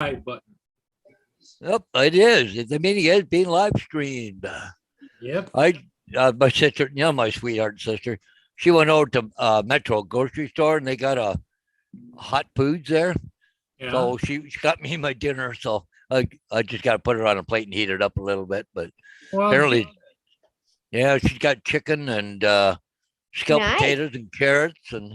live button. Yep, it is. The meeting is being live streamed. Yep. My sister, my sweetheart sister, she went over to Metro grocery store and they got a hot foods there. Yeah. So she got me my dinner. So I just got to put it on a plate and heat it up a little bit. But Well, apparently, yeah, she's got chicken and scalloped Nice. potatoes and carrots. And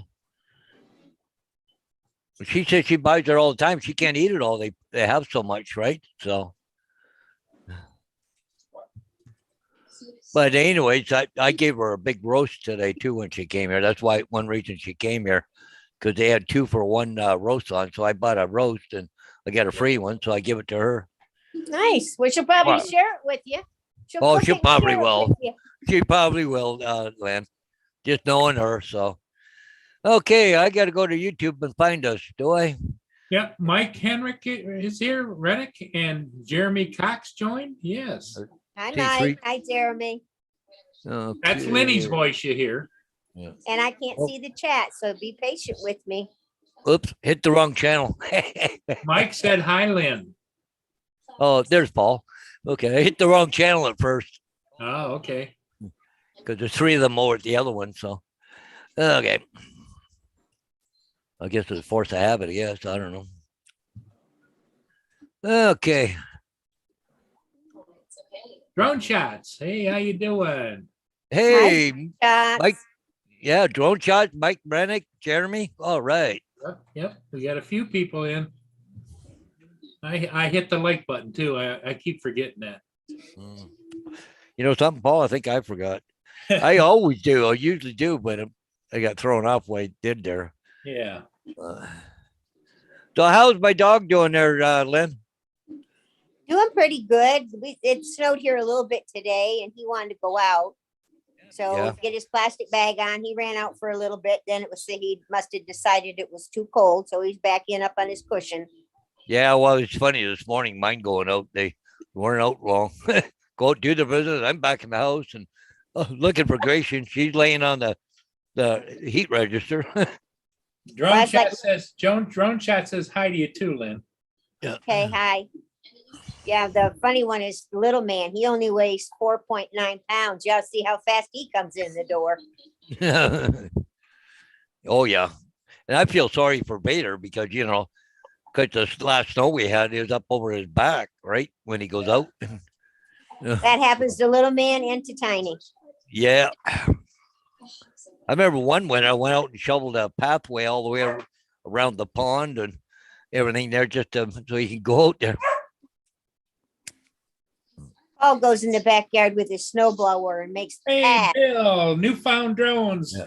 she says she buys it all the time. She can't eat it all. They have so much, right? So. But anyways, I gave her a big roast today too when she came here. That's why one reason she came here, because they had 2-for-1 roast on. So I bought a roast and I got a free one, so I give it to her. Nice. Well, she'll probably What? share it with you. Oh, cook she'll it and probably share it will. with you. She probably will, Len. Just knowing her. So, okay, I got to go to YouTube and find us. Do I? Yep. Mike Henrik is here. Rennick and Jeremy Cox joined. Yes. Hi, See, Mike. three- Hi, Jeremy. Okay. That's Lenny's voice you hear. Yeah. And I can't Oh. see the chat, so be patient with me. Oops, hit the wrong channel. Mike said hi, Lynn. Oh, there's Paul. Okay, I hit the wrong channel at first Oh, okay. because there's 3 of them over at the other one. So, okay. I guess it's a force of habit. Yes, I don't know. Okay. Drone shots. Hey, how you doing? Hey, Chat. Mike. Yeah, drone shot. Mike Brennick, Jeremy. All right. Yep. We got a few people in. I hit the like button too. I keep forgetting that. Mm. You know something, Paul? I think I forgot. I always do. I usually do, but I got thrown off when I did there. Yeah. So, how's my dog doing there, Lynn? Doing pretty good. It snowed here a little bit today, and he wanted to go out. So Yeah. get his plastic bag on. He ran out for a little bit. Then he must have decided it was too cold, so he's back in up on his cushion. Yeah, well, it's funny this morning. Mine going out. They weren't out long. Go out, do the business. I'm back in the house and looking for Grace. And she's laying on the heat register. Drone Well, it's shot like- says drone shot says hi to you too, Lynn. Okay, hi. Yeah, the funny one is the little man. He only weighs 4.9 pounds. Y'all see how fast he comes in the door. Oh yeah, and I feel sorry for Vader because because the last snow we had is up over his back, right when he goes out. That happens to little man and to Tiny. Yeah, I remember one winter I went out and shoveled a pathway all the way around the pond and everything there just so he can go out there. Paul goes in the backyard with his snowblower and makes the Hey, path Bill, newfound drones. Yeah.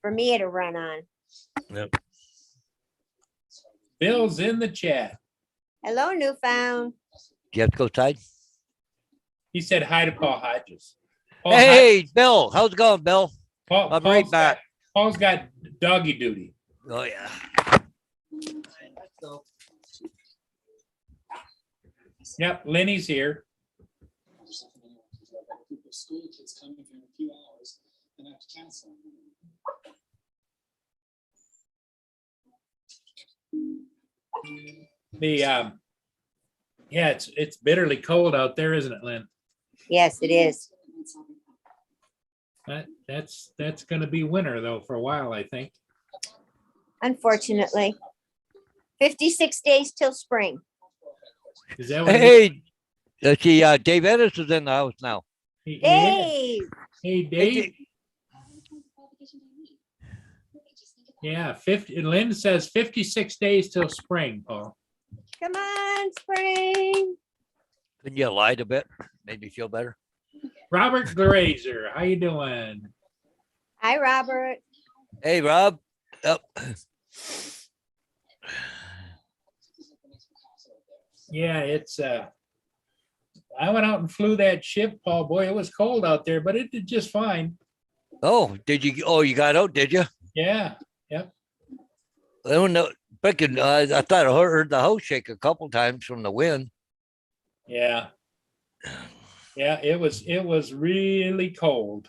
for me to run on. Bill's in the chat. Hello, Newfound. Do you have to go outside? He said hi to Paul Hodges. Hey, Bill, how's it going, Bill? I'm right back. Paul's got doggy duty. Oh yeah. Yep, Lenny's here. School kids coming here in a few hours and I have to cancel. Yeah, it's bitterly cold out there, isn't it, Lynn? Yes, it is. That's going to be winter though for a while, I think. Unfortunately. 56 days till spring. Is that what? Hey, let's see. Dave Ennis is in the house now. Dave. Hey, Dave. Yeah, 50. Lynn says 56 days till spring, Paul. Come on, spring. Couldn't you lied a bit? Made me feel better. Robert Glazer, how you doing? Hi, Robert. Hey, Rob. Yep. Yeah, it's I went out and flew that ship, Paul. Boy, it was cold out there, but it did just fine. Oh, did you? Oh, you got out, did you? Yeah, yep. I don't know. Freaking, I thought I heard the house shake a couple times from the wind. Yeah. Yeah, it was really cold.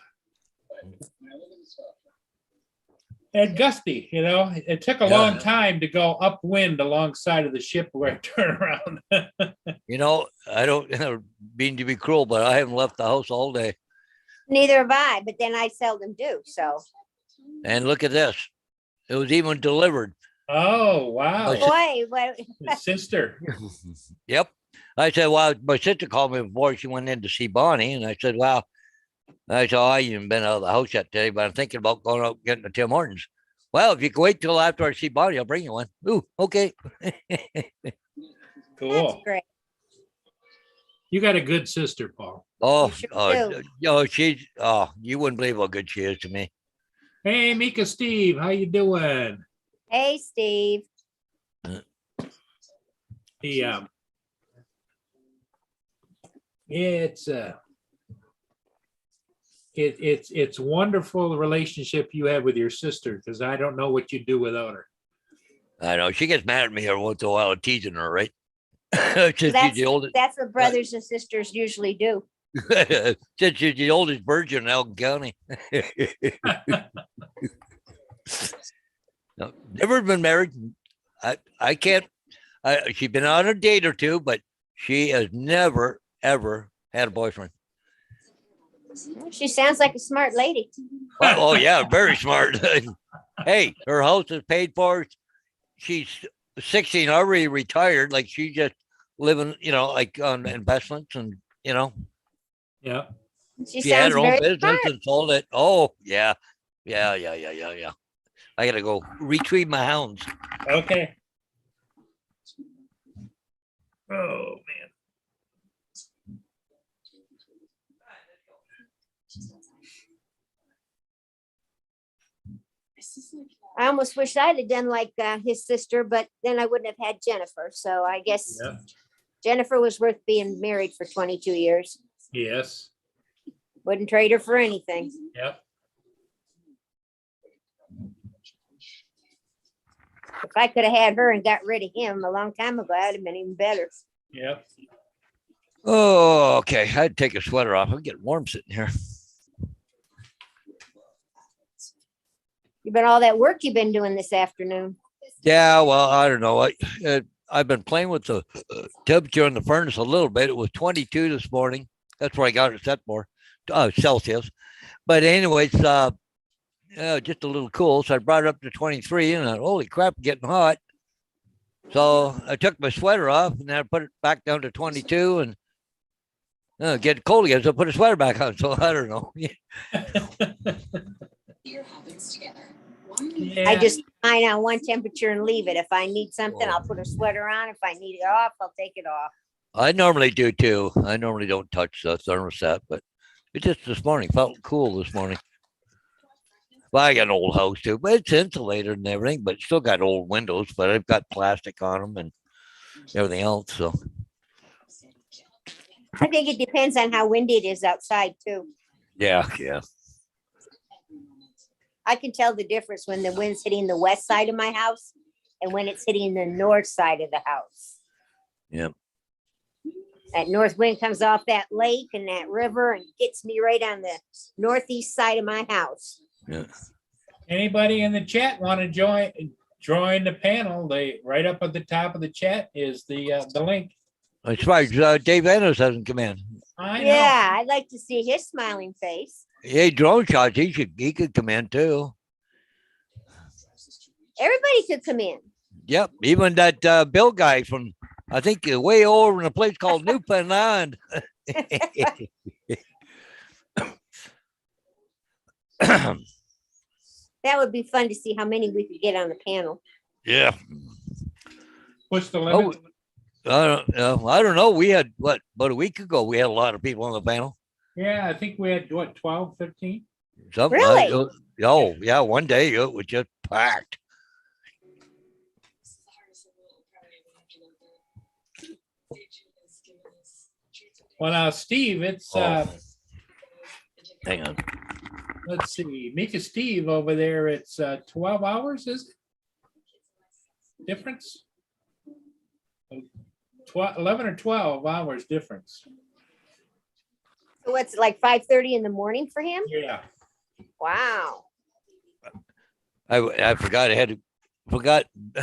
and gusty, you know, it took a Yeah. long time to go upwind alongside of the ship where it turned around. You know, I don't mean to be cruel, but I haven't left the house all day. Neither have I, but then I seldom do, so. And look at this. It was even delivered. Oh, wow. Boy, well, His sister. Yep. I said, well, my sister called me before she went in to see Bonnie. And I said, wow. I said, I haven't been out of the house yet today, but I'm thinking about going out and getting a Tim Hortons. Well, if you can wait till after I see Bonnie, I'll bring you one. Ooh, okay. that's Cool. great. You got a good sister, Paul. Oh, sure do. she's, you wouldn't believe how good she is to me. Hey, Mika Steve, how you doing? Hey, Steve. The it's wonderful the relationship you have with your sister, because I don't know what you'd do without her. I know she gets mad at me every once in a while, teasing her, right? Since she's That's, the oldest, that's what brothers and sisters usually do. since she's the oldest virgin in Elgin County. No, never been married. I can't. She's been on a date or two, but she has never ever had a boyfriend. She sounds like a smart lady. Oh yeah, very smart. Hey, her house is paid for. She's 16, already retired. Like she just living, like on investments and Yeah. She she had sounds her own very business smart. and sold it. Oh yeah. I gotta go retrieve my hounds. Okay. Oh, man. I almost wish I'd have done like his sister, but then I wouldn't have had Jennifer. So I guess Yeah. Jennifer was worth being married for 22 years. Yes. Wouldn't trade her for anything. Yep. If I could have had her and got rid of him a long time ago, I'd have been even better. Yep. Oh, okay. I'd take a sweater off. I'm getting warm sitting here. You've been all that work you've been doing this afternoon. Yeah, well, I don't know. I've been playing with the temperature in the furnace a little bit. It was 22 this morning. That's where I got it set for, Celsius. But anyways, just a little cool. So I brought it up to 23 and holy crap, getting hot. So I took my sweater off and then I put it back down to 22 and get cold again. So I put a sweater back on. So I don't know. Your habits together. Yeah. I just mine on one temperature and leave it. If I need something, I'll put a sweater on. If I need it off, I'll take it off. I normally do too. I normally don't touch the thermostat, but it just this morning felt cool this morning. Well, I got an old house too, but it's insulated and everything, but still got old windows, but I've got plastic on them and everything else. So I think it depends on how windy it is outside too. yeah. I can tell the difference when the wind's hitting the west side of my house and when it's hitting the north side of the house. Yep. That north wind comes off that lake and that river and gets me right on the northeast side of my house. Yeah. Anybody in the chat want to join the panel? They right up at the top of the chat is the link. That's right. Dave Ennis hasn't come in. I know. Yeah, I'd like to see his smiling face. Hey, drone shots. He could come in too. Everybody could come in. Yep. Even that Bill guy from I think way over in a place called Newfoundland. That would be fun to see how many we could get on the panel. Yeah. What's the limit? I don't know. We had about a week ago. We had a lot of people on the panel. Yeah, I think we had what, 12, 15? Something. Really? Oh yeah. One day it was just packed. Well, now, Steve, it's Oh. Hang on. let's see, Mika Steve over there, it's 12 hours, is it? Difference? 11 or 12 hours difference. So what's it, like 5:30 in the morning for him? Yeah. Wow. I forgot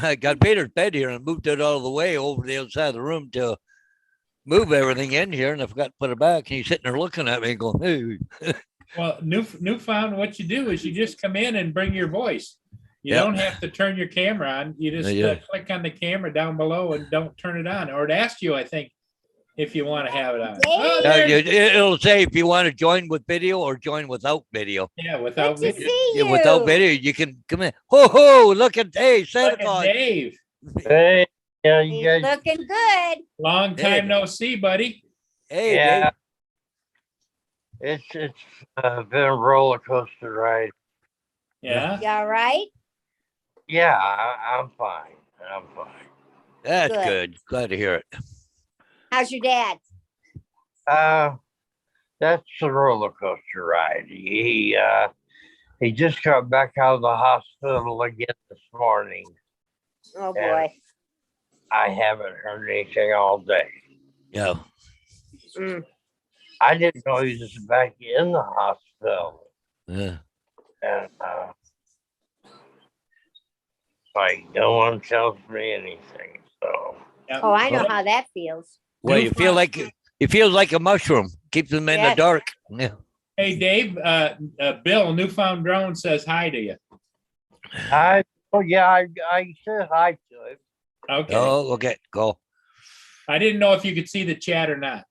I got Peter's bed here and moved it out of the way over the other side of the room to move everything in here, and I forgot to put it back. And he's sitting there looking at me going, hey. Well, Newfound, what you do is you just come in and bring your voice. You Yep. don't have to turn your camera on. You just Yeah. click on the camera down below and don't turn it on. Or it asks you, I think, if you want to have it on. Dave? Oh, there it is. It'll say if you want to join with video or join without video. Yeah, Good without to video. see Yeah, you. without video, you can come in. Ho ho! Look at hey Santa Look at Claus. Dave, Hey, yeah, you He's guys, looking good. long time no see, buddy. Hey, yeah, Dave. it's been a roller coaster ride. Yeah. You all right? Yeah, I'm fine. I'm fine. That's Good. good. Glad to hear it. How's your dad? That's a roller coaster ride. He just got back out of the hospital again this morning. Oh Yeah. boy. I haven't heard anything all day. Yeah. Mm. I didn't know he was back in the hospital, Yeah. and like no one tells me anything. So Yeah. Oh, I know how that feels. Well, you feel like it feels like a mushroom. Keeps them in the Yes. dark. Yeah. Hey, Dave, Bill, Newfound Drone says hi to you. I said hi to him. Okay. Oh, okay. Go. I didn't know if you could see the chat or not.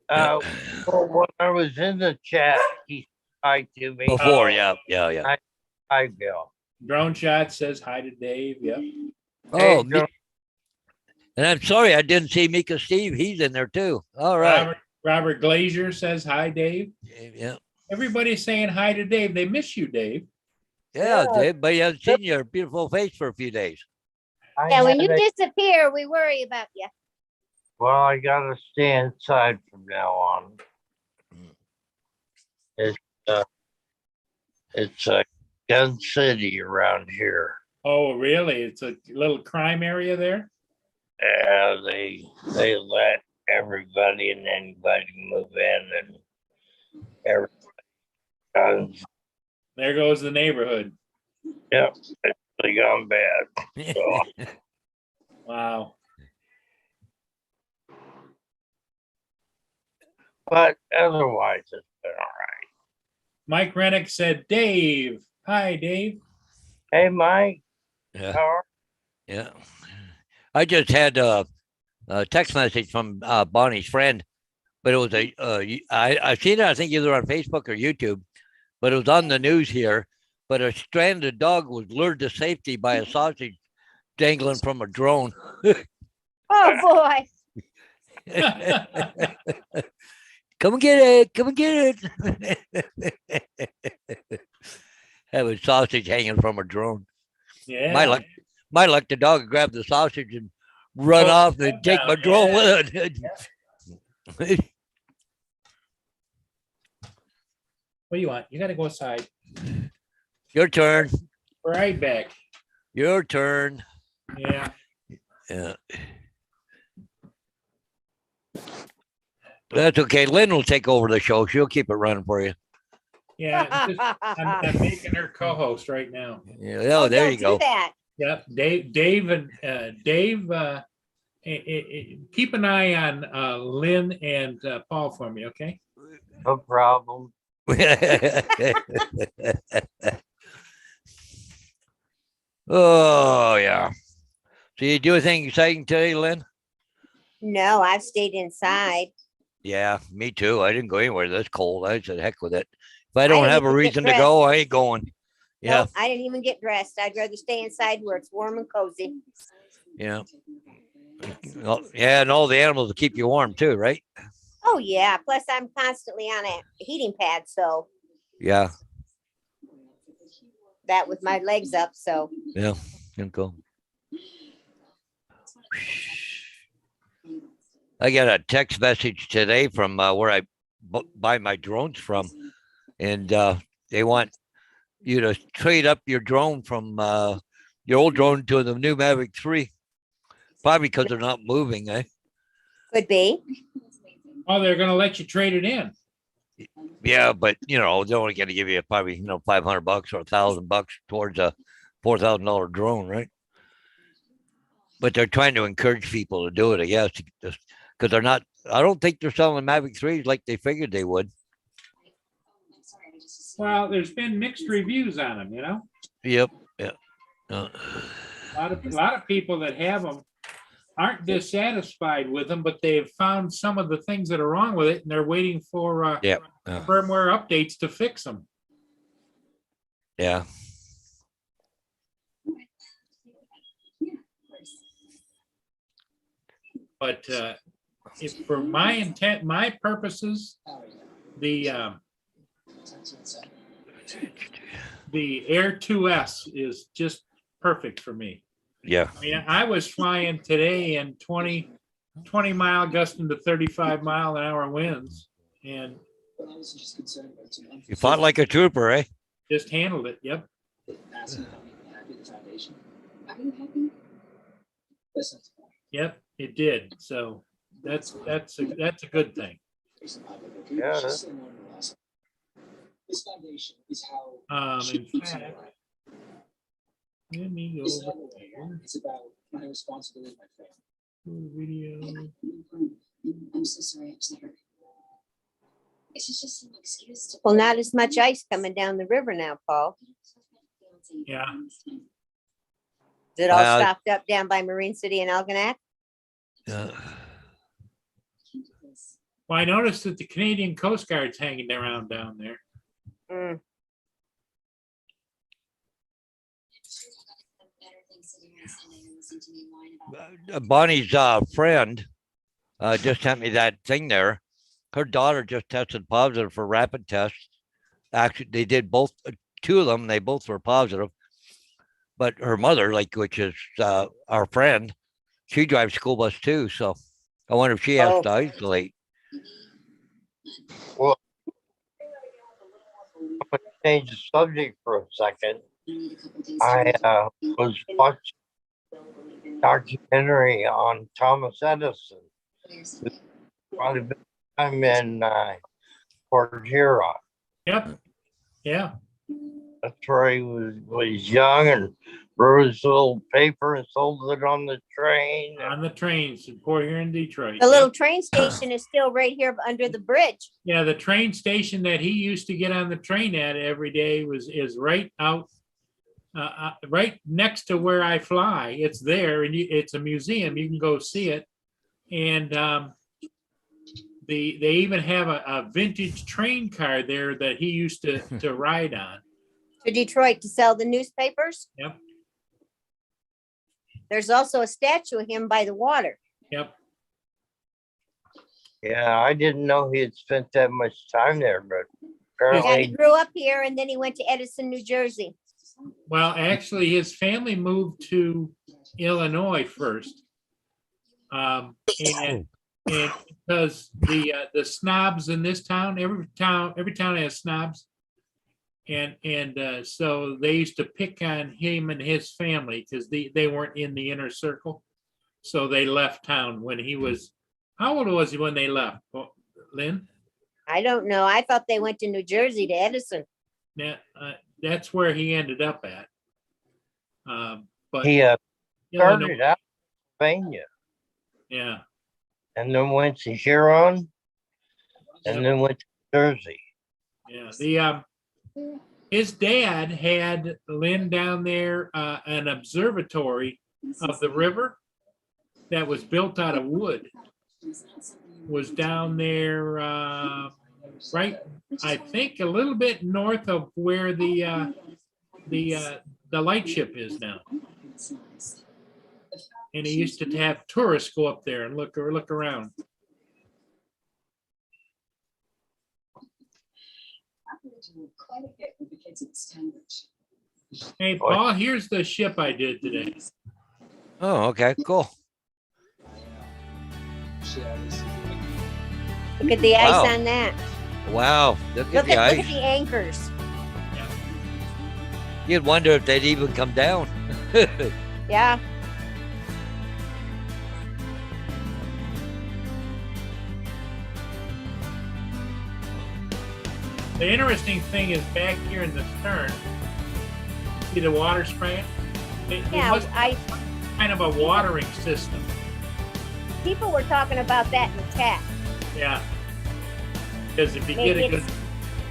Well, when I was in the chat, he said hi to me. Before, yeah. Yeah. Hi, Bill. Drone Shot says hi to Dave. Yep. Oh, Hey, Joe. and I'm sorry I didn't see Mika Steve. He's in there too. All right. Robert Glazier says hi, Dave. Yeah. Everybody's saying hi to Dave. They miss you, Dave. Yeah, Yeah. Dave, but you haven't seen your beautiful face for a few days. I Yeah, when you had a- disappear, we worry about you. Well, I gotta stay inside from now on. It's a gun city around here. Oh, really? It's a little crime area there? They let everybody and anybody move in, and everybody guns. There goes the neighborhood. Yep, it's really gone bad. So Wow. but otherwise, it's been all right. Mike Rennick said, Dave. Hi, Dave. Hey, Mike, Yeah. how are Yeah. I just had a text message from Bonnie's friend, but it was I seen it, I think either on Facebook or YouTube, but it was on the news here. But a stranded dog was lured to safety by a sausage dangling from a drone. Oh boy. Come and get it. Come and get it. Have a sausage hanging from a drone. Yeah. My luck, the dog would grab the sausage and run Oh, off and take my down, drone yeah. with it. What do you want? You got to go aside. Your turn. Right back. Your turn. Yeah. Yeah. That's okay. Lynn will take over the show. She'll keep it running for you. Yeah. I'm making her co-host right now. Yeah. Oh, there don't you do go. that. Yep. Dave and Dave, keep an eye on Lynn and Paul for me, okay? no problem. Oh yeah. So you do anything exciting today, Lynn? No, I've stayed inside. Yeah, me too. I didn't go anywhere. That's cold. I said heck with it. If I don't didn't have a even get reason to go, I ain't going. Yeah, Nope, I didn't even get dressed. I'd rather stay inside where it's warm and cozy. yeah. Well, yeah, and all the animals will keep you warm too, right? Oh yeah. Plus I'm constantly on a heating pad, so Yeah. that with my legs up. So Yeah. You go. I got a text message today from where I buy my drones from, and they want you to trade up your drone from your old drone to the new Mavic 3. Probably because they're not moving, eh? could be. Oh, they're gonna let you trade it in. Yeah, but they're only going to give you probably $500 or $1,000 towards a $4,000 drone, right? But they're trying to encourage people to do it, I guess, because they're not. I don't think they're selling Mavic 3s like they figured they would. Well, there's been mixed reviews on them, you know? Yep. Yeah. A lot of people that have them aren't dissatisfied with them, but they've found some of the things that are wrong with it, and they're waiting for Yeah. firmware updates to fix them. Yeah. But if for my intent, my purposes, the Air 2S is just perfect for me. Yeah. I mean, I was flying today in 20 mile gusting to 35-mile-an-hour winds, and You fought like a trooper, eh? just handled it. Yep. Yep, it did. So that's a good thing. Yeah, This foundation is how In fact, let me go it's not over about there. it's about my responsibility to my family. Video. I'm so sorry I upset her. It's just some excuse to. Well, not as much ice coming down the river now, Paul. Yeah. Is it all Well- stopped up down by Marine City and Algonac? Well, I noticed that the Canadian Coast Guard's hanging around down there. Mm. Bonnie's friend just sent me that thing there. Her daughter just tested positive for rapid tests. Actually, they did both, two of them. They both were positive. But her mother, which is our friend, she drives school bus too. So I wonder if she has to isolate. change the subject for a second. I was watching a documentary on Thomas Edison. Quite a bit of time in Port Huron. Yep. Yeah. That's where he was young and wrote his little paper and sold it on the train. On the trains in Port Huron, Detroit. The little Yep. train station is still right here under the bridge. Yeah, the train station that he used to get on the train at every day is right out, right next to where I fly. It's there, and it's a museum. You can go see it, and they even have a vintage train car there that he used to ride on. To Detroit to sell the newspapers. Yep. There's also a statue of him by the water. Yep. Yeah, I didn't know he had spent that much time there, but Yeah, he apparently, grew up here and then he went to Edison, New Jersey. Well, actually, his family moved to Illinois first. And because the snobs in this town, every town has snobs. And so they used to pick on him and his family because they weren't in the inner circle. So they left town when he was, how old was he when they left? Lynn? I don't know. I thought they went to New Jersey to Edison. That's where he ended up at. But he Illinois- started out in Pennsylvania yeah, and then went to Huron and then went to Jersey. yeah. His dad had Lynn down there, an observatory of the river that was built out of wood. Was down there, right, I think a little bit north of where the lightship is now. And he used to have tourists go up there and look around. Quite a bit with the kids at Stanbridge. Hey, Paul, here's the ship I did today. Oh, okay, cool. Look at the ice Wow. on that. Wow, look at Look the at ice. the anchors. You'd wonder if they'd even come down. Yeah. The interesting thing is back here in the stern, See the water spraying? It Yeah, must I, kind of a watering system. people were talking about that in the chat. Yeah. Because if you Maybe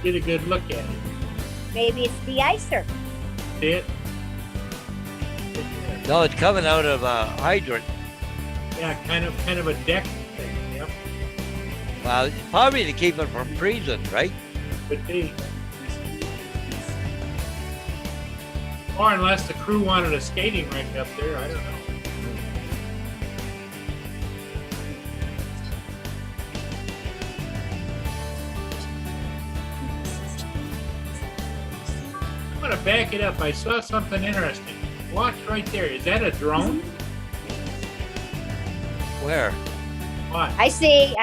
get a good look at it, Maybe it's de-icer. see it? No, it's coming out of a hydrant. Yeah, kind of a deck thing. Yep, Well, probably to keep it from freezing, right? could be. Or unless the crew wanted a skating rink up there, I don't know. I'm gonna back it up. I saw something interesting. Watch right there. Is that a drone? Where? Watch. I see.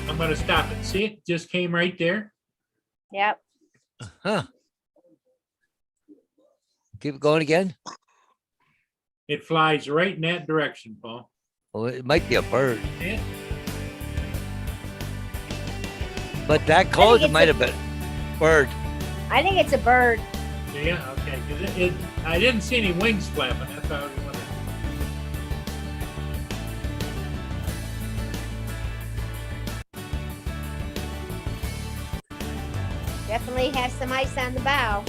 I'm gonna stop it. See it? Just came right there. Yep. Huh. Keep it going again? It flies right in that direction, Paul. Well, it might be a bird. See it? But that close, it it's might a- have been bird. I think it's a bird. Yeah, okay. 'Cause I didn't see any wings flapping. That's how I was wondering. Definitely has some ice on the bow.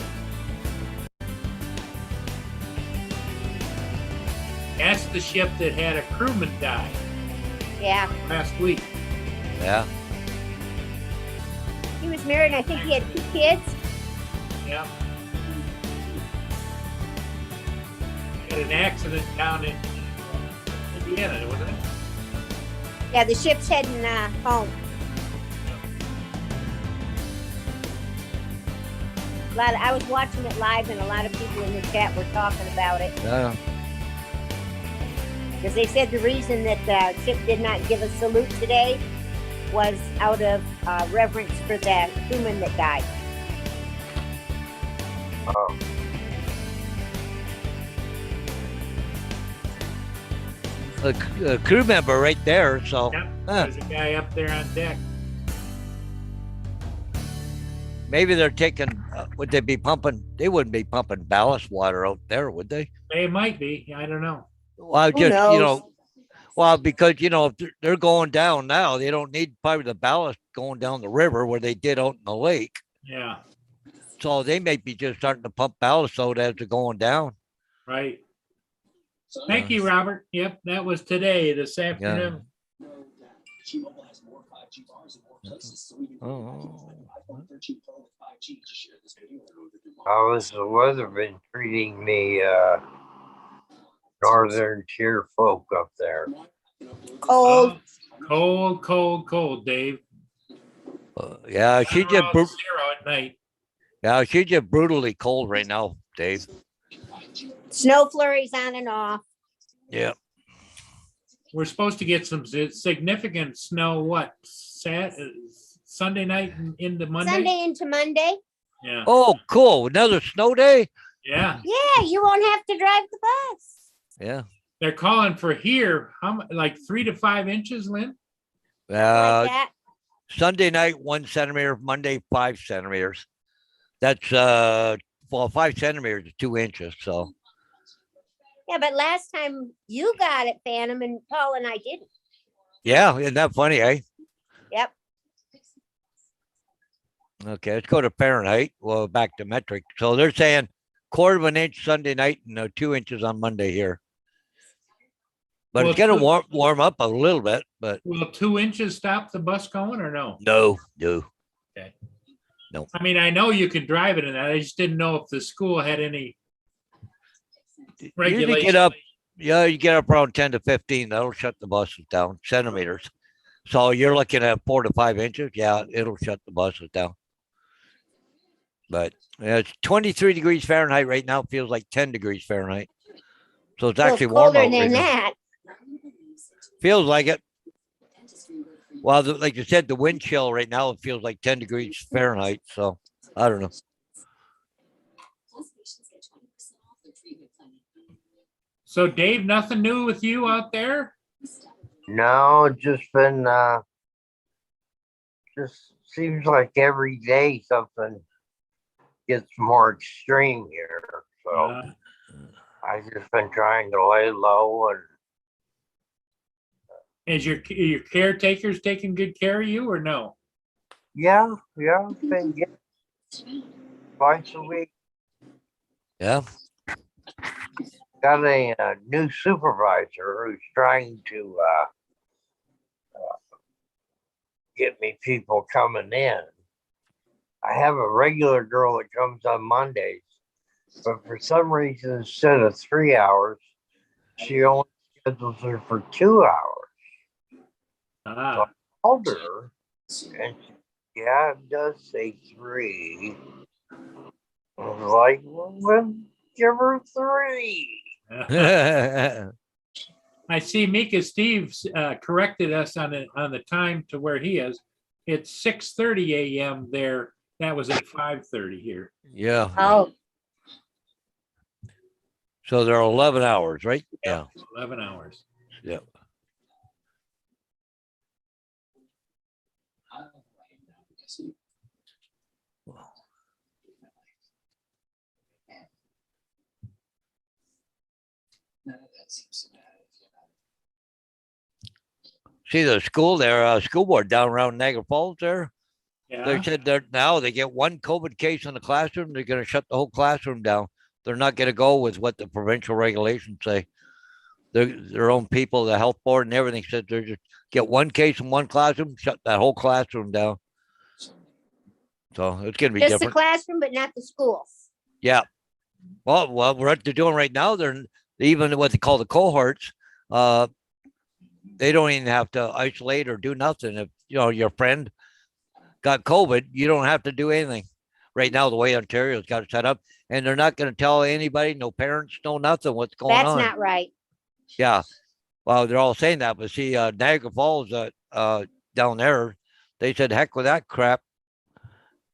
That's the ship that had a crewman die Yeah. last week. Yeah. He was married and I think he had 2 kids. Yeah. Had an accident down in Indiana, wasn't it? Yeah, the ship's heading home. I was watching it live and a lot of people in the chat were talking about it. Yeah. Because they said the reason that the ship did not give a salute today was out of reverence for the crewman that died. Oh, A crew member right there. So Yep. Huh. There's a guy up there on deck. maybe they're taking, would they be pumping? They wouldn't be pumping ballast water out there, would they? They might be. I don't know. Well, Who just, you knows? know, well, because, you know, if they're going down now, they don't need probably the ballast going down the river where they did out in the lake. Yeah, So they may be just starting to pump ballast out as they're going down. right. So Thank you, Robert. Yep, that was today, this afternoon. know that T-Mobile has more 5G bars in more places, so we can Oh. iPhone 13 Pro with 5G to share this video with your mom. how has the weather been treating me, northern tier folk up there? Cold. Cold, Dave. Yeah, she's just, Around bru- 0 at night. yeah, she's just brutally cold right now, Dave. Snow flurries on and off. Yeah. We're supposed to get some significant snow, what, Sunday night and into Monday? Sunday into Monday. Yeah, Oh, cool. Another snow day? yeah. Yeah, you won't have to drive the bus. Yeah. They're calling for here, like 3 to 5 inches, Lynn? Like that. Sunday night, 1 centimeter, Monday, 5 centimeters. That's, well, 5 centimeters is 2 inches. So, Yeah, but last time you got it, Phantom, and Paul and I didn't. yeah, isn't that funny, eh? Yep. Okay, let's go to Fahrenheit. Well, back to metric. So they're saying 1/4 inch Sunday night and 2 inches on Monday here. But it's Well, gonna warm up a little bit, but Will 2 inches stop the bus going or no? no. I mean, I know you could drive it in that. I just didn't know if the school had any Usually regulations. get up, yeah, you get up around 10 to 15. That'll shut the buses down, centimeters. So you're looking at 4 to 5 inches. Yeah, it'll shut the buses down. But yeah, it's 23 degrees Fahrenheit right now. Feels like 10 degrees Fahrenheit. So it's Well, actually warm colder out right than now. that. Feels like it. Well, like you said, the wind chill right now, it feels like 10 degrees Fahrenheit. So I don't know. So Dave, nothing new with you out there? No, just been, just seems like every day something gets more extreme here. So Uh, I've just been trying to lay low and Is your caretakers taking good care of you or no? yeah, been getting twice a week. Yeah. Got a new supervisor who's trying to get me people coming in. I have a regular girl that comes on Mondays, but for some reason, instead of 3 hours, she only schedules her for 2 hours. Ah, Called her, and she, yeah, it does say 3. I was like, well, then give her 3. I see Mika Steves corrected us on the time to where he is. It's 6:30 a.m. there. That was at 5:30 here. Yeah. Oh, So they're 11 hours, right? Yeah. 11 hours. Yeah. None of that seems so bad. See the school there, school board down around Niagara Falls there. They Yeah. said they're now they get one COVID case in the classroom, they're going to shut the whole classroom down. They're not going to go with what the provincial regulations say. Their own people, the health board and everything said they're just get one case in one classroom, shut that whole classroom down. So it's going to be just the different. classroom, but not the school. Yeah. Well, what they're doing right now, they're even what they call the cohorts. They don't even have to isolate or do nothing. If your friend got COVID, you don't have to do anything. Right now, the way Ontario's got it set up, and they're not going to tell anybody, no parents, no nothing, what's going That's on. not right. Yeah. Well, they're all saying that, but see, Niagara Falls, down there, they said, heck with that crap.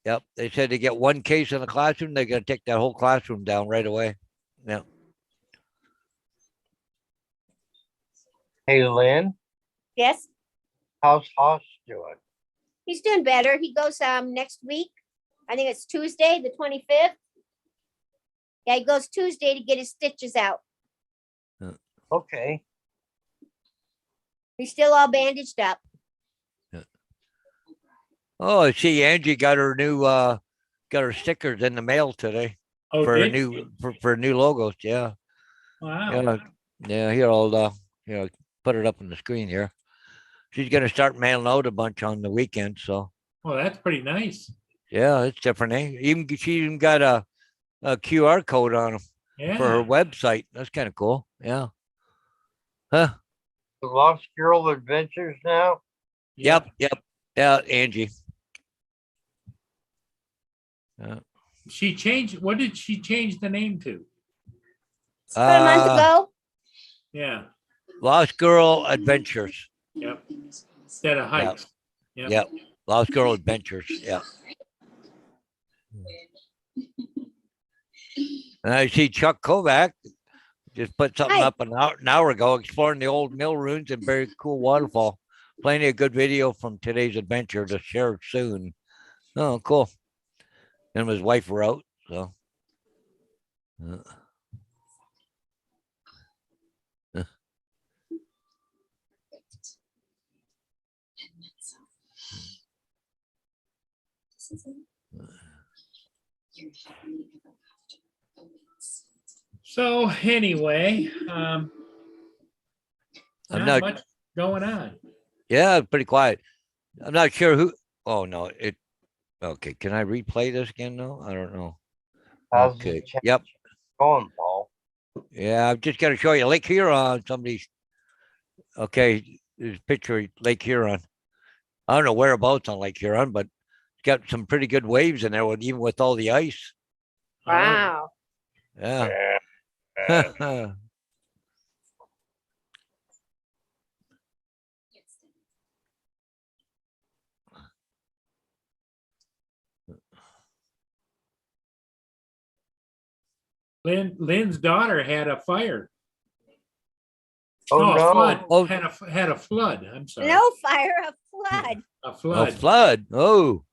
Yep. They said they get one case in the classroom, they're going to take that whole classroom down right away. Yeah. Hey, Lynn, Yes, how's Hoss doing? he's doing better. He goes next week. I think it's Tuesday, the 25th. Yeah, he goes Tuesday to get his stitches out. Okay. He's still all bandaged up. Oh, I see Angie got her stickers in the mail today Oh, for did new you? for new logos. Yeah. Wow. Yeah. Here, I'll put it up on the screen here. She's gonna start mailing out a bunch on the weekend. So Well, that's pretty nice. yeah, it's different. She even got a QR code on them for her Yeah. website. That's kind of cool. Yeah. Huh. The Lost Girl Adventures now? Yep. Yeah, Angie. She changed. What did she change the name to? About a month ago. Yeah. Lost Girl Adventures. Yep. Instead of hikes. Yep. Lost Girl Adventures. Yeah. And I see Chuck Kovac just put something Hi. up an hour ago, exploring the old mill ruins and very cool waterfall. Plenty of good video from today's adventure to share soon. Oh, cool. And his wife were out. So. So anyway, I'm not not. much going on. Yeah, pretty quiet. I'm not sure who. Oh no, it. Okay, can I replay this again? No, I don't know. How's the Okay. chat Yep. going, Paul? Yeah, I've just got to show you Lake Huron. Somebody's. Okay, there's a picture of Lake Huron. I don't know whereabouts on Lake Huron, but it's got some pretty good waves in there, even with all the ice. Wow. Yeah. Lynn's daughter had a fire. Oh, A no. flood. Oh. Had a flood. I'm sorry. No fire, a flood. A Oh, flood. flood. Oh,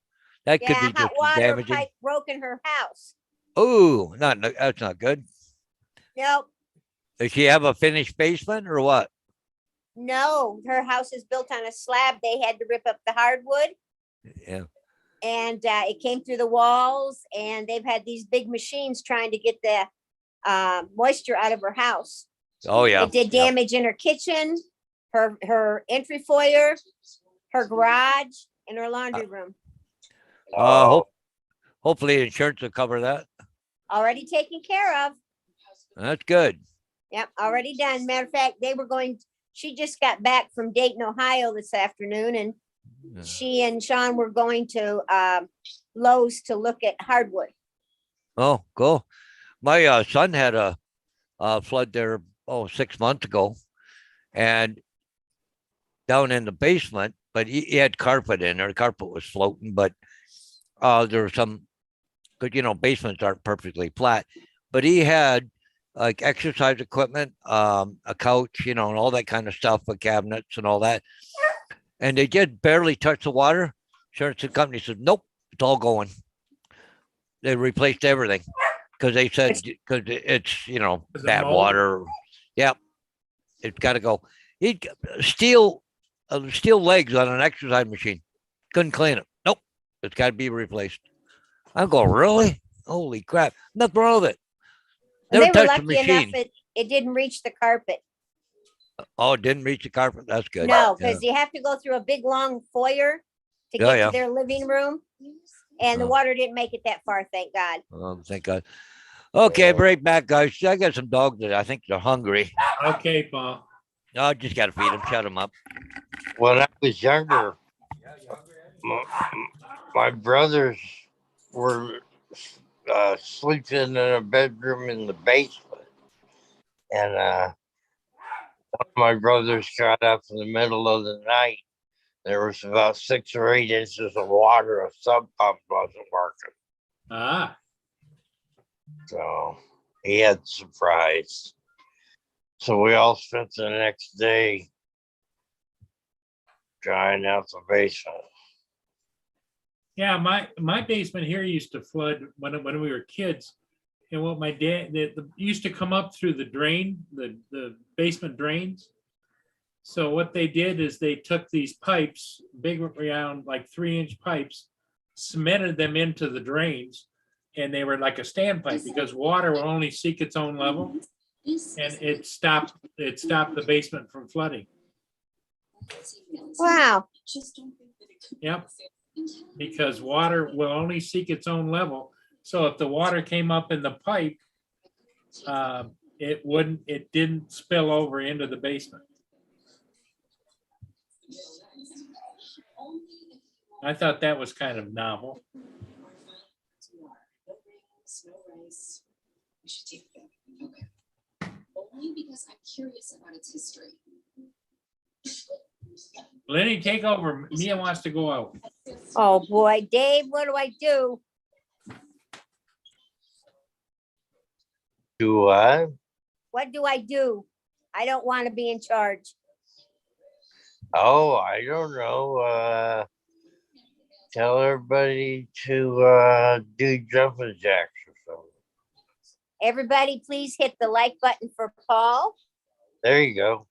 That could Yeah, be just hot as water damaging. pipe broke in her house. Oh, that's not good. Nope, Does she have a finished basement or what? no, her house is built on a slab. They had to rip up the hardwood Yeah. and it came through the walls, and they've had these big machines trying to get the moisture out of her house. Oh yeah. It did yeah. damage in her kitchen, her entry foyer, her garage, and her laundry room. Oh, Hopefully insurance will cover that. Already taken care of. That's good. Yep, already done. Matter of fact, she just got back from Dayton, Ohio this afternoon, and Yeah. she and Sean were going to Lowe's to look at hardwood. Oh, cool. My son had a flood there 6 months ago, and down in the basement, but he had carpet in there. The carpet was floating, but there was some, because basements aren't perfectly flat, but he had like exercise equipment, a couch, and all that kind of stuff, with cabinets and all that, and they just barely touched the water. Insurance company said, nope, it's all going. They replaced everything because they said because it's Is it bad mold? water. Yep, it's got to go. He steel legs on an exercise machine. Couldn't clean it. Nope, it's got to be replaced. I'm going, really? Holy crap! Nothing wrong with it. And Never they were touched the lucky enough machine. it didn't reach the carpet. Oh, it didn't reach the carpet. That's good. No, Yeah. because you have to go through a big long foyer to Yeah, get yeah. to their living room, and the Oh. water didn't make it that far, thank God. Thank God. Okay, break back, guys. I got some dogs that I think they're hungry. Okay, Paul. I just got to feed them, shut them up. when I was younger, my brothers were sleeping in a bedroom in the basement. And one of my brothers got up in the middle of the night. There was about 6 or 8 inches of water. A sub pump wasn't working. Ah, So he had surprise. So we all spent the next day drying out the basement. yeah, my basement here used to flood when we were kids. And what my dad, used to come up through the drain, the basement drains. So what they did is they took these pipes, big around like 3-inch pipes, cemented them into the drains, and they were like a standpipe because water will only seek its own level, and it stopped the basement from flooding. Wow. Yep, because water will only seek its own level. So if the water came up in the pipe, it didn't spill over into the basement. I thought that was kind of novel. Only because I'm curious about its history. Lenny, take over. Mia wants to go out. Oh, boy. Dave, what do I do? Do I? What do I do? I don't want to be in charge. Oh, I don't know. Tell everybody to do jumping jacks or something. Everybody, please hit the like button for Paul. There you go.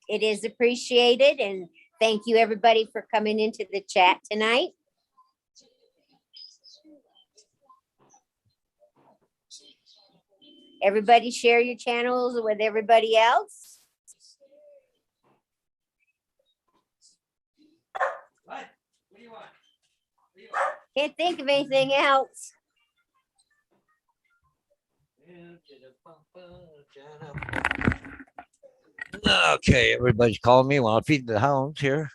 It is appreciated, and thank you, everybody, for coming into the chat tonight. Everybody share your channels with everybody else. What do you want? Can't think of anything else. Okay, everybody's calling me while I'm feeding the hounds here.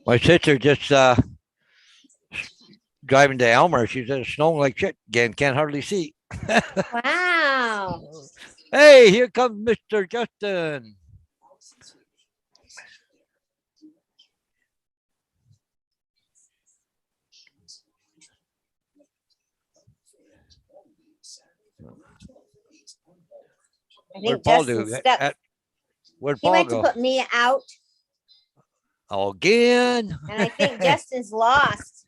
My sister just driving to Elmer. She said it's snowing like shit again. Can't hardly see. Wow. Hey, here comes Mr. Justin. I Where'd think Paul do? Justin's stuck. Where'd He Paul went to go? put me out, Again? and I think Justin's lost.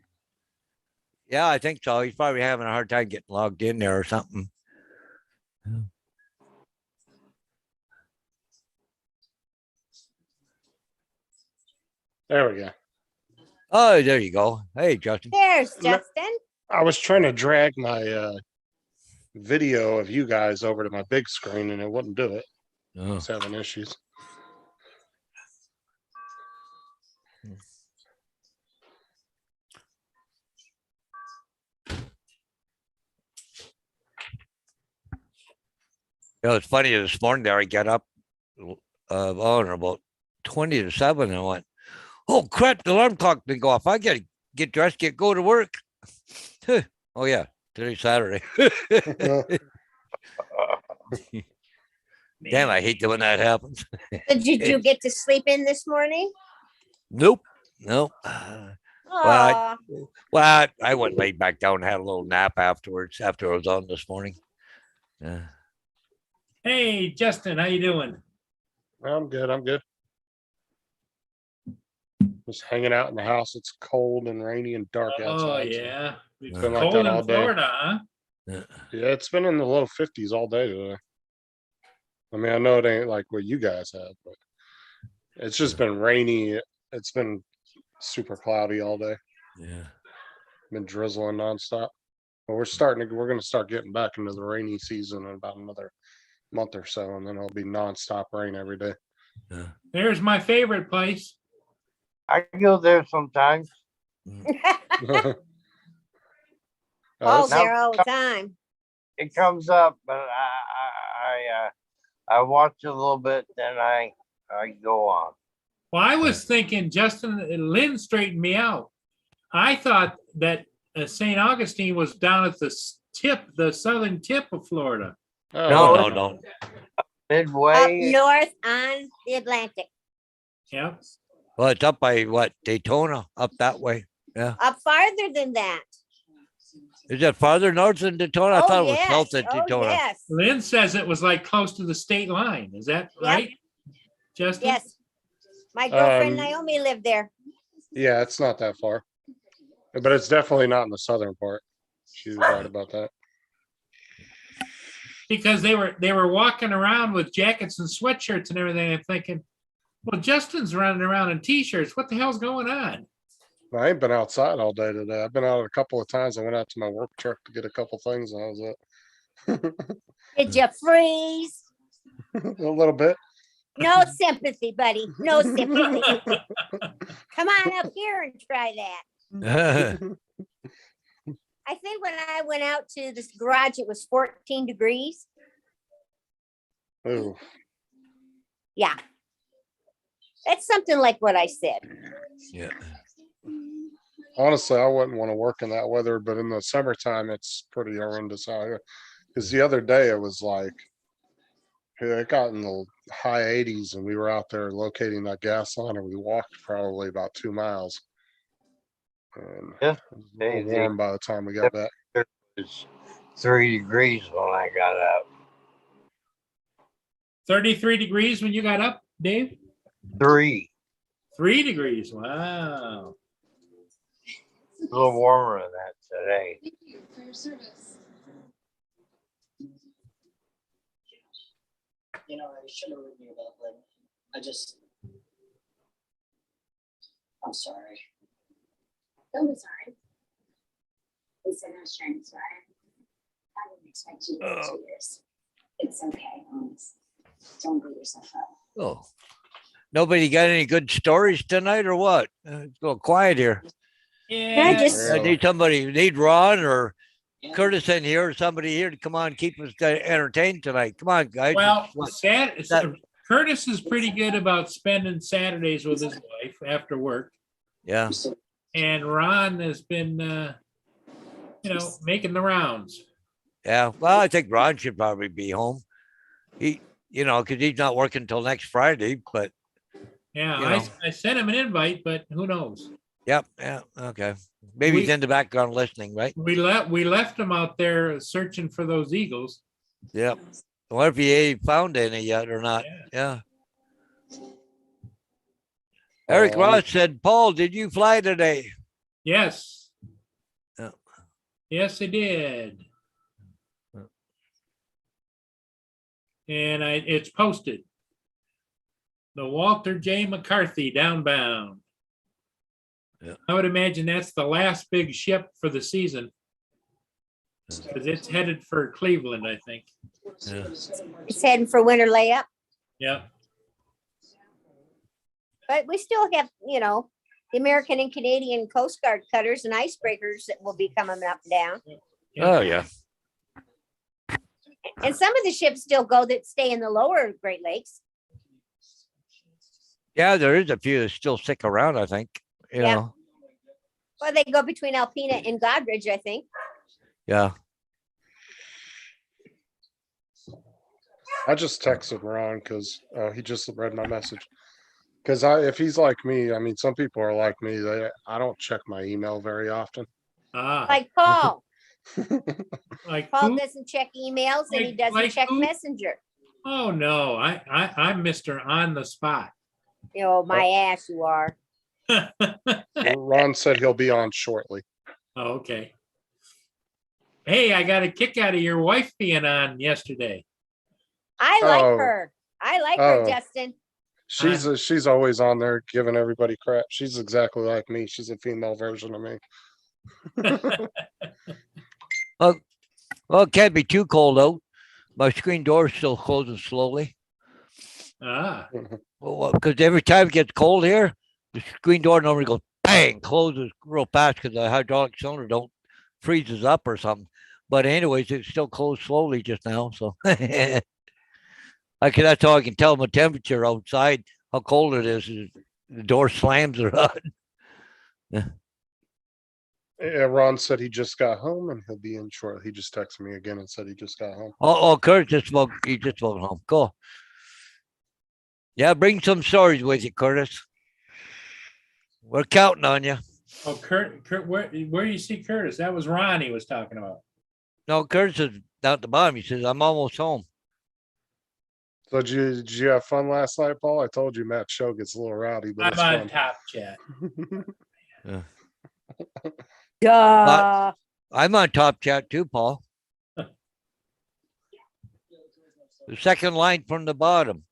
Yeah, I think so. He's probably having a hard time getting logged in there or something. There we go. Oh, there you go. Hey, Justin. There's No. Justin. I was trying to drag my video of you guys over to my big screen and it wouldn't do it. I Oh. was having issues. It was funny this morning there. I got up about 20 to 7 and I went, oh crap, the alarm clock didn't go off. I gotta get dressed, go to work. Oh yeah, today's Saturday. Damn, I hate when that happens. Did you get to sleep in this morning? Nope. Nope. Oh, Well, I went laid back down and had a little nap afterwards after I was on this morning. Yeah. Hey, Justin, how you doing? I'm good. I'm good. Just hanging out in the house. It's cold and rainy and dark Oh, outside. so- yeah. It's been like cold that all in day. Florida, huh? Yeah, it's been in the low 50s all day today. I mean, I know it ain't like what you guys have, but it's just been rainy. It's been super cloudy all day. Yeah. Been drizzling nonstop. But we're going to start getting back into the rainy season in about another month or so, and then it'll be nonstop rain every day. Yeah. There's my favorite place. I go there sometimes. Paul's It's- there all the time. It comes up, but I watch a little bit, then I go on. Well, I was thinking, Justin, Lynn straightened me out. I thought that St. Augustine was down at the southern tip of Florida. oh, No, no. Up Midway, north on the Atlantic, Yep. Well, it's up by what, Daytona, up that way. up farther than that. Is that farther north than Daytona? I Oh, thought it was yes. south of Oh, Daytona. yes. Lynn says it was like close to the state line. Is that Yep. right? Justin? Yes. My girlfriend Um, Naomi lived there. yeah, it's not that far, but it's definitely not in the southern part. She's right about that. Because they were walking around with jackets and sweatshirts and everything. I'm thinking, well, Justin's running around in t-shirts. What the hell's going on? I ain't been outside all day today. I've been out a couple of times. I went out to my work truck to get a couple things, and that was it. Did you freeze? A little bit. No sympathy, buddy. No sympathy. Come on up here and try that. I think when I went out to this garage, it was 14 degrees. Ooh, Yeah. That's something like what I said. Yeah. honestly, I wouldn't want to work in that weather, but in the summertime, it's pretty horrendous out here. Because the other day it was like, it got in the high 80s, and we were out there locating that gas line, and we walked probably about 2 miles. And Yeah, it was a little warm by the time we got back. it's 3 degrees when I got up. 33 degrees when you got up, Dave? 3, 3 degrees. Wow. a little warmer than that today. Thank you for your service. You know, I should have written you about that. I'm sorry. Don't be sorry. Listen, I was trying to sorry. I didn't expect you to wait 2 years. It's okay, honest. Don't beat yourself up. Oh, nobody got any good stories tonight or what? It's a little quiet here. Yeah. just- I need somebody, need Ron or Yeah. Curtis in here or somebody here to come on, keep us entertained tonight. Come on, guys. Well, What? That- Curtis is pretty good about spending Saturdays with his wife after work. Yeah. And Ron has been, making the rounds. Yeah. Well, I think Ron should probably be home. Because he's not working till next Friday, but Yeah, You I, know. I sent him an invite, but who knows? yep. Yeah. Okay. Maybe he's We- in the background listening, right? We left him out there searching for those eagles. Yep. I wonder if he ain't found any yet or not. Yeah. Eric Um, Ross said, Paul, did you fly today? Yes. Yeah. Yes, I did. Yeah. And it's posted. The Walter J. McCarthy downbound. Yeah. I would imagine that's the last big ship for the season. Because it's headed for Cleveland, I think. Yeah. It's heading for winter layup, Yeah. but we still have, you know, the American and Canadian Coast Guard cutters and icebreakers that will be coming up and down. Oh, yeah. And some of the ships still go that stay in the lower Great Lakes. Yeah, there is a few that still stick around, I think. You Yeah. know, Well, they go between Alpena and Godridge, I think. yeah. I just texted Ron because he just read my message. Because if he's like me, I mean, some people are like me. I don't check my email very often. Ah, Like Paul. like Paul who? doesn't check emails and he Like- doesn't like check who? Messenger. Oh, no, I'm Mr. On the spot. You know, my ass, you are. Ron said he'll be on shortly. Oh, okay. Hey, I got a kick out of your wife being on yesterday. I like Oh. her. I like her, Oh. Justin. She's always on there giving everybody crap. She's exactly like me. She's a female version of me. Well, it can't be too cold out. My screen door is still closing slowly. Ah, Well, because every time it gets cold here, the screen door normally goes bang, closes real fast because the hydraulic cylinder don't freezes up or something. But anyways, it's still closed slowly just now. So that's all I can tell my temperature outside, how cold it is. The door slams or not. Yeah, Ron said he just got home and he'll be in shortly. He just texted me again and said he just got home. Oh, Kurt just spoke. He just spoke home. Cool. Yeah, bring some stories with you, Curtis. We're counting on you. oh, Kurt, where do you see Curtis? That was Ron he was talking about. No, Curtis is down at the bottom. He says, I'm almost home. So did you have fun last night, Paul? I told you Matt show gets a little rowdy, but I'm it's on fun. Top Chat. Duh. I'm on Top Chat too, Paul. The second line from the bottom.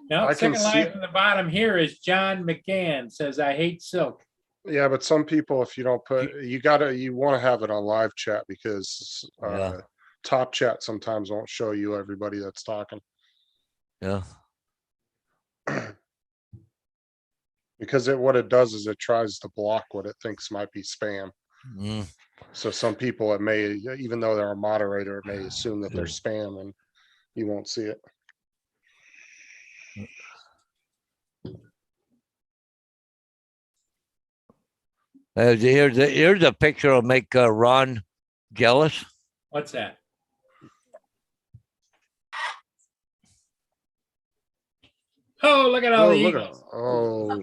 Now, I can second see line it. from the bottom here is John McGann says, I hate silk. Yeah, but some people, if you don't put, you want to have it on live chat because Yeah. Top Chat sometimes won't show you everybody that's talking. Yeah. Because what it does is it tries to block what it thinks might be spam. Mm. So some people, it may, even though they're a moderator, it may assume that they're spam and you won't see it. Here's a picture that'll make Ron jealous. What's that? Oh, look at all Oh, the look at, Eagles. oh,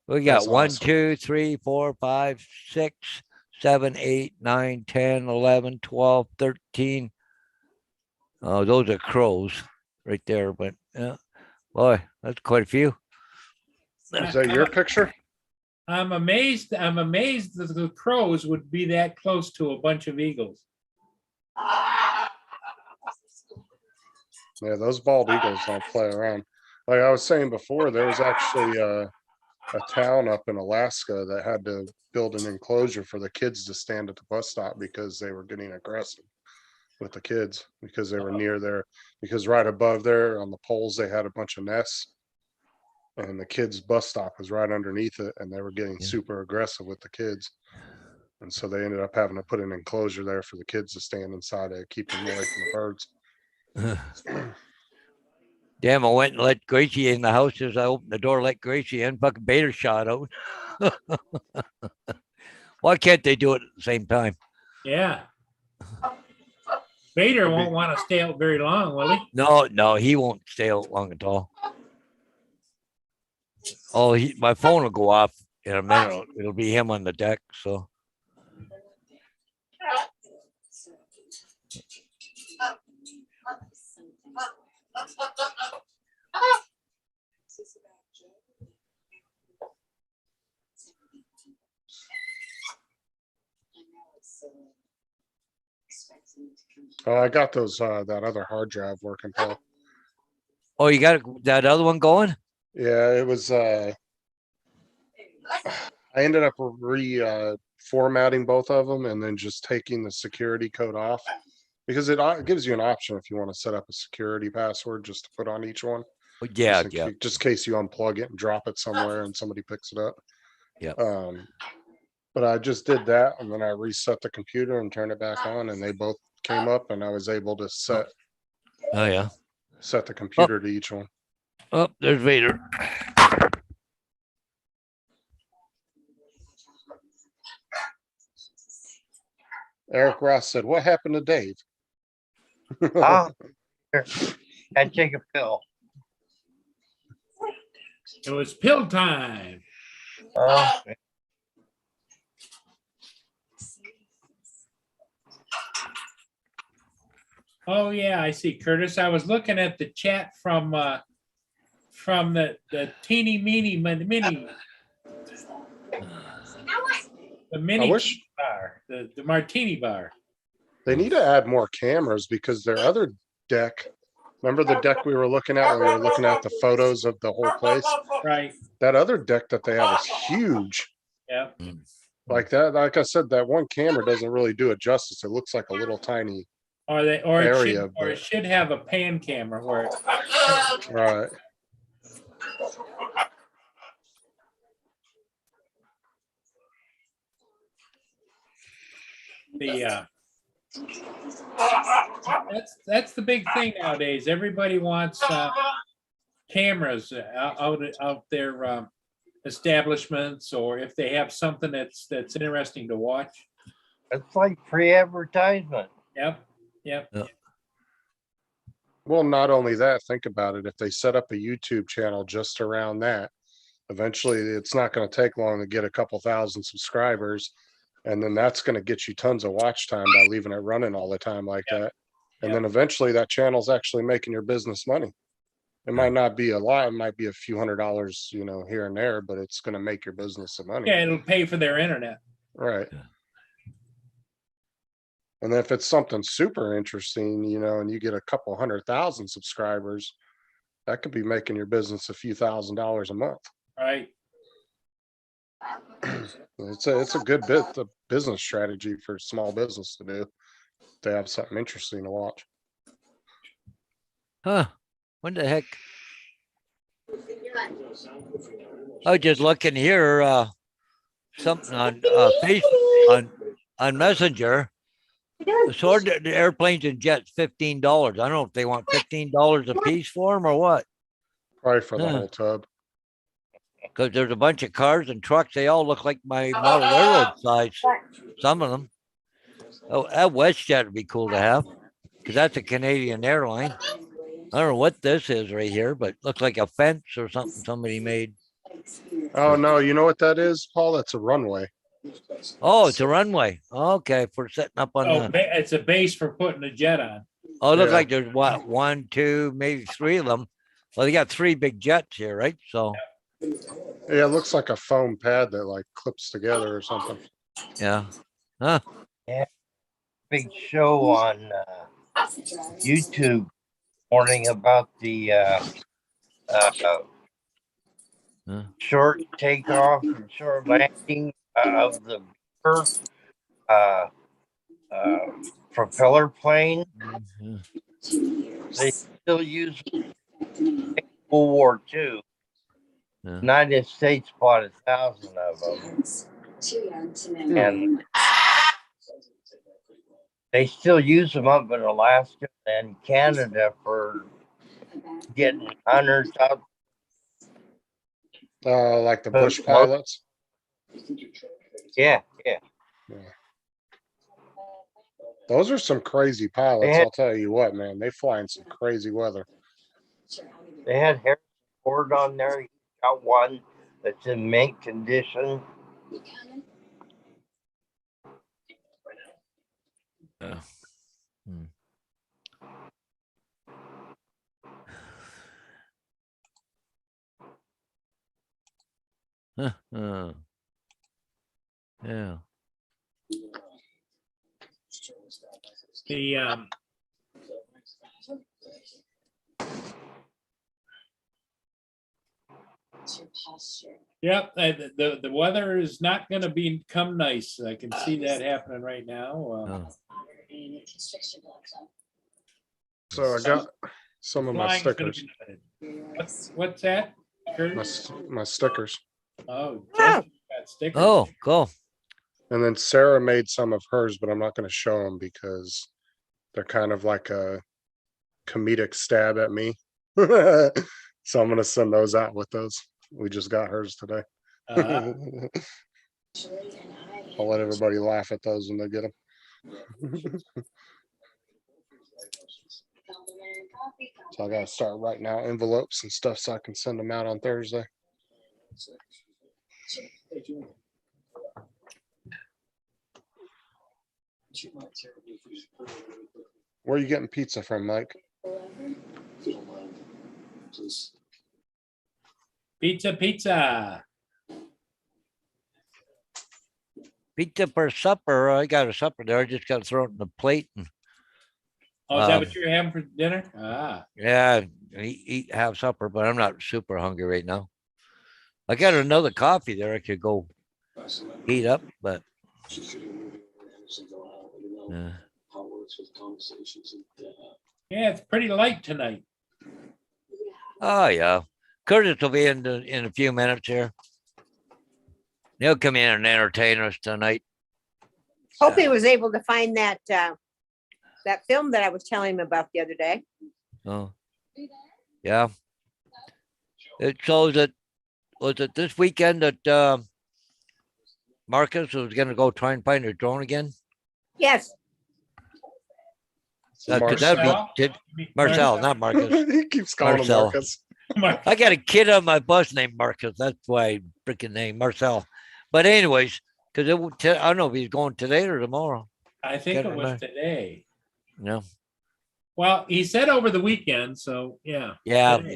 We got That's 1, awesome. 2, 3, 4, 5, 6, 7, 8, 9, 10, 11, 12, 13. Oh, those are crows right there. But yeah, boy, that's quite a few. is that your picture? I'm amazed that the Crows would be that close to a bunch of Eagles. Yeah, those bald eagles don't play around. Like I was saying before, there was actually a town up in Alaska that had to build an enclosure for the kids to stand at the bus stop because they were getting aggressive with the kids because they were near there. Because right above there on the poles, they had a bunch of nests. And the kids' bus stop was right underneath it, and they were getting Yeah. super aggressive with the kids. And so they ended up having to put an enclosure there for the kids to stand inside to keep them away from the birds. Damn, I went and let Gracie in the house as I opened the door, let Gracie in. Fucking Bader shot out. Why can't they do it at the same time? Yeah. Vader won't want to stay out very long, will he? No, he won't stay out long at all. Oh, my phone will go off in a minute. It'll be him on the deck. So Oh, I got those, that other hard drive working, Paul. Oh, you got that other one going? Yeah, it was, I ended up formatting both of them and then just taking the security code off. Because it gives you an option if you want to set up a security password just to put on each one. Oh, yeah, Just yeah. just in case you unplug it and drop it somewhere and somebody picks it up. Yep. But I just did that and then I reset the computer and turned it back on and they both came up and I was able to set Oh, yeah. the computer to each one. Oh, there's Vader. Eric Ross said, "What happened to Dave?" Ah, I take a pill. It was pill time. Oh, Oh, yeah, I see, Curtis. I was looking at the chat from the teeny meeny mini, the mini wish- bar, the martini bar. They need to add more cameras because their other deck, remember the deck we were looking at when we were looking at the photos of the whole place? Right, That other deck that they have is huge. yeah. Like that, like I said, that one camera doesn't really do it justice. It looks like a little tiny, Or it area, should, or it but- should have a pan camera where it, right? the that's the big thing nowadays. Everybody wants cameras out their establishments, or if they have something that's interesting to watch. it's like free advertisement. Yep, yep. Well, not only that, think about it. If they set up a YouTube channel just around that, eventually it's not going to take long to get a couple thousand subscribers. And then that's going to get you tons of watch time by leaving it running all the time like Yep. that. And Yep. then eventually that channel's actually making your business money. It might not be a lot, it might be a few $100s, here and there, but it's going to make your business some money. Yeah, it'll pay for their internet. Right. Yeah. And if it's something super interesting, and you get a couple 100,000 subscribers, that could be making your business a few $1,000s a month. Right. It's a good business strategy for small business to do. To have something interesting to watch. Huh? What the heck? I was just looking here, something on Facebook on Messenger. Sword the airplanes and jets $15. I don't know if they want $15 a piece for them or what. Probably for the Huh. whole tub. Because there's a bunch of cars and trucks. They all look like my model railroad size. Some of them. Oh, that WestJet would be cool to have because that's a Canadian airline. I don't know what this is right here, but looks like a fence or something somebody made. Oh no, you know what that is, Paul? That's a runway. Oh, it's a runway. Okay, for setting up on Oh, the. it's a base for putting a jet on. Oh, it looks Yeah. like there's what, 1, 2, maybe 3 of them. Well, they got 3 big jets here, right? So Yeah, it looks like a foam pad that like clips together or something. yeah. Huh. Big show on YouTube morning about the short takeoff and short landing of the propeller plane. They still use World War II. Yeah. United States bought 1,000 of them, Too young to know. and they still use them up in Alaska and Canada for getting hunters out. Like the bush Well- pilots. Yeah. Those are some crazy pilots. They had- I'll tell you what, man. They fly in some crazy weather. They had Harrison Ford on there. He got one that's in mint condition. Yeah. Hmm. Yeah. The, It's your posture. yep, the weather is not gonna become nice. I can see that happening right now. Oh. And it constricts your blood flow. So I got some of my Flying's gonna stickers, be limited. What's that? Kurt? my stickers. Oh, Justin got stickers. Oh, cool. And then Sarah made some of hers, but I'm not gonna show them because they're kind of like a comedic stab at me. So I'm gonna send those out with those. We just got hers today. Uh-huh. Actually, and I'll let everybody laugh at those when they get them. complimentary coffee. So I gotta start writing out envelopes and stuff so I can send them out on Thursday. She might terribly if we just put it really quickly. Where are you getting pizza from, Mike? If you don't mind, please. Pizza, pizza. Pizza for supper. I got a supper there. I just got to throw it in the plate. And, Oh, is that what Um, you're having for dinner? Ah, yeah, eat have supper, but I'm not super hungry right now. I got another coffee there. I could go heat up, but She's shooting a movie over here, so go out, you know, uh, how it works with conversations and, yeah, it's pretty light tonight. oh yeah. Curtis will be in a few minutes here. He'll come in and entertain us tonight. Hope he was able to find that, that film that I was telling him about the other day. Oh, yeah. It shows that was it this weekend that Marcus was going to go try and find a drone again. Yes, Could that Marcel? be Marcel, not Marcus. He keeps calling him Marcel. Marcus. I got a kid on my bus named Marcus. That's why I freaking name Marcel. But anyways, because I don't know if he's going today or tomorrow. I think Can't it was remember. today. No. Well, he said over the weekend, so yeah. Yeah, Today.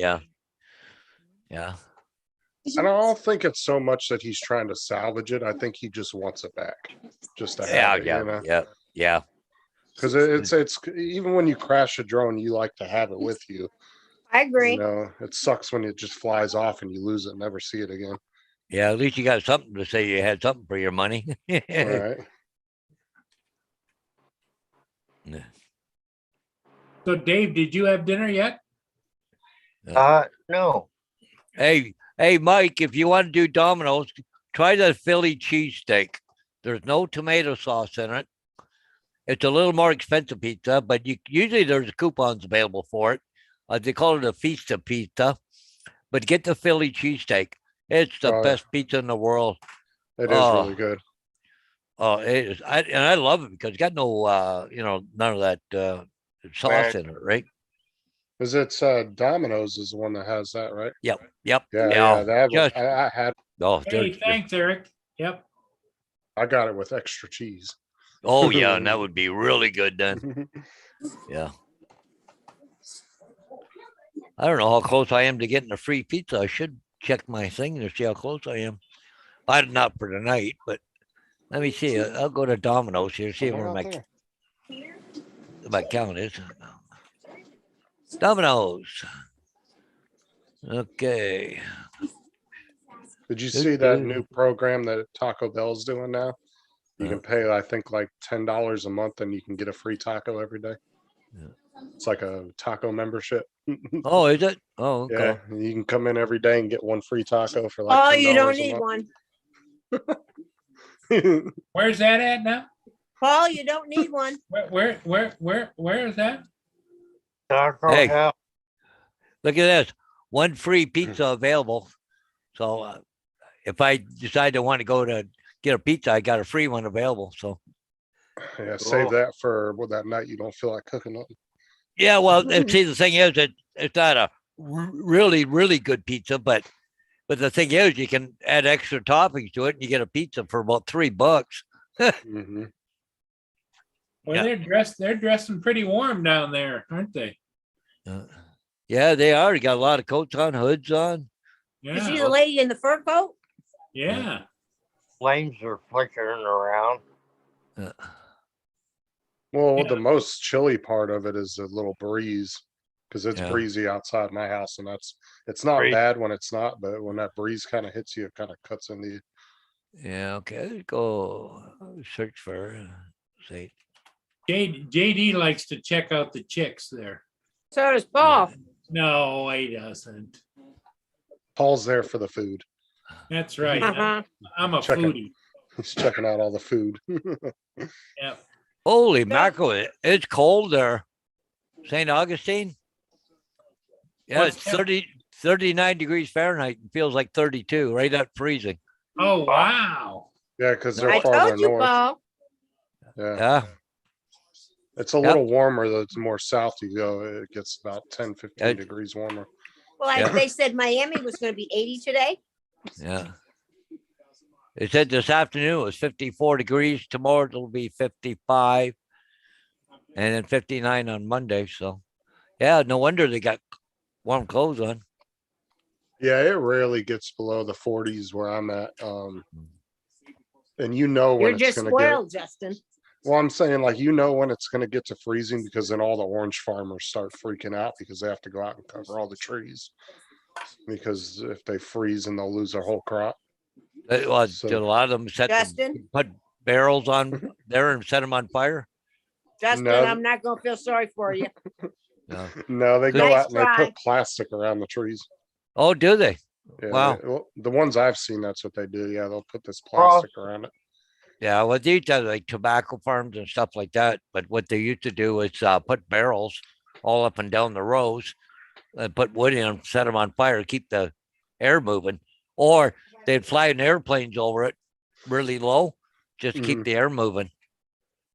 yeah. I don't think it's so much that he's trying to salvage it. I think he just wants it back. Just to Yeah, have it, you know? yeah. Because it's even when you crash a drone, you like to have it with you. I You agree. know, it sucks when it just flies off and you lose it, and never see it again. Yeah, at least you got something to say you had something for your money. All right. So Dave, did you have dinner yet? No, Hey, Mike, if you want to do Domino's, try the Philly cheesesteak. There's no tomato sauce in it. It's a little more expensive pizza, but usually there's coupons available for it. They call it a Fiesta pizza, but get the Philly cheesesteak. It's the Oh, yeah. best pizza in the world. It is Oh. really good. Oh, it is. I love it because it's got no, none of that sauce Right. in it, right? Is it's Domino's is the one that has that, right? Yep. Yeah, yeah. That just- I had. Oh, Hey, thanks, Eric. Yep. I got it with extra cheese. oh yeah, and that would be really good then. Yeah. I don't know how close I am to getting a free pizza. I should check my thing to see how close I am. I'm not for tonight, but let me see. I'll go to Domino's here, see They're where not my there. count is. Domino's. Okay. Did you see that new program that Taco Bell's doing now? You can pay, I think, like $10 a month, and you can get a free taco every day. Yeah. It's like a taco membership. Oh, is it? Oh, okay. Yeah, you can come in every day and get one free taco for like Oh, $10 you don't a need month. one. Where's that at now? Paul, you don't need one. Where is that? Taco Hey. Hell. Look at this. One free pizza available. So if I decide to want to go to get a pizza, I got a free one available. So Yeah, save Oh. that for that night you don't feel like cooking nothing. yeah, well, and see, the thing is that it's not a really, really good pizza, but the thing is, you can add extra toppings to it, and you get a pizza for about $3. Mhm. Well, Yeah. they're dressing pretty warm down there, aren't they? Yeah, they are. You got a lot of coats on, hoods on. You see Yeah, the lady in the fur coat? yeah. Flames are flickering around. Uh, Well, Yeah. the most chilly part of it is the little breeze. Cause it's Yeah. breezy outside my house and it's not Breeze. bad when it's not, but when that breeze kind of hits you, it kind of cuts into you. Yeah, okay, let's go search for, say, JD likes to check out the chicks there. So does Paul. No, he doesn't. Paul's there for the food. That's right. Uh-huh. I'm a Check it. foodie. He's checking out all the food. Yeah. holy mackerel, it's cold there. St. Augustine? Yeah, What's it's that? 39 degrees Fahrenheit. It feels like 32, right at freezing. Oh, wow. Yeah, cause I they're farther told you, north. Paul. Yeah, Yeah, it's a little warmer though. It's more south you go. It gets about 10, 15 degrees warmer. Well, Yeah. they said Miami was going to be 80 today. yeah. It said this afternoon it was 54 degrees. Tomorrow it'll be 55 and then 59 on Monday. So, yeah, no wonder they got warm clothes on. Yeah, it rarely gets below the 40s where I'm at. And you know when You're it's just gonna spoiled, Justin. well, I'm saying like you know when it's gonna get to freezing because then all the orange farmers start freaking out because they have to go out and cover all the trees. Because if they freeze and they'll lose their whole crop. Well, So- did a lot of them Justin, put barrels on there and set them on fire? Justin, No. I'm not going to feel sorry for you. No. No, they go Nice out and they try. put plastic around the trees. Oh, do they? Yeah, Wow. well, the ones I've seen, that's what they do. Yeah, they'll put this plastic around it. Yeah, well, these are like tobacco farms and stuff like that. But what they used to do is put barrels all up and down the rows and put wood in them, set them on fire, keep the air moving. Or they'd fly in airplanes over it really low, just to keep the air moving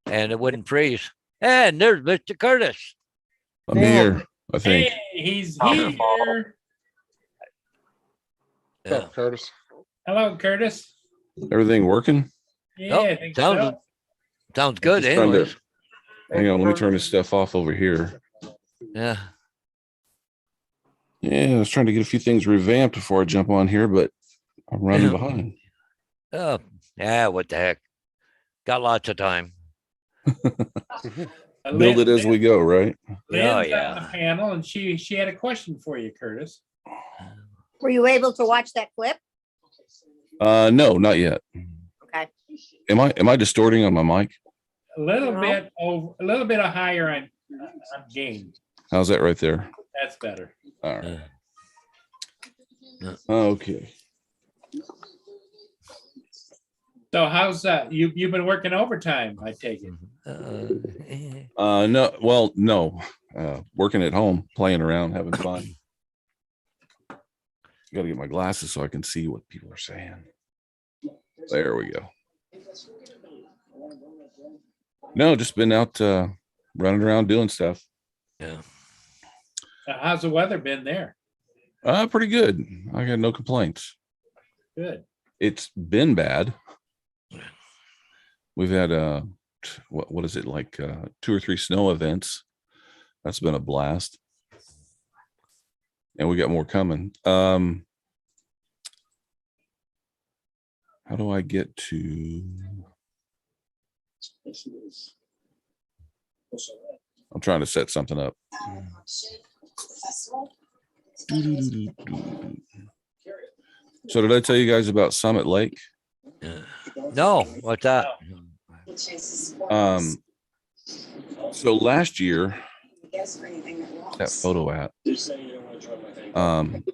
and it wouldn't freeze. And there's Mr. Curtis. I'm here, I think. Hey, he's Oh, here. What's up, Curtis? Hello, Curtis. Everything working? Yeah, I Nope, think sounds- so. Sounds good, Just trying to- anyways. Hang on, let me turn this stuff off over here. Yeah. Yeah, I was trying to get a few things revamped before I jump on here, but I'm running Yeah. behind. Oh, yeah, what the heck? Got lots of time. Build it as we go, right? Lynn's on the yeah. panel, and she had a question for you, Curtis. Were you able to watch that clip? No, not yet. Okay. Am I distorting on my mic? A little No. bit over, a little bit higher on gain. How's that right there? That's better. All right. Yeah. Okay. So how's that? You've been working overtime, I take it. No, well, no. Working at home, playing around, having fun. Got to get my glasses so I can see what people are saying. There we go. No, just been out running around doing stuff. Yeah. How's the weather been there? Pretty good. I got no complaints. Good. It's been bad. We've had what is it like 2 or 3 snow events. That's been a blast. And we got more coming. How do I get to I'm trying to set something up. So did I tell you guys about Summit Lake? No, what's that? So last year, that photo app.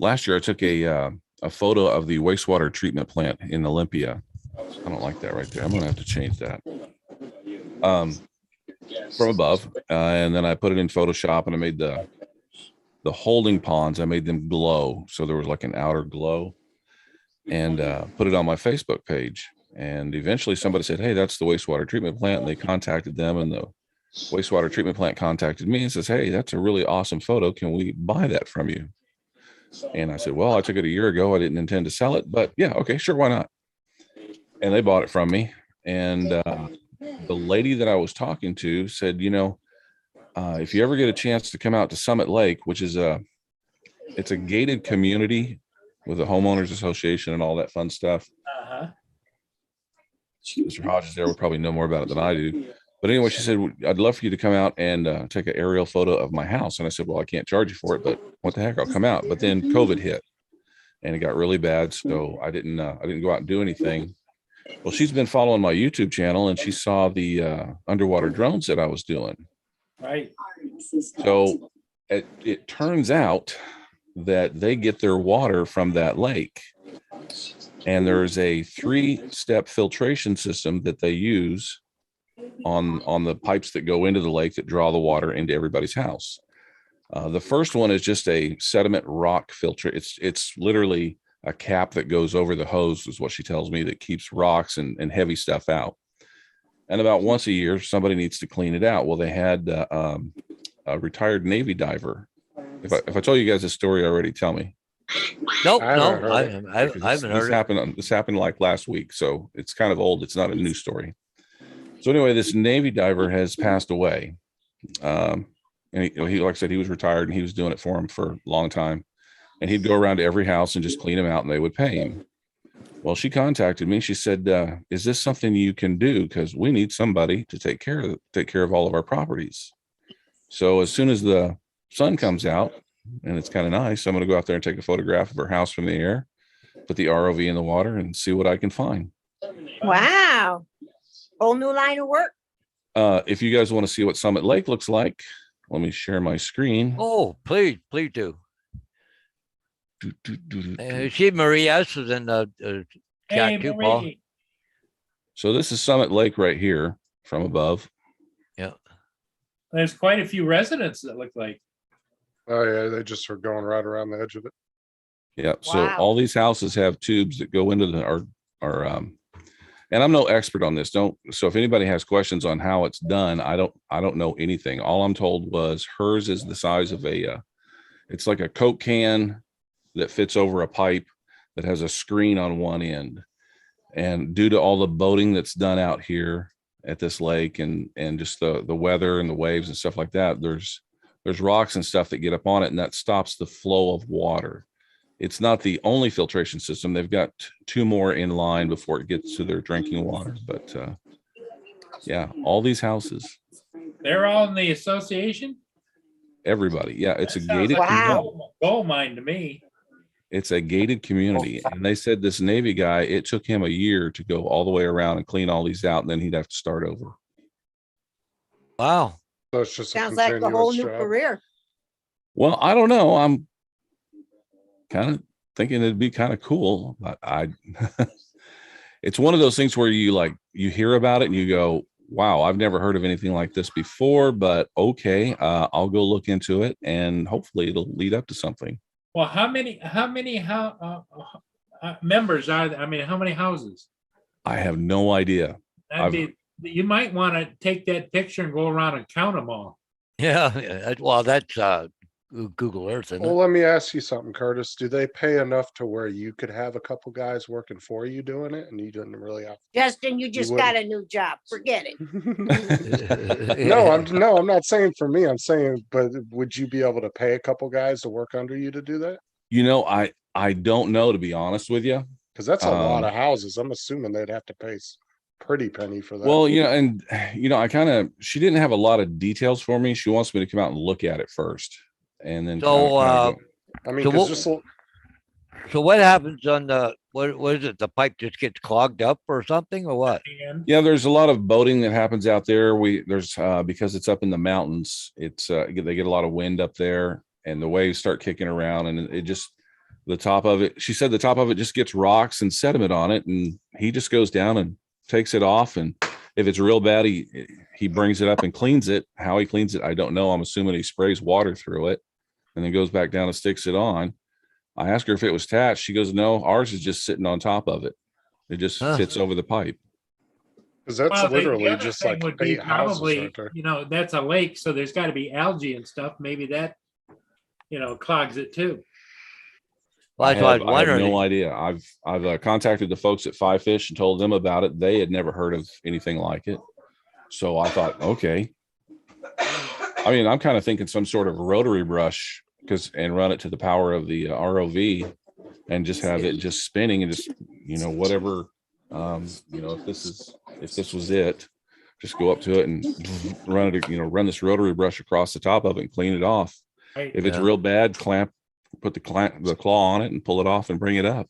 Last year I took a photo of the wastewater treatment plant in Olympia. I don't like that right there. I'm gonna have to change that. From above, and then I put it in Photoshop and I made the holding ponds. I made them glow, so there was like an outer glow, and put it on my Facebook page. And eventually somebody said, "Hey, that's the wastewater treatment plant," and they contacted them, and the wastewater treatment plant contacted me and says, "Hey, that's a really awesome photo. Can we buy that from you?" And I said, "Well, I took it a year ago. I didn't intend to sell it, but yeah, okay, sure, why not?" And they bought it from me. And the lady that I was talking to said, if you ever get a chance to come out to Summit Lake, which is it's a gated community with a homeowners association and all that fun stuff. Uh-huh. Mr. Hodges there would probably know more about it than I do. But anyway, she said, I'd love for you to come out and take an aerial photo of my house. And I said, well, I can't charge you for it, but what the heck, I'll come out. But then COVID hit and it got really bad. So I didn't go out and do anything. Well, she's been following my YouTube channel and she saw the underwater drones that I was doing. Right. So it turns out that they get their water from that lake. And there's a 3-step filtration system that they use on the pipes that go into the lake that draw the water into everybody's house. The first one is just a sediment rock filter. It's literally a cap that goes over the hose, is what she tells me, that keeps rocks and heavy stuff out. And about once a year, somebody needs to clean it out. Well, they had a retired Navy diver. If I told you guys this story already, tell me. Nope, I haven't no, heard I haven't heard it. This happened like last week, so it's kind of old. It's not a new story. So anyway, this Navy diver has passed away. And he, like I said, he was retired and he was doing it for him for a long time. And he'd go around to every house and just clean them out and they would pay him. Well, she contacted me. She said, is this something you can do? Because we need somebody to take care of all of our properties. So as soon as the sun comes out and it's kind of nice, I'm going to go out there and take a photograph of her house from the air, put the ROV in the water and see what I can find. Wow. Whole new line of work. If you guys want to see what Summit Lake looks like, let me share my screen. Oh, please do. See, Marie S is in the chat Hey, too, Paul. Marie. So this is Summit Lake right here from above. Yeah. There's quite a few residents that look like. Oh yeah, they just are going right around the edge of it. Yeah. So Wow. all these houses have tubes that go into and I'm no expert on this. So if anybody has questions on how it's done, I don't know anything. All I'm told was hers is the size of it's like a Coke can that fits over a pipe that has a screen on one end. And due to all the boating that's done out here at this lake and just the weather and the waves and stuff like that, there's rocks and stuff that get up on it and that stops the flow of water. It's not the only filtration system. They've got 2 more in line before it gets to their drinking water. But yeah, all these houses, They're all in the association. everybody. Yeah, it's a That sounds gated like a Wow. gold mine to me. It's a gated community. And they said this Navy guy, it took him a year to go all the way around and clean all these out. And then he'd have to start over. Wow. So it's just a Sounds like a whole continuous new job. career. Well, I don't know. I'm kind of thinking it'd be kind of cool, but it's one of those things where you hear about it and you go, wow, I've never heard of anything like this before, but okay, I'll go look into it and hopefully it'll lead up to something. Well, how many members are there? I mean, how many houses? I have no idea. You might want to take that picture and go around and count them all. Yeah. Well, that's Google Earth, isn't Well, it? let me ask you something, Curtis. Do they pay enough to where you could have a couple guys working for you doing it and you didn't really have Justin, you just got a new job. Forget it. No, I'm not saying for me. I'm saying, but would you be able to pay a couple guys to work under you to do that? You know, I don't know, to be honest with you. Because that's a lot of houses. I'm assuming they'd have to pay pretty penny for that. Well, she didn't have a lot of details for me. She wants me to come out and look at it first. And then So, I mean, so 'cause what- So what happens on what is it? The pipe just gets clogged up or something or what? And yeah, there's a lot of boating that happens out there. There's because it's up in the mountains, it's they get a lot of wind up there and the waves start kicking around and it just the top of it, she said the top of it just gets rocks and sediment on it and he just goes down and takes it off, and if it's real bad, he brings it up and cleans it. How he cleans it, I don't know. I'm assuming he sprays water through it and then goes back down and sticks it on. I asked her if it was attached. She goes, no, ours is just sitting on top of it. It just fits over the pipe. Because that's well, the literally other just thing like would be 8 houses probably, right there. that's a lake, so there's got to be algae and stuff. Maybe that, clogs it too. Well, that's what I was I have wondering. no idea. I've contacted the folks at Five Fish and told them about it. They had never heard of anything like it. So I thought, okay. I mean, I'm kind of thinking some sort of rotary brush and run it to the power of the ROV and just have it just spinning and just, whatever, if this was it, just go up to it and run it, run this rotary brush across the top of it and clean it off. Right. If it's Yeah. real bad, put the claw on it and pull it off and bring it up.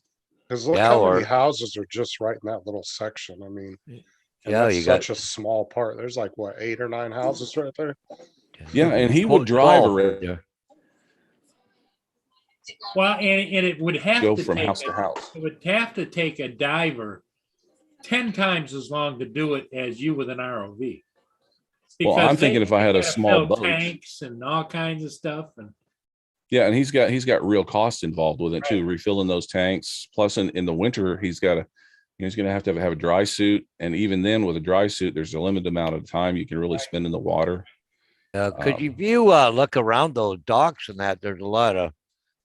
Cause look Yeah, how or- many houses are just right in that little section. I mean, and Yeah, that's you got- such a small part. There's like what, 8 or 9 houses right there? Yeah, and he would drive 12 around, there. Well, and it would have go to from take, house to house. it would have to take a diver 10 times as long to do it as you with an ROV. Well, I'm Because thinking if I had a gotta small fill boat. tanks and all kinds of stuff, and Yeah, and he's got real cost involved with it too, refilling those tanks. Plus, in the winter, he's gonna have to have a dry suit, and even then, with a dry suit, there's a limited amount of time you can really spend in the water. Could you look around those docks and that, there's a lot of,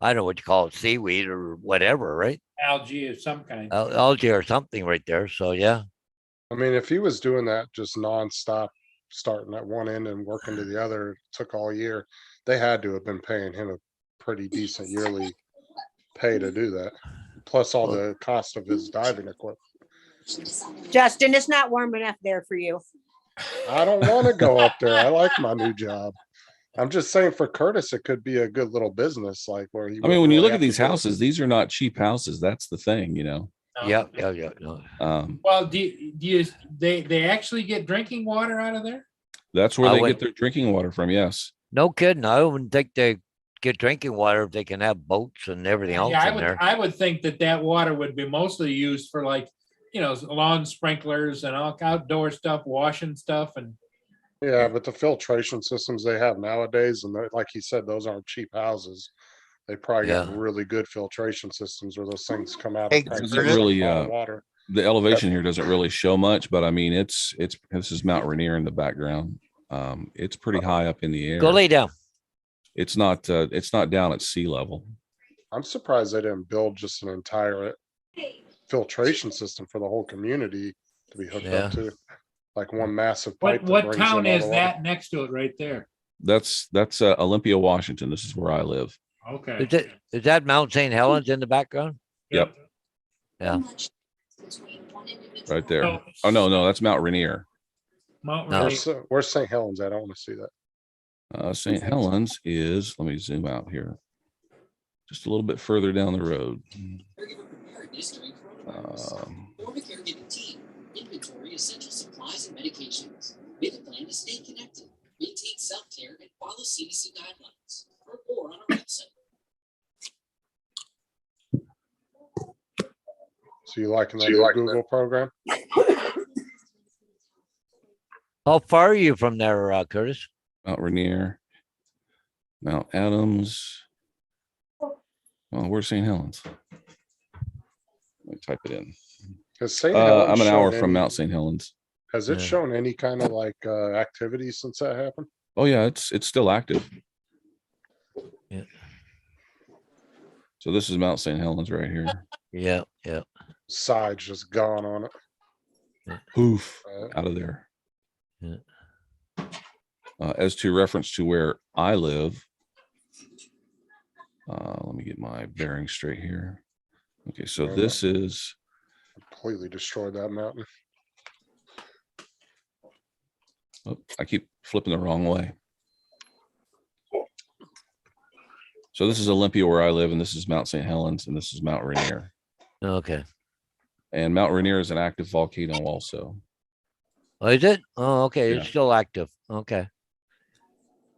I don't know what you call it, seaweed or whatever, right? algae of some kind. Algae or something right there. So yeah, I mean, if he was doing that just nonstop, starting at one end and working to the other, it took all year, they had to have been paying him a pretty decent yearly pay to do that. Plus all the cost of his diving equipment. Justin, it's not warm enough there for you. I don't want to go up there. I like my new job. I'm just saying for Curtis, it could be a good little business, like where he. I mean, when you wouldn't look really at these have to go- houses, these are not cheap houses. That's the thing, No. yeah. No. Well, do you, they actually get drinking water out of there? That's where I they would- get their drinking water from. Yes. No kidding. I wouldn't think they get drinking water if they can have boats and everything else Yeah, in there. I would think that water would be mostly used for like, lawn sprinklers and all outdoor stuff, washing stuff and. Yeah, but the filtration systems they have nowadays, and like he said, those aren't cheap houses. They probably got Yeah. really good filtration systems where those things come out. Hey, of pipes does it with really, a lot of water. The elevation here doesn't really show much, but I mean, this is Mount Rainier in the background. It's pretty high up in the air. Go lay down. It's not down at sea level. I'm surprised they didn't build just an entire filtration system for the whole community to be hooked Yeah. up to, like one massive pipe. What that brings town in all is the water. that next to it right there? That's Olympia, Washington. This is where I live. Okay. Is that Mount St. Helens in the background? Yep. Yeah. Right there. So- Oh, no, that's Mount Rainier. Mount No. Rainier. Where's St. Helens? I don't want to see that. St. Helens is, let me zoom out here. Just a little bit further down the road. Caregiver preparedness during coronavirus. Um, Form a caregiving team. Inventory essential supplies and medications. Make a plan to stay connected. Maintain self-care and follow CDC guidelines. Learn more on our website. So you liking that new Google program? How far are you from there, Curtis? Mount Rainier, Mount Adams. Oh, where's St. Helens? Let me type it in. Has St. Helens I'm an hour shown from any- Mount St. Helens. Has it Yeah. shown any kind of like activity since that happened? Oh yeah, it's still active. Yeah. So this is Mount St. Helens right here. Yeah. Side's just gone on it. Poof, Uh, out of there. Yeah. As to reference to where I live, let me get my bearings straight here. Okay, so Yeah. this is, Completely destroyed that mountain. oh, I keep flipping the wrong way. So this is Olympia where I live, and this is Mount St. Helens, and this is Mount Rainier. Okay. And Mount Rainier is an active volcano also. Oh, is it? Oh, okay. It's Yeah. still active. Okay.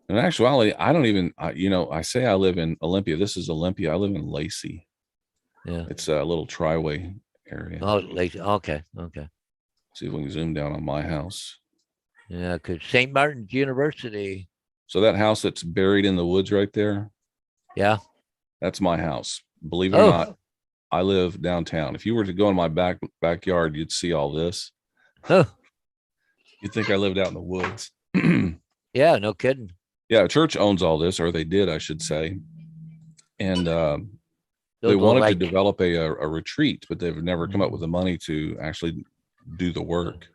In actuality, I don't even, I say I live in Olympia. This is Olympia. I live in Lacey. Yeah. It's a little tri-way area. Oh, late. Okay. See if we can zoom down on my house. Yeah, because St. Martin's University. So that house that's buried in the woods right there, Yeah. that's my house. Believe it or Oh. not, I live downtown. If you were to go in my backyard, you'd see all this. Oh, You'd think I lived out in the woods. yeah. No kidding. Yeah, a church owns all this, or they did, I should say. And Those they look wanted like- to develop a retreat, but they've never come up with the money to actually do the work.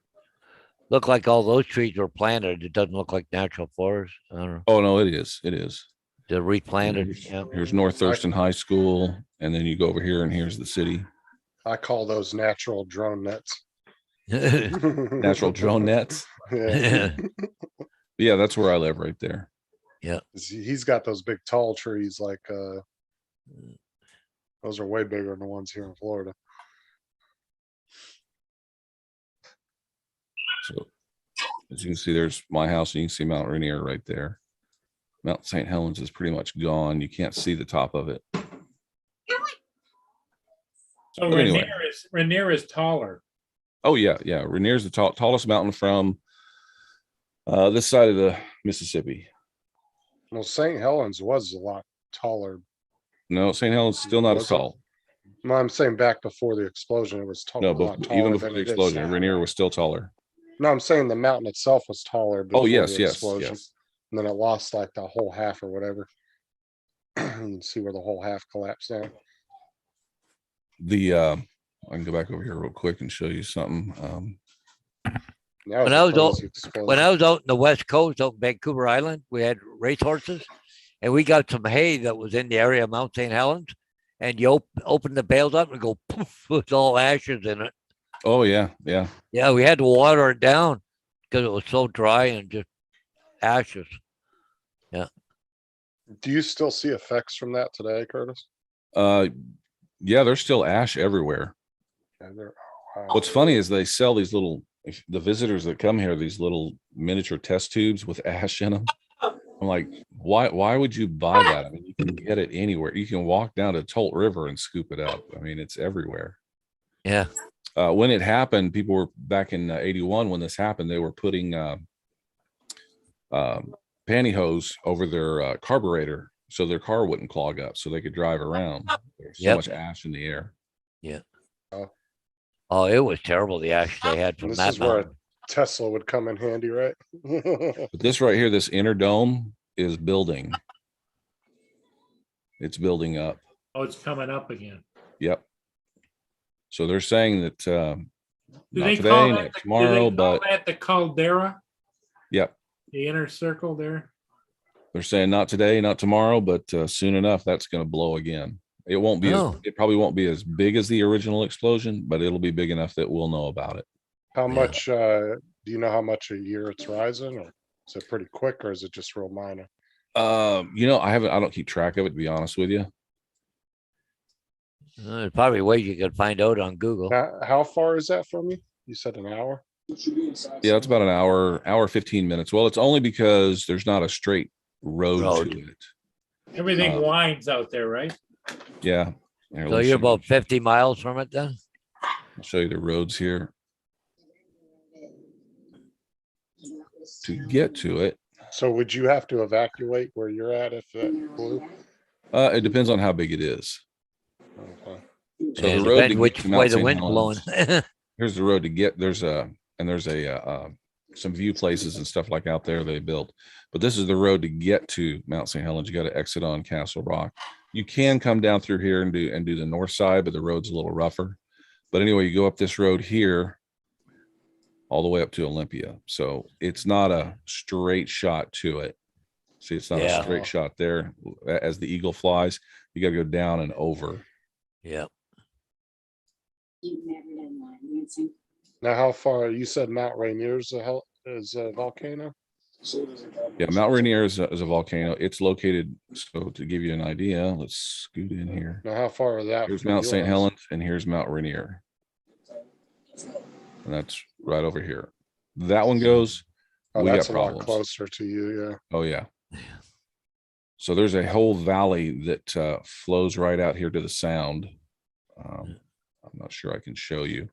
Look like all those trees were planted. It doesn't look like natural forest. I don't know. Oh no, it is. It is. They're replanted. Yeah. Here's North Thurston High School, and then you go over here, and here's the city. I call those natural drone nets. Natural drone nets. Yeah. Yeah, that's where I live right there. He's got those big tall trees like, those are way bigger than the ones here in Florida. So as you can see, there's my house. And you can see Mount Rainier right there. Mount St. Helens is pretty much gone. You can't see the top of it. So But anyway. Rainier is taller. Oh yeah, yeah. Rainier's the tallest mountain from this side of the Mississippi. Well, St. Helens was a lot taller. No, St. Helens still not as Was it? tall. No, I'm saying back before the explosion, it was No, a lot but taller even before than the it is explosion, now. Rainier was still taller. No, I'm saying the mountain itself was taller. Oh before yes, the yes, explosion. yes. And then it lost like the whole half or whatever. You can see where the whole half collapsed down. The I can go back over here real quick and show you something. That When a I was crazy When explosion. I was out in the West Coast, out in Vancouver Island, we had racehorses, and we got some hay that was in the area of Mount St. Helens. And you open the bales up and go poof with all ashes in it. Oh yeah, yeah. Yeah, we had to water it down because it was so dry and just ashes. Do you still see effects from that today, Curtis? Yeah, there's still ash everywhere. Yeah, wow. What's funny is they sell these little, the visitors that come here, these little miniature test tubes with ash in them. I'm like, why would you buy that? I mean, you can get it anywhere. You can walk down to Tolt River and scoop it up. I mean, it's everywhere. Yeah. When it happened, people were back in 81 when this happened, they were putting pantyhose over their carburetor so their car wouldn't clog up so they could drive around. There's so Yep. much ash in the air. Oh, it was terrible, the ash they had from This that is where a mountain. Tesla would come in handy, right? But this right here, this inner dome is building. It's building up. Oh, it's coming up again. Yep. So they're saying that Do not they today, call not that, do they tomorrow, call but that the caldera, yep. the inner circle there? They're saying not today, not tomorrow, but soon enough, that's going to blow again. It won't be, Oh. it probably won't be as big as the original explosion, but it'll be big enough that we'll know about it. How Yeah. much, do you know how much a year it's rising, or is it pretty quick, or is it just real minor? I don't keep track of it, to be honest with you. There's probably ways you could find out on Google. Now, how far is that from you? You said an hour? Yeah, it's about an hour, 15 minutes. Well, it's only because there's not a straight road to it. Everything Um, winds out there, right? Yeah. Here, So let me you're show about 50 miles from it then? I'll show you the roads here to get to it. So would you have to evacuate where you're at if that blew? It depends on how big it is. Okay. So And the it road depends to get which to way Mount the St. wind's Helens, blowing. here's the road to get, there's some view places and stuff like out there they built, but this is the road to get to Mount St. Helens. You got to exit on Castle Rock. You can come down through here and do the north side, but the road's a little rougher. But anyway, you go up this road here all the way up to Olympia. So it's not a straight shot to it. See, it's not Yeah. a straight shot there. As the eagle flies, you got to go down and over. Yeah. You've never done line dancing. Now, how far, you said Mount Rainier is a volcano? Yeah, Mount Rainier is a volcano. It's located, so to give you an idea, let's scoot in here. Now, how far is that? Here's from Mount St. yours? Helens and here's Mount Rainier. And that's right over here. That one goes, Oh, we that's got a lot problems. closer to you, yeah. Oh, yeah. So there's a whole valley that flows right out here to the sound. I'm not sure I can show you.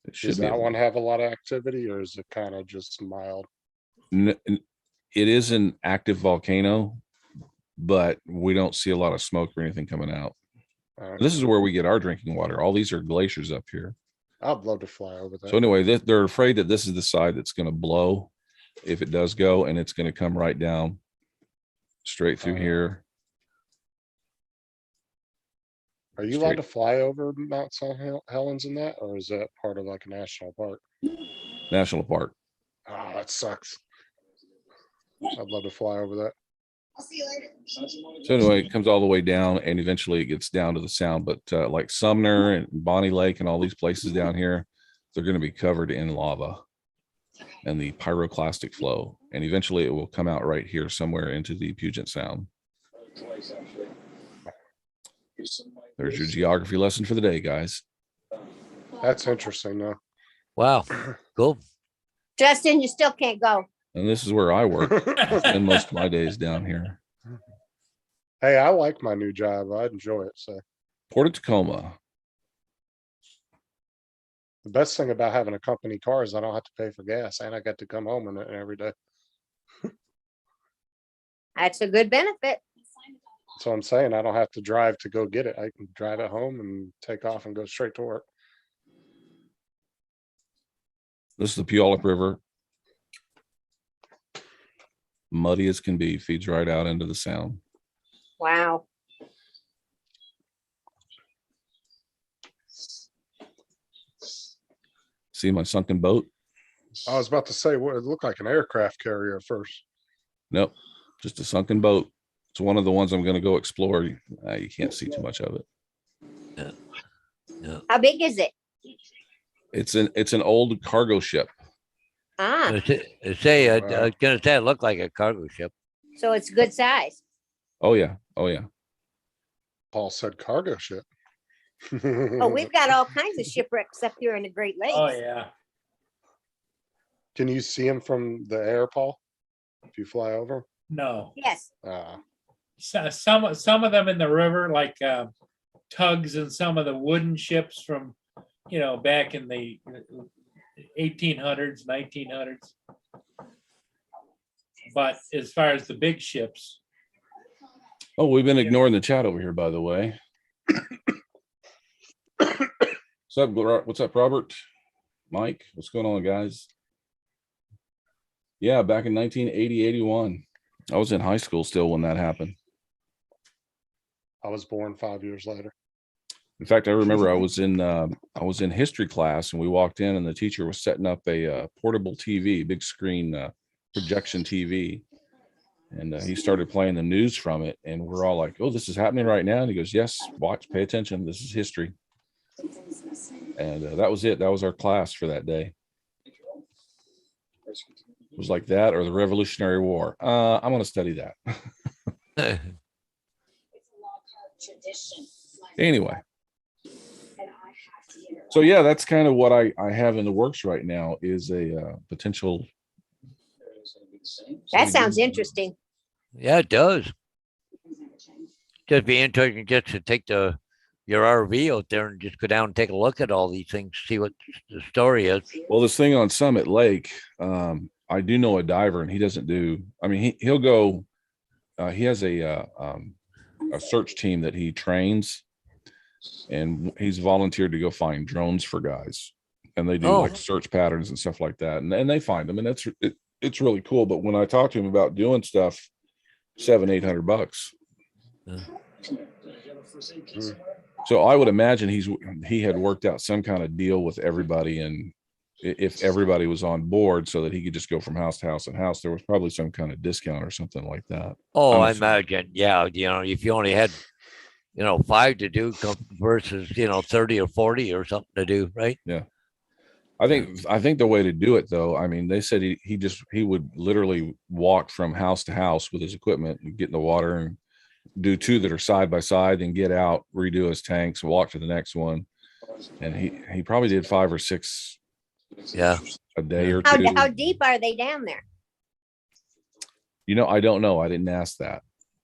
It should Does be. that one have a lot of activity, or is it kind of just mild? It is an active volcano, but we don't see a lot of smoke or anything coming out. This is where we get our drinking water. All these are glaciers up here. I'd love to fly over that. So anyway, they're afraid that this is the side that's going to blow if it does go, and it's going to come right down straight through here. Are you allowed to fly over Mount St. Helens in that, or is that part of like a national park? National Park. Oh, that sucks. I'd love to fly over that. I'll see you later. So anyway, it comes all the way down and eventually it gets down to the sound. But like Sumner and Bonnie Lake and all these places down here, they're going to be covered in lava. and the pyroclastic flow. And eventually it will come out right here somewhere into the Puget Sound. There's your geography lesson for the day, guys. That's interesting though. Wow, cool. Justin, you still can't go. And this is where I work. I spend most of my days down here. Hey, I like my new job. I enjoy it. So Port of Tacoma. the best thing about having a company car is I don't have to pay for gas and I get to come home in it every day. That's a good benefit. So I'm saying I don't have to drive to go get it. I can drive it home and take off and go straight to work. This is the Puyallup River. Muddy as can be, feeds right out into the sound. Wow. See my sunken boat? I was about to say, what it looked like an aircraft carrier at first. Nope, just a sunken boat. It's one of the ones I'm going to go explore. You can't see too much of it. How big is it? It's an old cargo ship. Ah, I was gonna say it looked like a cargo ship. so it's good size. Oh yeah, oh yeah. Paul said cargo ship. Oh, we've got all kinds of shipwrecks up here in the Great Lakes. Oh, yeah. Can you see him from the air, Paul? If you fly over? No. Yes. Some of them in the river, like tugs and some of the wooden ships from, back in the 1800s, 1900s. But as far as the big ships, Oh, we've been ignoring the chat over here, by the way. What's up, Robert? Mike, what's going on, guys? Yeah, back in 1980, 81. I was in high school still when that happened. I was born 5 years later. In fact, I remember I was in history class and we walked in and the teacher was setting up a portable TV, big screen projection TV. And he started playing the news from it. And we're all like, oh, this is happening right now. And he goes, yes, watch, pay attention. This is history. And that was it. That was our class for that day. It was like that or the Revolutionary War. I'm going to study that. Anyway. So yeah, that's kind of what I have in the works right now is a potential. That sounds interesting. Yeah, it does. Just be interesting just to take your RV out there and just go down and take a look at all these things, see what the story is. Well, this thing on Summit Lake, I do know a diver and he doesn't do, I mean, he'll go, he has a search team that he trains and he's volunteered to go find drones for guys and they do like search patterns and stuff like that. And they find them and it's really cool. But when I talk to him about doing stuff, $700-800. So I would imagine he had worked out some kind of deal with everybody, and if everybody was on board so that he could just go from house to house and house, there was probably some kind of discount or something like that. Oh, I I'm- imagine. Yeah, if you only had 5 to do versus 30 or 40 or something to do, right? I think the way to do it though, I mean, they said he would literally walk from house to house with his equipment and get in the water and do 2 that are side by side, then get out, redo his tanks, walk to the next one. And he probably did 5 or 6 Yeah. a day or 2. How deep are they down there? I don't know. I didn't ask that.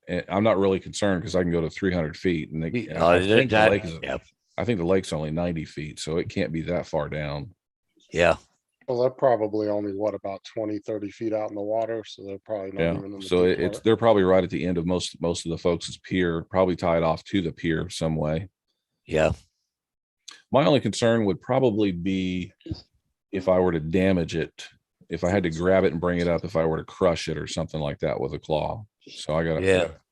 And I'm not really concerned because I can go to 300 feet and I think the lake's only 90 feet, so it can't be that far down. Yeah. Well, they're probably only about 20-30 feet out in the water. So they're probably not Yeah. even in the So deep it's part. they're probably right at the end of most of the folks' pier, probably tied off to the pier some way. Yeah. My only concern would probably be if I were to damage it, if I had to grab it and bring it up, if I were to crush it or something like that with a claw. So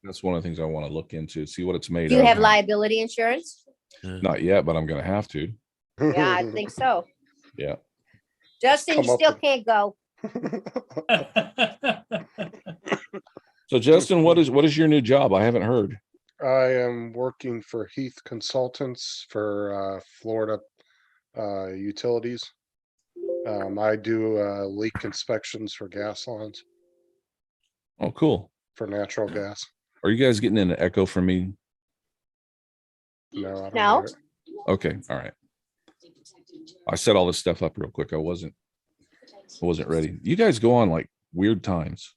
that's one of the things I want to look into, see what it's made Do you of. have liability insurance? Not yet, but I'm going to have to. Yeah, I think so. Yeah. Justin, Come you up still with- can't go. So Justin, what is your new job? I haven't heard. I am working for Heath Consultants for Florida utilities. I do leak inspections for gas lines Oh, cool. for natural gas. Are you guys getting an echo from me? No, I don't No. hear it. Okay, all right. I set all this stuff up real quick. I wasn't ready. You guys go on like weird times.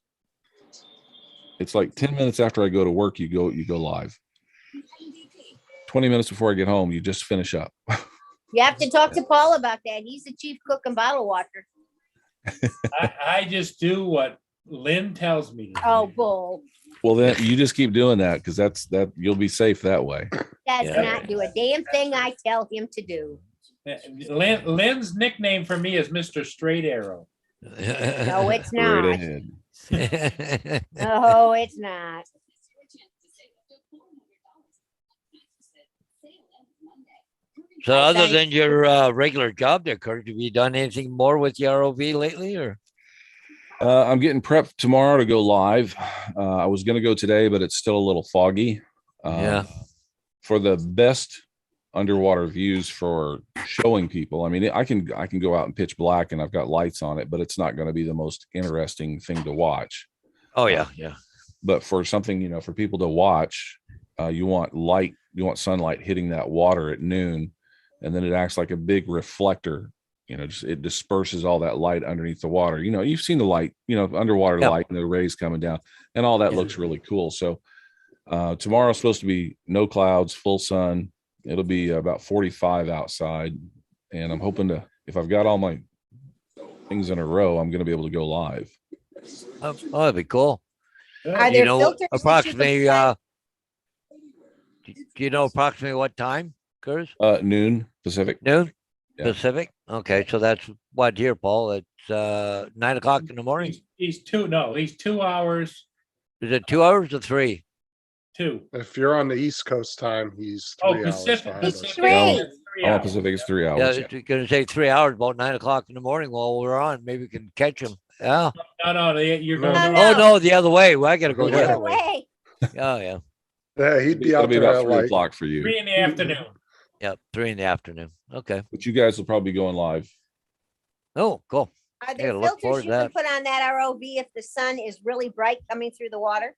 It's like 10 minutes after I go to work, you go live. 20 minutes before I get home, you just finish up. You have to talk to Paul about that. He's the chief cook and bottle washer. I just do what Lynn tells me to do. Oh, bull. Well, then you just keep doing that because that you'll be safe that way. Does Yeah. not do a damn thing I tell him to do. Lynn's nickname for me is Mr. Straight Arrow. No, it's Straight not. ahead. No, it's not. So other Thanks. than your regular job there, Kurt, have you done anything more with your ROV lately or? I'm getting prepped tomorrow to go live. I was going to go today, but it's still a little foggy. Yeah. For the best underwater views for showing people. I mean, I can go out in pitch black and I've got lights on it, but it's not going to be the most interesting thing to watch. Oh yeah, yeah. But for something, for people to watch, you want light, you want sunlight hitting that water at noon, and then it acts like a big reflector. It disperses all that light underneath the water. You've seen the light, underwater Yep. light and the rays coming down, and all that Yeah. looks really cool. So tomorrow's supposed to be no clouds, full sun. It'll be about 45 outside, and I'm hoping if I've got all my things in a row, I'm going to be able to go live. Oh, that'd be cool. Are You there know, filters that you can approximately, apply? do you know approximately what time, Curtis? Noon Pacific. Noon Yeah. Pacific? Okay, so that's what here, Paul? It's 9 o'clock in the morning. He's 2 hours, Is it 2 hours or 3? 2. If you're on the East Coast time, he's Oh, 3 hours Pacific. behind It's us. three. Oh, Pacific is 3 Yeah, hours. it's gonna say 3 hours, about 9 o'clock in the morning while we're on. Maybe we can catch them. Yeah. No, you're No, going. no. Oh no, the other way. Well, I gotta go Go the Either other way. way. Oh yeah. Yeah, he'd be It'll out be there about at 3 like, o'clock for you, 3 in the afternoon. Yep. 3 in the afternoon. Okay. but you guys will probably be going live. Oh, cool. Are there Yeah, look forward filters to you can that. put on that ROV if the sun is really bright coming through the water?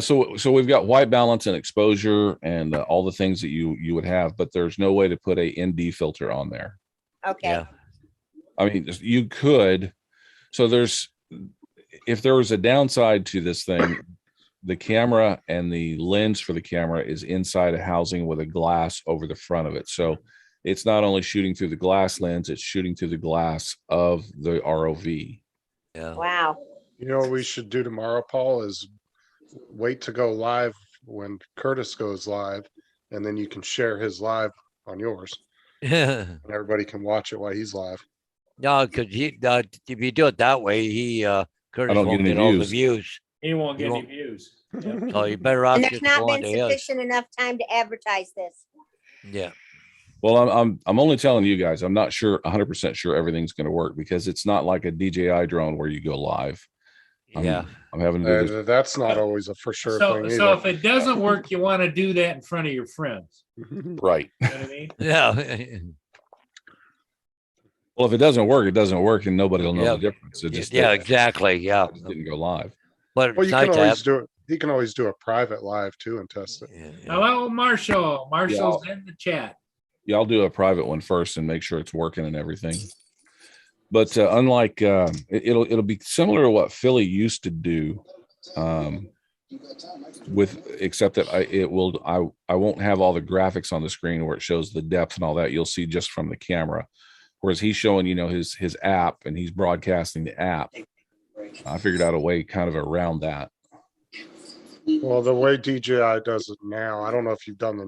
So we've got white balance and exposure and all the things that you would have, but there's no way to put a ND filter on there. Okay. Yeah. I mean, you could. So if there was a downside to this thing, the camera and the lens for the camera is inside a housing with a glass over the front of it. So it's not only shooting through the glass lens, it's shooting through the glass of the ROV. Yeah. Wow. you know what we should do tomorrow, Paul, is wait to go live when Curtis goes live, and then you can share his live on yours, and everybody can watch it while he's live. No, because if you do it that way, Curtis don't won't get any get all the views. views. He won't get You any views. Yep. So you better off And there's just not going been to his. sufficient enough time to advertise this. Yeah. Well, I'm only telling you guys, I'm not sure 100% sure everything's going to work because it's not like a DJI drone where you go live. Yeah. I'm having to do this. That's not always a for sure So, thing so either. if it doesn't work, you want to do that in front of your friends. Right. You know what I mean? Yeah. Well, if it doesn't work, it doesn't work, and nobody will know Yeah. the difference. It just Yeah, exactly. Yeah. it didn't go live. But Well, it's you can nice to always have. do it. He can always do a private live too and test it. Yeah, yeah. Hello, Marshall. Marshall's in the chat. Yeah, I'll do a private one first and make sure it's working and everything. But unlike it'll be similar to what Philly used to do, except that I won't have all the graphics on the screen where it shows the depth and all that. You'll see just from the camera, whereas he's showing his app and he's broadcasting the app. I figured out a way kind of around that. Well, the way DJI does it now, I don't know if you've done the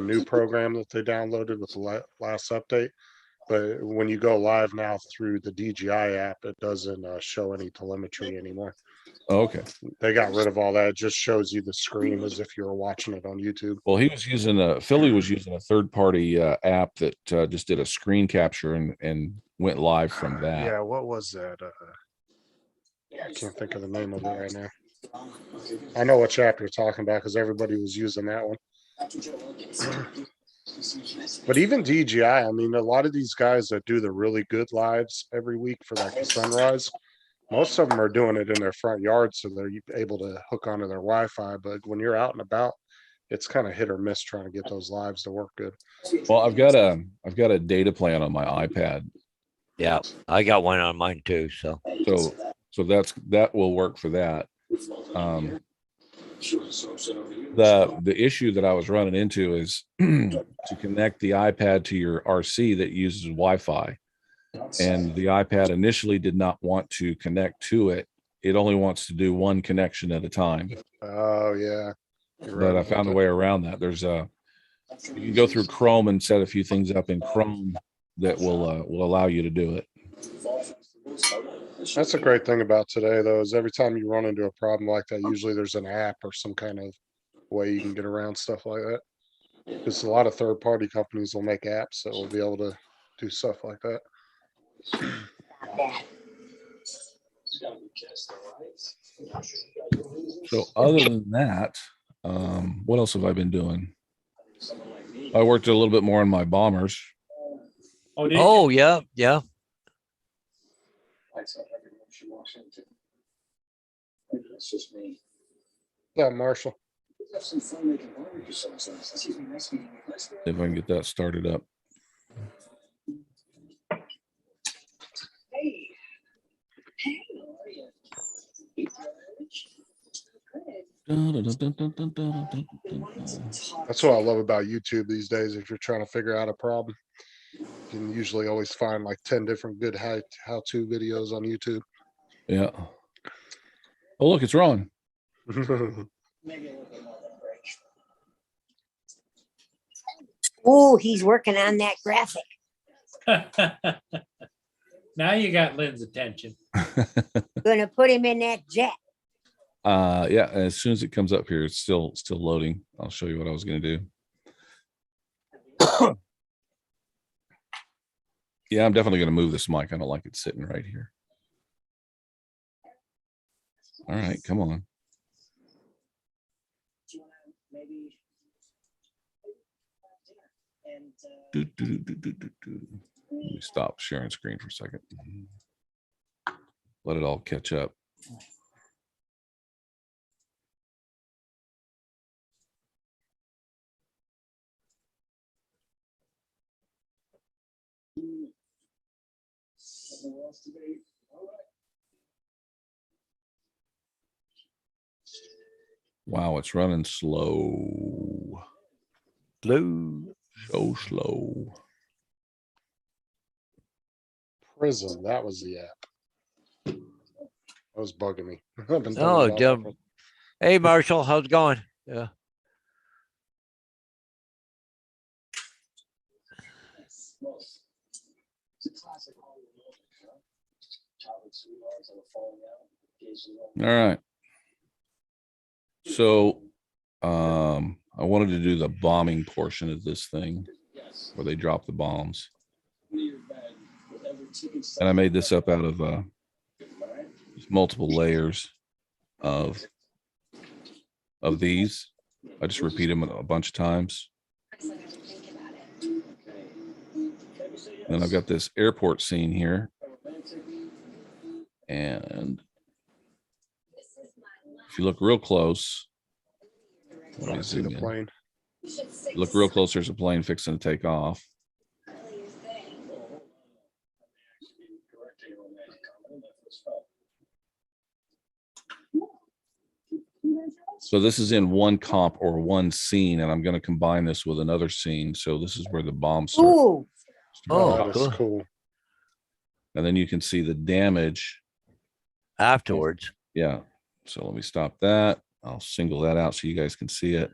new program that they downloaded with the last update, but when you go live now through the DJI app, it doesn't show any telemetry anymore. Oh, okay. They got rid of all that. It just shows you the screen as if you were watching it on YouTube. Well, Philly was using a third-party app that just did a screen capture and went live from that. Yeah, what was that? I can't think of the name of it right now. I know what chapter you're talking about because everybody was using that one. But even DJI, I mean, a lot of these guys that do the really good lives every week for like the sunrise, most of them are doing it in their front yard, so they're able to hook onto their Wi-Fi. But when you're out and about, it's kind of hit or miss trying to get those lives to work good. Well, I've got a data plan on my iPad. Yeah, I got one on mine too. So So that will work for that. The issue that I was running into is to connect the iPad to your RC that uses Wi-Fi. And the iPad initially did not want to connect to it. It only wants to do one connection at a time. Oh yeah. You're But right I about found a that. way around that. You can go through Chrome and set a few things up in Chrome that will allow you to do it. That's a great thing about today, though, is every time you run into a problem like that, usually there's an app or some kind of way you can get around stuff like that. Because a lot of third-party companies will make apps that will be able to do stuff like that. So other than that, what else have I been doing? I worked a little bit more on my bombers. Oh, did you? oh yeah, yeah. Yeah, Marshall. If I can get that started up. That's what I love about YouTube these days. If you're trying to figure out a problem, you can usually always find like 10 different good how-to videos on YouTube. Yeah. Oh, look, it's Ron. Ooh, he's working on that graphic. Now you got Lynn's attention. Gonna put him in that jet. Yeah, as soon as it comes up here, it's still loading. I'll show you what I was going to do. Yeah, I'm definitely going to move this mic. I don't like it sitting right here. All right, come on. Let me stop sharing screen for a second. Let it all catch up. Wow, it's running slow. So slow. Prism, that was the app. That was bugging me. I've been thinking Oh, about that Jim. for- Hey, Marshall, how's it going? Yeah. All right. So I wanted to do the bombing portion of this thing where they drop the bombs. And I made this up out of multiple layers of these. I just repeat them a bunch of times. Then I've got this airport scene here. And if you look real close, let me I see zoom the in. plane. Look real close, there's a plane fixing to take off. So this is in one comp or one scene, and I'm going to combine this with another scene. So this is where the bombs start. Ooh, Oh, That is cool. cool. And then you can see the damage. Afterwards. Yeah. So let me stop that. I'll single that out so you guys can see it.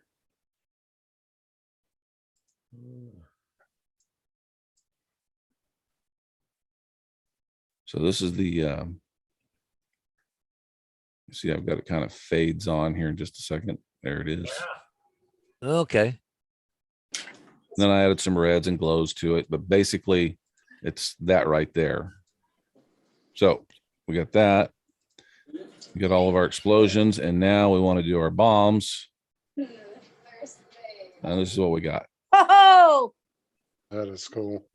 So this is the, you see, I've got it kind of fades on here in just a second. There it is. Okay. Then I added some reds and glows to it, but basically it's that right there. So we got that. We got all of our explosions, and now we want to do our bombs. And this is what we got. oh, That is cool.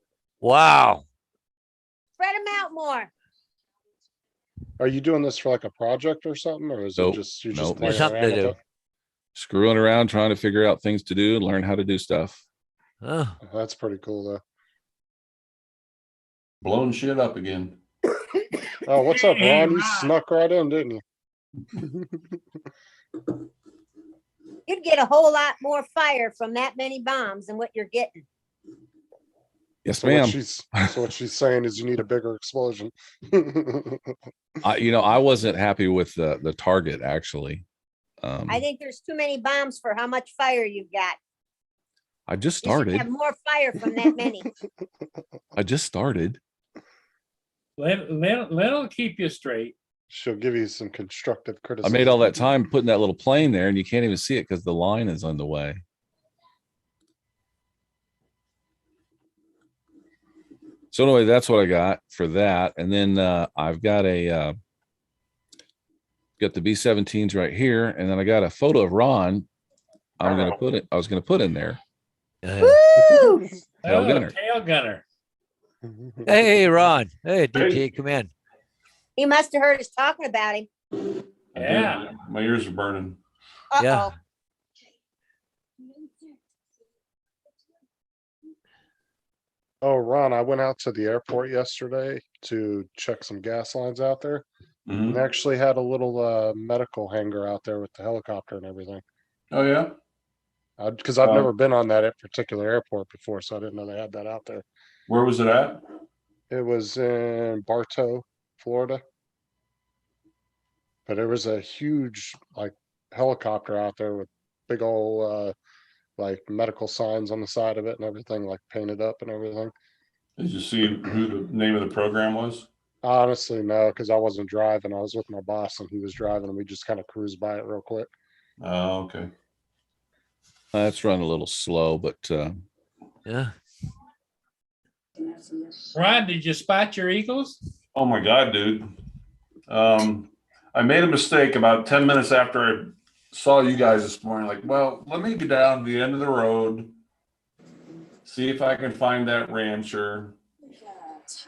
Wow. Spread them out more. Are you doing this for like a project or something, or is it Nope, just you nope. just playing It's something around to with do. it? Screwing around, trying to figure out things to do and learn how to do stuff. Huh. That's pretty cool though. Blowing shit up again. Oh, what's up, Hey, Ron? You Ron. snuck right in, didn't you? You'd get a whole lot more fire from that many bombs than what you're getting. Yes, So what ma'am. so what she's saying is you need a bigger explosion. I wasn't happy with the target actually. I think there's too many bombs for how much fire you've got. I just You should started. have more fire from that many. I just started. Len'll keep you straight. She'll give you some constructive I criticism. made all that time putting that little plane there and you can't even see it because the line is on the way. So anyway, that's what I got for that. And then I've got got the B-17s right here. And then I got a photo of Ron. I was gonna put in there. Woo! Tail Oh, gunner. tail gunner. Hey, Ron. Hey, DT, come in. He must have heard us talking about him. I Yeah. did. My ears are burning. Yeah. Uh-oh. Oh, Ron, I went out to the airport yesterday to check some gas lines out there. Mhm. And actually had a little medical hangar out there with the helicopter and everything. Oh, yeah? Because I've Wow. never been on that particular airport before, so I didn't know they had that out there. Where was it at? It was in Bartow, Florida. But there was a huge like helicopter out there with big old like medical signs on the side of it and everything, like painted up and everything. Did you see who the name of the program was? Honestly, no, because I wasn't driving. I was with my boss and he was driving, and we just kind of cruised by it real quick. Oh, okay. That's run a little slow, but Yeah. Ron, did you spot your eagles? Oh my God, dude. I made a mistake about 10 minutes after I saw you guys this morning. Like, well, let me go down to the end of the road, see if I can find that rancher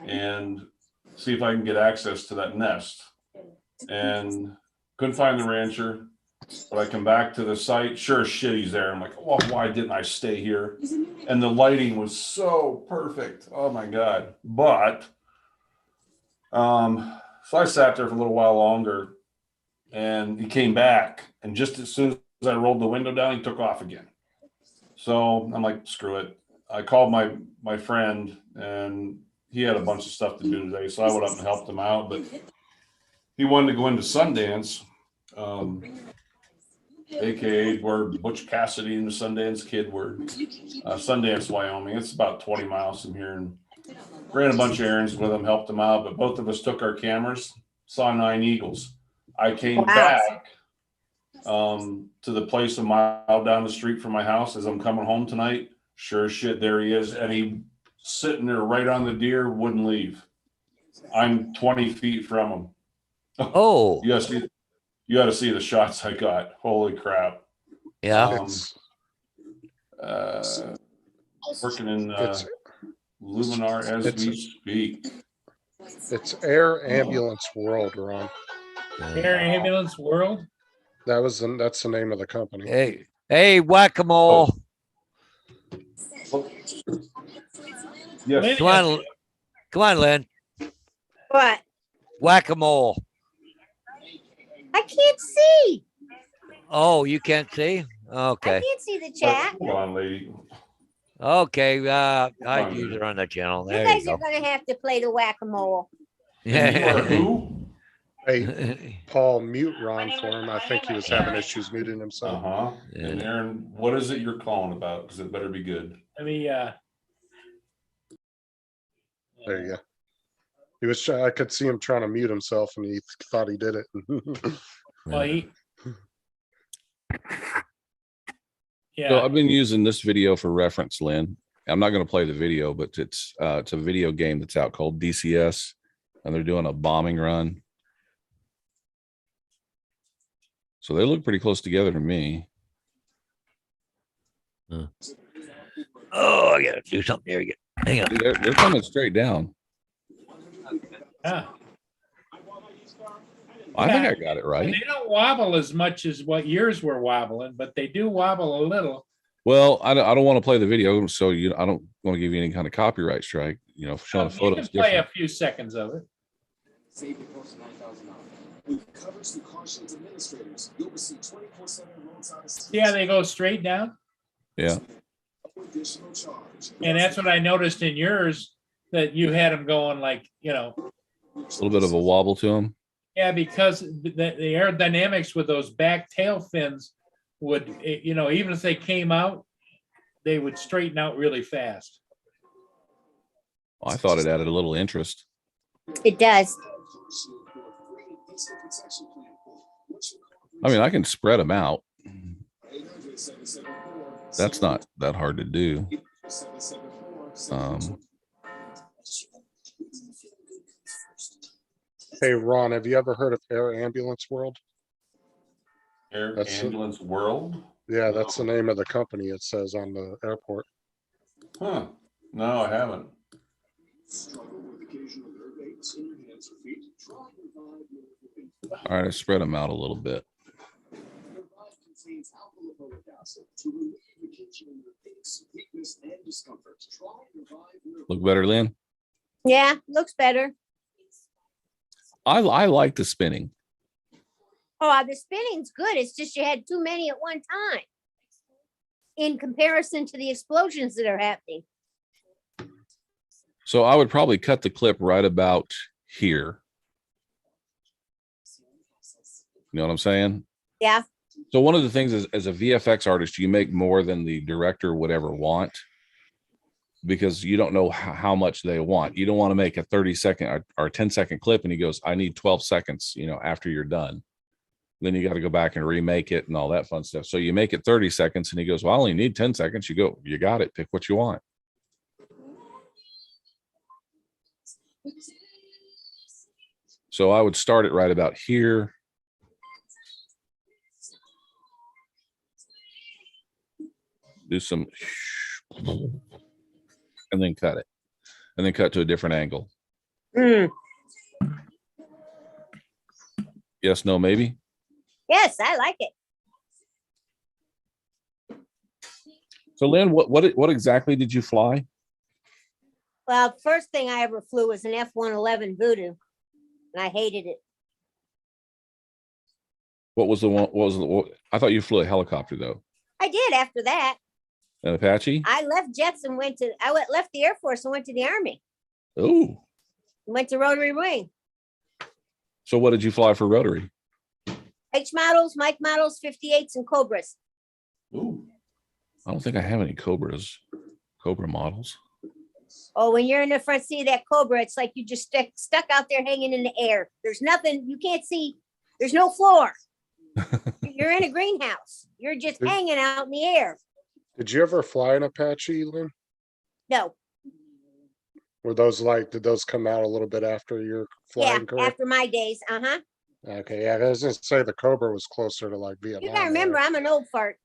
and see if I can get access to that nest. And couldn't find the rancher, but I come back to the site. Sure as shit, he's there. I'm like, well, why didn't I stay here? And the lighting was so perfect. Oh my God. But so I sat there for a little while longer and he came back. And just as soon as I rolled the window down, he took off again. So I'm like, screw it. I called my friend and he had a bunch of stuff to do today. So I went up and helped him out, but he wanted to go into Sundance, AKA where Butch Cassidy and the Sundance Kid were, Sundance, Wyoming. It's about 20 miles from here, and ran a bunch of errands with him, helped him out, but both of us took our cameras, saw 9 eagles. I came Wow. back to the place a mile down the street from my house as I'm coming home tonight. Sure as shit, there he is. And he sitting there right on the deer, wouldn't leave. I'm 20 feet from him. Oh, You gotta see the shots I got. Holy crap. yeah. It's Working in it's Luminar as it's- we speak. it's Air Ambulance World, Ron. Air Ambulance World? That's the name of the company. Hey, whack-a-mole. Yes. Come on, Lynn. What? Whack-a-mole. I can't see. Oh, you can't see? I Okay. can't see the chat. Hold on, lady. Okay. I'd use it on the channel. You There guys you are gonna have to play the whack-a-mole. And you are go. who? Hey, Paul, mute Ron for him. I think he was having issues muting himself. Uh-huh. And Aaron, what is it you're calling about? Because it better be good. Let me, There you go. He was. I could see him trying to mute himself, and he thought he did it. well, So yeah, I've been using this video for reference, Lynn. I'm not going to play the video, but it's a video game that's out called DCS, and they're doing a bombing run. So they look pretty close together to me. Oh, I gotta do something here again. Hang on. Dude, they're coming straight down. Yeah. I think Yeah. I got it right. They don't wobble as much as what yours were wobbling, but they do wobble a little. Well, I don't want to play the video, so I don't want to give you any kind of copyright strike. You know, showing a You photo can is play different. a few seconds of it. Save you close to $9,000. With coverage through Cautions Administrators, you'll receive 24/7 roadside assistance. Yeah, they go straight down. Yeah. No additional charge. And that's what I noticed in yours, that you had them going like, A little bit of a wobble to them. yeah, because the aerodynamics with those back tail fins would, even if they came out, they would straighten out really fast. I thought it added a little interest. It does. I mean, I can spread them out. That's not that hard to do. Hey, Ron, have you ever heard of Air Ambulance World? Air That's- Ambulance World? Yeah, that's the name of the company, it says on the airport. Huh, no, I haven't. All right, I spread them out a little bit. Look better, Lynn? Yeah, looks better. I like the spinning. Oh, the spinning's good. It's just you had too many at one time in comparison to the explosions that are happening. So I would probably cut the clip right about here. You know what I'm saying? Yeah. So one of the things is, as a VFX artist, you make more than the director would ever want, because you don't know how much they want. You don't want to make a 30-second or 10-second clip and he goes, I need 12 seconds, after you're done. Then you got to go back and remake it and all that fun stuff. So you make it 30 seconds and he goes, well, I only need 10 seconds. You go, you got it. Pick what you want. So I would start it right about here. Do some, and then cut it. And then cut to a different angle. Mm. Yes, no, maybe? Yes, I like it. So Lynn, what exactly did you fly? Well, first thing I ever flew was an F-111 Voodoo, and I hated it. What was the one? I thought you flew a helicopter though. I did after that. An Apache? I left jets and left the Air Force and went to the Army. Oh. Went to Rotary Wing. So what did you fly for rotary? H models, Mike models, 58s, and Cobras. Ooh. I don't think I have any Cobra models. Oh, when you're in the front seat of that Cobra, it's like you just stuck out there hanging in the air. There's nothing, you can't see. There's no floor. You're in a greenhouse. You're just hanging out in the air. Did you ever fly an Apache, Lynn? No, Did those come out a little bit after your yeah, flying career? after my days, uh-huh. Okay, yeah, I was gonna say the Cobra was closer to like Vietnam. You gotta remember, era. I'm an old fart.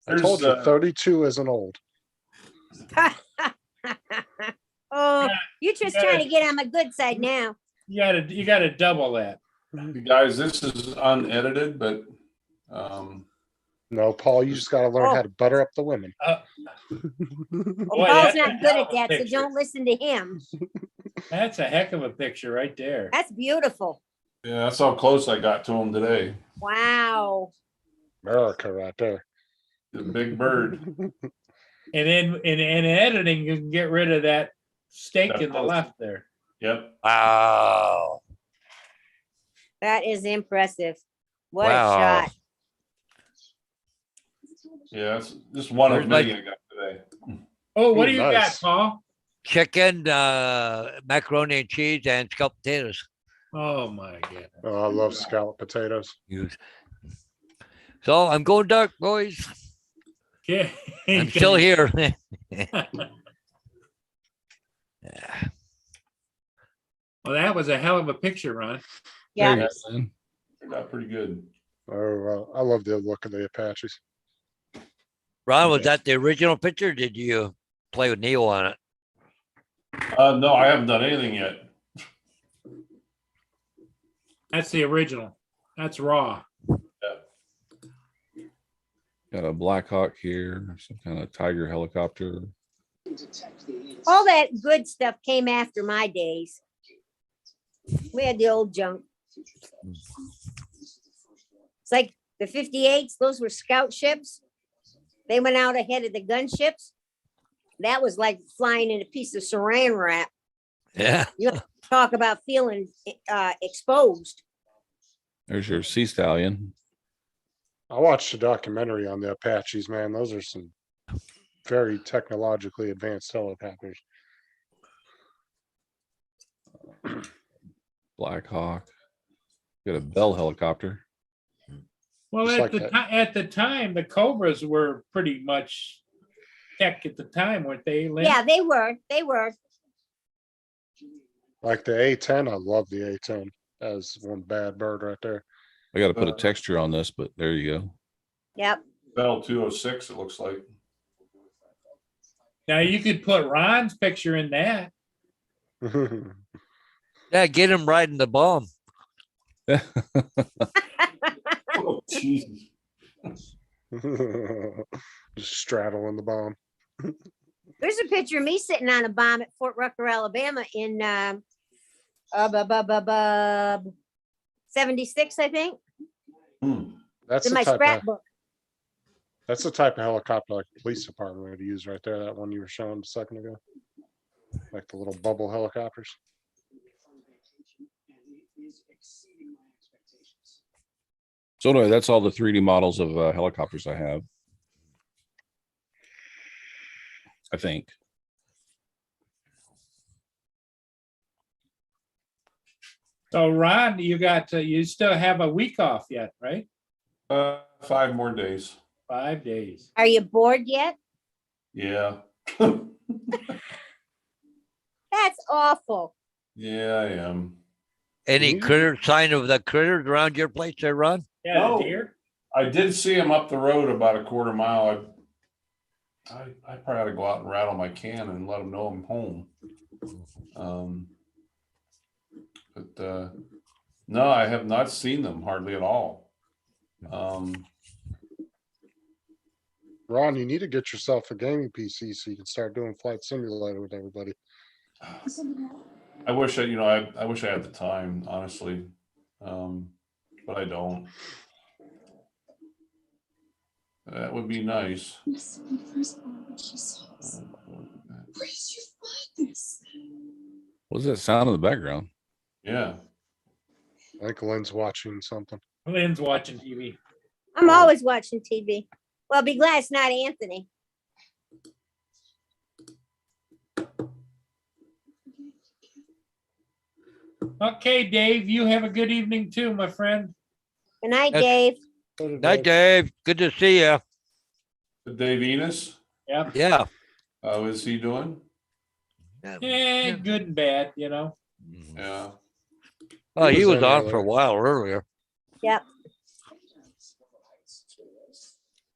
I told you, There's, 32 isn't old. Oh, you're just you trying gotta- to get on my good side now. You gotta double that. You guys, this is unedited, but No, Paul, you just gotta learn how to butter up the women. Well, Boy, Paul's that's a not good hell at of a that, so picture. don't listen to him. That's a heck of a picture right there. That's beautiful. yeah, that's how close I got to him today. Wow. America right there. The big bird. And then in editing, you can get rid of that stake in the left there. Yep. Wow. That is impressive. What Wow. a shot. Yeah, it's just one of Where's many my- I got today. Oh, what Ooh, do you nice. got, Paul? Chicken, macaroni and cheese, and scalloped potatoes. Oh, my God. Oh, I love scalloped potatoes. So I'm going dark, boys. Okay. I'm still here. Well, that was a hell of a picture, Ron. Yeah. There you go, Lynn. Turned out pretty good. Oh, I love the look of the Apaches. Ron, was that the original picture? Or did you play with Neil on it? No, I haven't done anything yet. That's the original. That's raw. Got a Black Hawk here, some kind of Tiger helicopter. All that good stuff came after my days. We had the old junk. It's like the 58s, those were scout ships. They went out ahead of the gunships. That was like flying in a piece of saran wrap. Yeah. Talk about feeling exposed. There's your Sea Stallion. I watched a documentary on the Apaches, man. Those are some very technologically advanced helicopters. Black Hawk. Got a Bell helicopter. Well, Just like at the time, the Cobras were pretty much tech at the time, weren't they, Lynn? Yeah, they were. They were. Like the A10, I love the A10. As one bad bird right there. I got to put a texture on this, but there you go. Yep. Bell 206, it looks like. Now you could put Ron's picture in that. Yeah, get him riding the bomb. Oh, Jesus. Just straddling the bomb. There's a picture of me sitting on a bomb at Fort Rucker, Alabama in 76, I think. That's In the my type of, scrapbook. that's the type of helicopter like the police department would use right there. That one you were showing a second ago. Like the little bubble helicopters. So anyway, that's all the 3D models of helicopters I have. I think. So Ron, you still have a week off yet, right? 5 more days. 5 days. Are you bored yet? Yeah. That's awful. Yeah, I am. Any Mhm. critter sign of the critters around your place there, Ron? Yeah, No. dear. I did see him up the road about a quarter mile. I probably ought to go out and rattle my can and let him know I'm home. But no, I have not seen them hardly at all. Ron, you need to get yourself a gaming PC so you can start doing Flight Simulator with everybody. I wish I wish I had the time, honestly. But I don't. That would be nice. What's that sound in the background? Yeah. I think Lynn's watching something. Lynn's watching TV. I'm always watching TV. Well, be glad it's not Anthony. Okay, Dave, you have a good evening too, my friend. Good night, That's- Dave. Night, Dave. Good to see you. Dave Enos, Yeah. Yeah. how is he doing? Good and bad, you know. Yeah. Oh, he was was on on earlier. for a while earlier. Yep.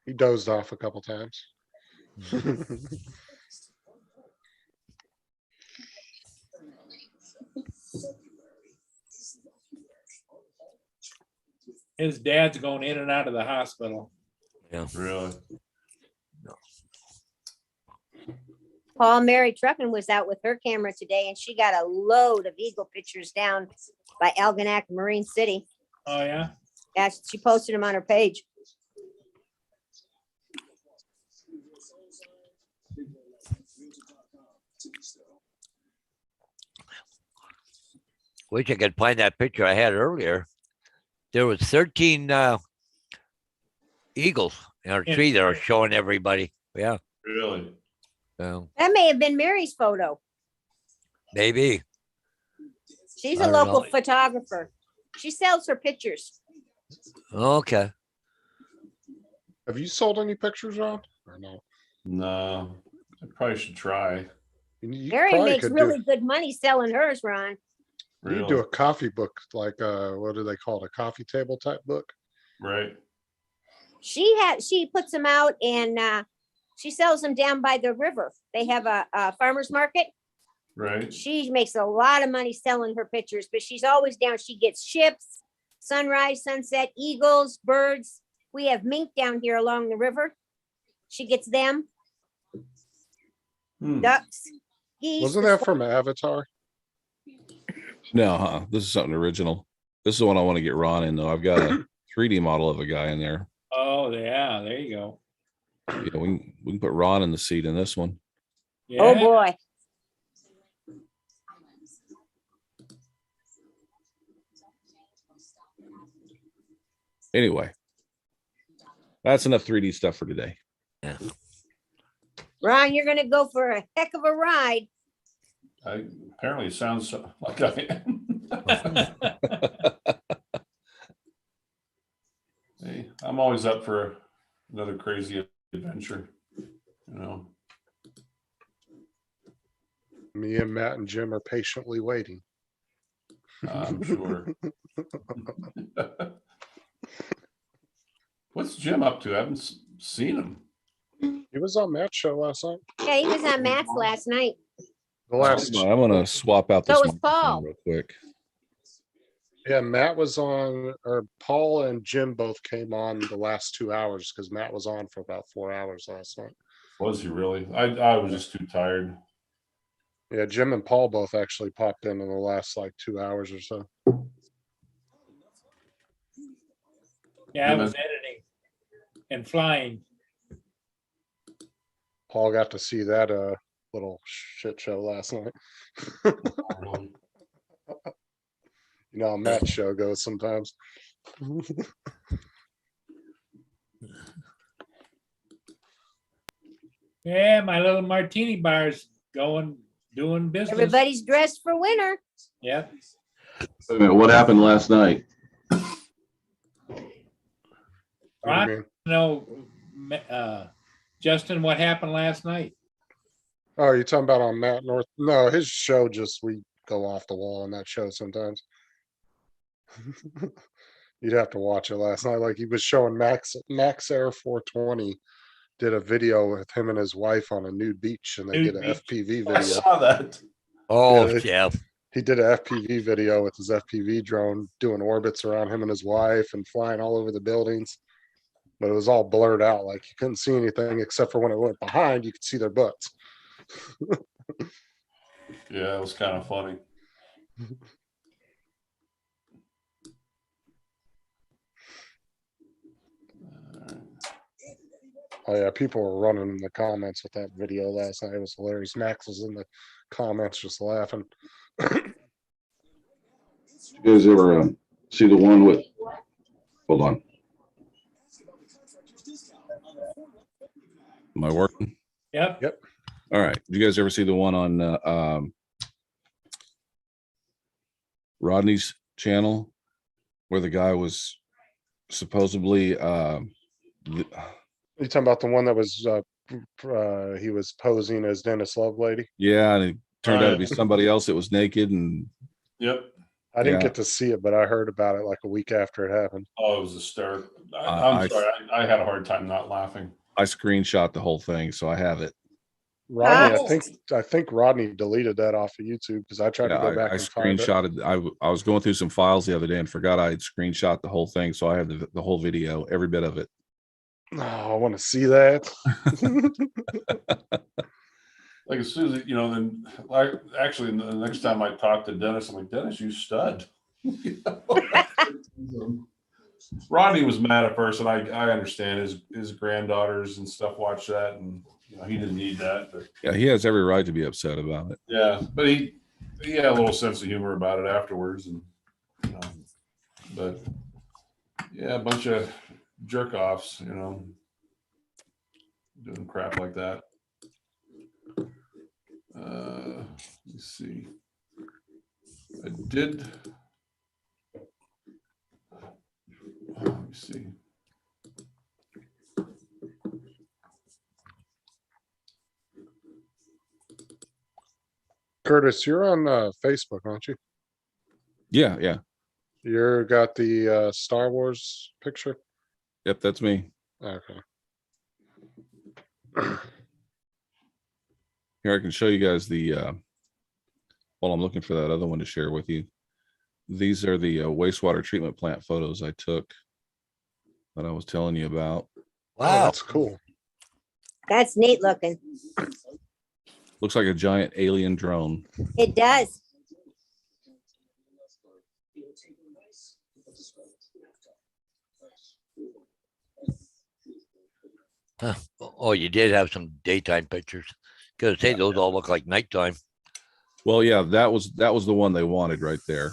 He dozed off a couple times. His dad's going in and out of the hospital. Yeah. Really? Paul Mary Truckin was out with her camera today and she got a load of eagle pictures down by Algonac Marine City. Oh, yeah? Yeah, she posted them on her page. Wish I could find that picture I had earlier. There was 13 eagles in our Yeah. tree that are showing everybody. Yeah. Really? So That may have been Mary's photo. maybe. She's I a don't local know. photographer. She sells her pictures. Okay. Have you sold any pictures, Ron? Or no? No, I probably should try. You Mary probably makes could really good money selling hers, Ron. you could Really? do a coffee book, like what do they call it? A coffee table type book. Right. She puts them out and She sells them down by the river. They have a farmer's market. Right. She makes a lot of money selling her pictures, but she's always down. She gets ships, sunrise, sunset, eagles, birds. We have mink down here along the river. She gets them, Hmm. ducks, geese. Wasn't the that from Avatar? No, this is something original. This is the one I want to get Ron in though. I've got a 3D model of a guy in there. Oh, yeah, there you go. Yeah, we can put Ron in the seat in this one. Oh Yeah, boy. Anyway, that's enough 3D stuff for today. Ron, you're gonna go for a heck of a ride. Apparently it sounds like I am. Hey, I'm always up for another crazy adventure, you know. Me and Matt and Jim are patiently waiting. I'm sure. What's Jim up to? I haven't seen him. He was on Matt's show last night. Yeah, he was on Matt's last night. The last, I'm gonna swap out So this was Paul. microphone real quick. yeah, Matt was on, or Paul and Jim both came on the last 2 hours because Matt was on for about 4 hours last night. Was he really? I was just too tired. Yeah, Jim and Paul both actually popped in the last like 2 hours or so. yeah, I was editing and flying. Paul got to see that little shit show last night. You know how Matt's show goes sometimes. Yeah, my little martini bar's doing business. Everybody's dressed for winter. Yeah. Wait a minute, what happened last night? What do you mean? No, Justin, what happened last night? Oh, you're talking about on Matt North? No, his show just, we go off the wall on that show sometimes. You'd have to watch it last night. Like he was showing Max Air 420 did a video with him and his wife on a nude beach and they Nude did an beach. FPV I video. saw that. Oh, Yeah, Jeff. He did an FPV video with his FPV drone doing orbits around him and his wife and flying all over the buildings. But it was all blurred out. Like you couldn't see anything except for when it went behind, you could see their butts. Yeah, it was kind of funny. Oh yeah, people were running in the comments with that video last night. It was hilarious. Max was in the comments just laughing. You guys ever see the one with, hold on. Am I working? Yep. All right. Did you guys ever see the one on Rodney's channel where the guy was supposedly You talking about the one that was he was posing as Dennis Lovelady? yeah, and it turned out to be somebody else that was naked and Yep. I didn't Yeah. get to see it, but I heard about it like a week after it happened. Oh, it was hysterical. I- I'm sorry. I had a hard time not laughing. I screenshot the whole thing, so I have it. Rodney, Oh. I think Rodney deleted that off of YouTube because I tried Yeah, to go back I and find it. screenshotted. I was going through some files the other day and forgot I had screenshot the whole thing, so I have the whole video, every bit of it. Oh, I want to see that. Like as soon as, then like actually the next time I talked to Dennis, I'm like, Dennis, you stud. Rodney was mad at first, and I understand his granddaughters and stuff watch that, and he didn't need that. But Yeah, he has every right to be upset about it. yeah, but he had a little sense of humor about it afterwards, and but yeah, a bunch of jerk offs, doing crap like that. Let's see. I did. Let me see. Curtis, you're on Facebook, aren't you? Yeah, yeah. You're got the Star Wars picture. Yep, that's me. Okay. Here, I can show you guys the, while I'm looking for that other one to share with you. These are the wastewater treatment plant photos I took that I was telling you about. Oh, Wow. that's cool. That's neat looking. Looks like a giant alien drone. It does. Huh. Oh, you did have some daytime pictures. Because say those all look like nighttime. Well, yeah, that was the one they wanted right there.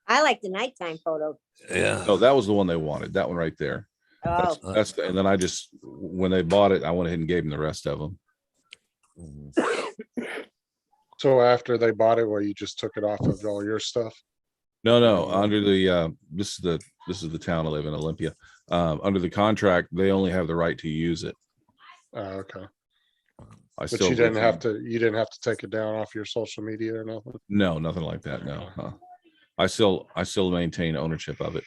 I like the nighttime photo. Yeah. No, that was the one they wanted. That one right there. Oh, And then I just, when they bought it, I went ahead and gave them the rest of them. So after they bought it, where you just took it off of all your stuff? No, under the, this is the town I live in, Olympia. Under the contract, they only have the right to use it. Okay. But But you didn't have to take it down off your social media or nothing? No, nothing like that. No. I still maintain ownership of it.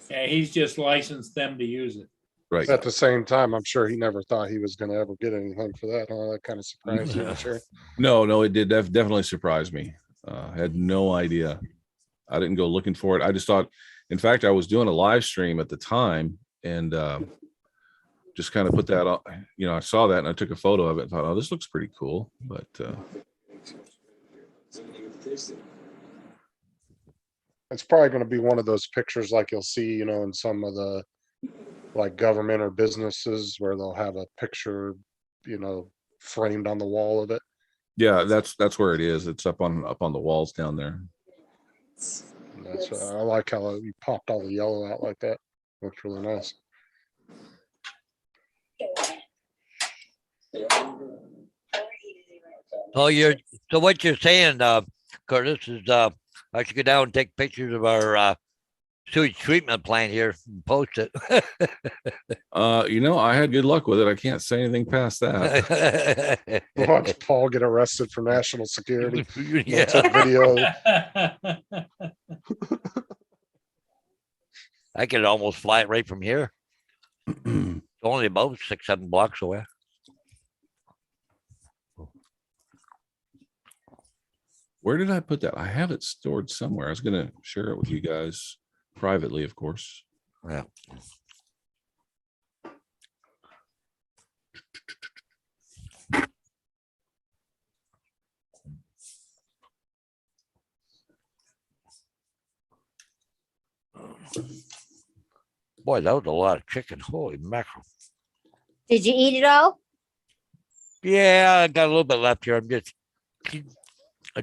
Yeah, he's just licensed them to use it. Right. At the same time, I'm sure he never thought he was gonna ever get anything for that. Huh? That kind of surprised you, I'm sure. No, it did definitely surprise me. I had no idea. I didn't go looking for it. I just thought, in fact, I was doing a live stream at the time and just kind of put that on, I saw that and I took a photo of it and thought, oh, this looks pretty cool. But It's probably gonna be one of those pictures like you'll see, in some of the like government or businesses where they'll have a picture, framed on the wall of it. yeah, that's where it is. It's up on the walls down there. And I like how you popped all the yellow out like that. Looks really nice. So what you're saying, Curtis, is I should go down and take pictures of our sewage treatment plant here and post it. I had good luck with it. I can't say anything past that. Watch Paul get arrested for national security. Yeah. Took video. I could almost fly it right from here. It's only about 6-7 blocks away. Where did I put that? I have it stored somewhere. I was going to share it with you guys privately, of course. Yeah. Boy, that was a lot of chicken. Holy mackerel. did you eat it all? Yeah, I got a little bit left here. I'm just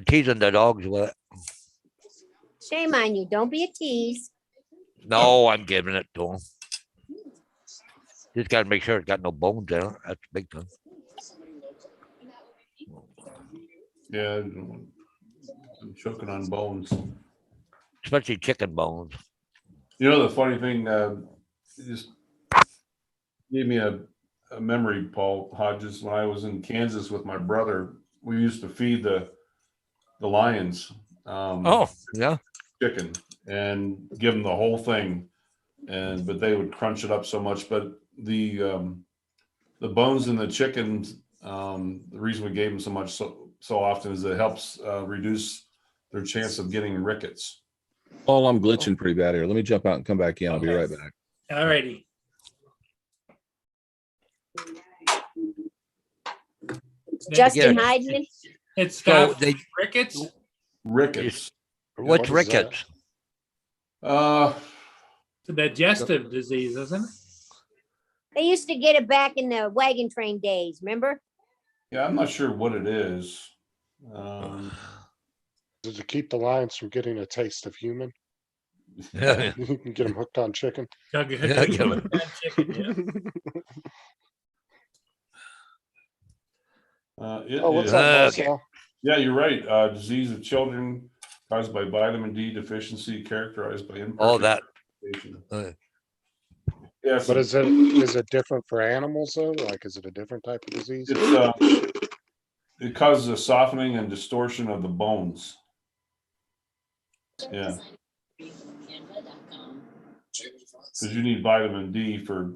teasing the dogs with it. Shame on you. Don't be a tease. No, I'm giving it to them. Just got to make sure it's got no bones in it. That's a big thing. Yeah, I'm choking on bones. Especially chicken bones. The funny thing, it just gave me a memory, Paul Hodges. When I was in Kansas with my brother, we used to feed the lions. Oh, yeah. Chicken and give them the whole thing, but they would crunch it up so much. But the bones in the chicken, the reason we gave them so much so often is it helps reduce their chance of getting rickets. Oh, I'm glitching pretty bad here. Let me jump out and come back in. I'll be right back. All righty. Justin Hyden. It's So got rickets. Rickets. What's what is rickets? It's a digestive disease, isn't it? They used to get it back in the wagon train days, remember? Yeah, I'm not sure what it is. Does it keep the lions from getting a taste of human? Yeah. You can get them hooked on chicken. Chicken, yeah. Oh, what's is- that, Okay. Marcel? Yeah, you're right. Disease of children caused by vitamin D deficiency, characterized by imperfect Oh, that. communication. Uh, Yes, But is it different for animals though? Like, is it a different type of disease? it causes a softening and distortion of the bones. Yeah. Because you need vitamin D for,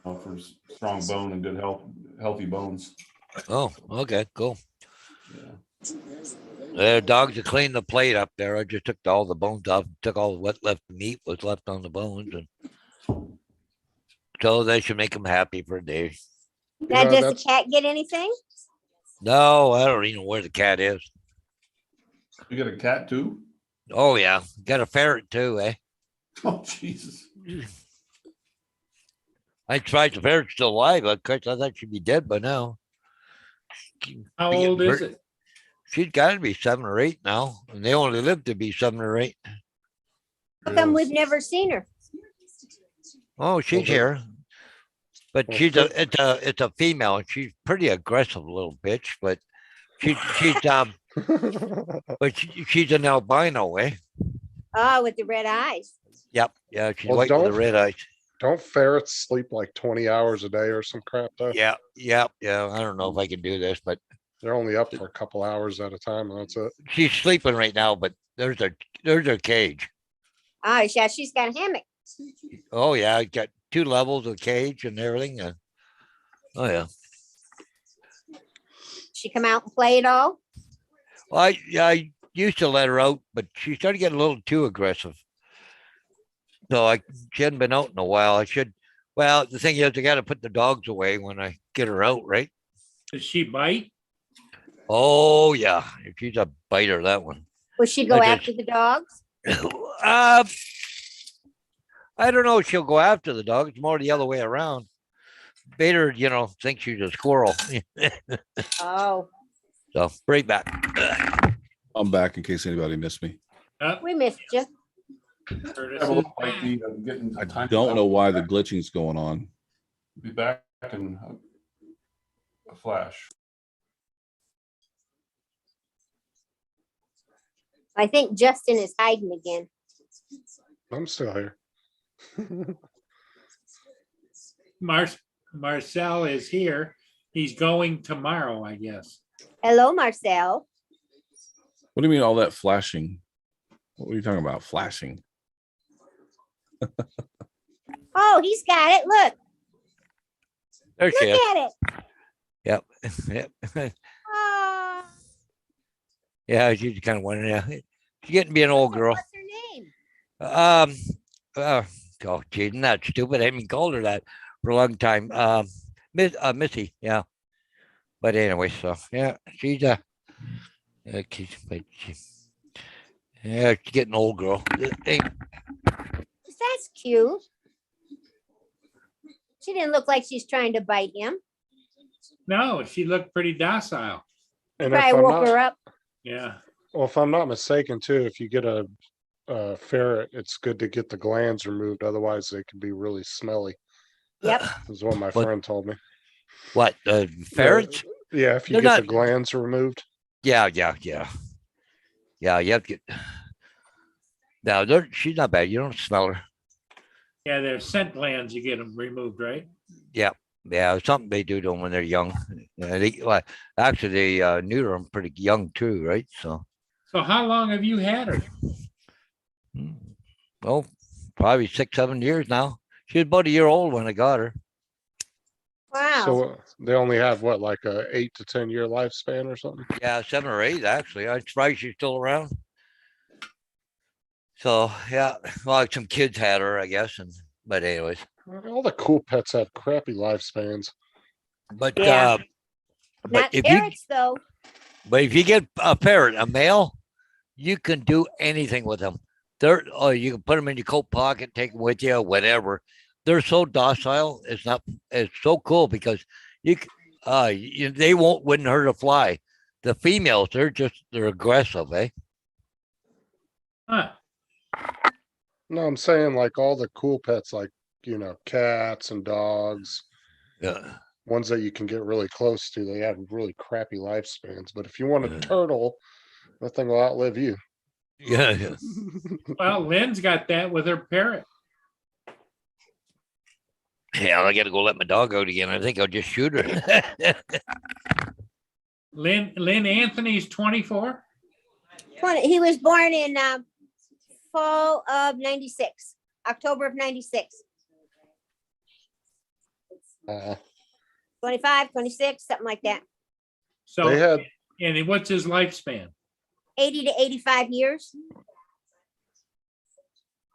for strong bone and good healthy bones. Oh, okay, cool. Yeah. Dogs are cleaning the plate up there. I just took all the bones off, took all what left meat was left on the bones, and so that should make them happy for a day. Now, know, does that's- the cat get anything? No, I don't even know where the cat is. You got a cat too? Oh yeah, got a ferret too, eh? Oh, Jesus. I tried the ferret's still alive. Of course, I thought she'd be dead by now. How Be getting old is very- it? She's got to be 7 or 8 now, and they only live to be 7 or 8. How come we've never seen her? Oh, she's here, but it's a female. And she's pretty aggressive little bitch, but she's she's an albino, eh? Oh, with the red eyes. Yep, yeah, she's Well, white with the don't- red eyes. Don't ferrets sleep like 20 hours a day or some crap though? Yeah. I don't know if I can do this, but They're only up for a couple hours at a time, and that's it. she's sleeping right now. But there's her cage. Oh, yeah, she's got a hammock. Oh yeah, I got 2 levels of cage and everything. Oh yeah. She come out and play it all. Well, I used to let her out, but she started getting a little too aggressive. So she hadn't been out in a while. Well, the thing is, I got to put the dogs away when I get her out, right? Does she bite? Oh yeah, she's a biter, that one. Will she go I after the dogs? I don't know if she'll go after the dog. It's more the other way around. Bader, thinks she's a squirrel. Oh, So right back. I'm back in case anybody missed me. we missed you. Curtis Have a is little back. idea of getting I time don't out. know why the glitching's going on. Be back in a flash. I think Justin is hiding again. I'm still here. Marcel is here. He's going tomorrow, I guess. Hello, Marcel. What do you mean all that flashing? What are you talking about? Flashing? Oh, he's got it. Look, There she look is. at it. Yep. Yep. Oh, Yeah, she's kind of wondering. Yeah. She's getting to be an old girl. what's her name? Oh, geez, not stupid. I haven't called her that for a long time. Missy, yeah. But anyway, so yeah, she's she's getting an old girl. Hey, That's cute. She didn't look like she's trying to bite him. No, she looked pretty docile. And if Probably I'm woke her not, up. Yeah. well, if I'm not mistaken too, if you get a ferret, it's good to get the glands removed. Otherwise they can be really smelly. Yep. Is what my What? friend told me. what? Ferrets? Yeah, if you They're get the not- glands removed. Yeah. Yeah, you have to get. No, she's not bad. You don't smell her. Yeah, they're scent glands. You get them removed, right? Yeah, it's something they do to them when they're young. Actually, they neuter them pretty young too, right? So, So how long have you had her? well, probably 6, 7 years now. She was about a year old when I got her. Wow. So they only have what, like a 8 to 10 year lifespan or something? Yeah, 7 or 8 actually. I'm surprised she's still around. So yeah, well, some kids had her, I guess, but anyways. All the cool pets have crappy lifespans. But Yeah. Not if parrots, though. if you get a parrot, a male, you can do anything with them. You can put them in your coat pocket, take them with you, whatever. They're so docile. It's so cool because they wouldn't hurt a fly. The females, they're aggressive, eh? Huh. No, I'm saying like all the cool pets, like, cats and dogs, Yeah. ones that you can get really close to, they have really crappy lifespans. But if you want a Yeah. turtle, that thing will outlive you. Yeah. Well, Lynn's got that with her parrot. Yeah, I got to go let my dog out again. I think I'll just shoot her. Lynn Anthony's 24. He was born in fall of '96. October of 96. Uh, 25, 26, something like that. So, They had, and what's his lifespan? 80 to 85 years.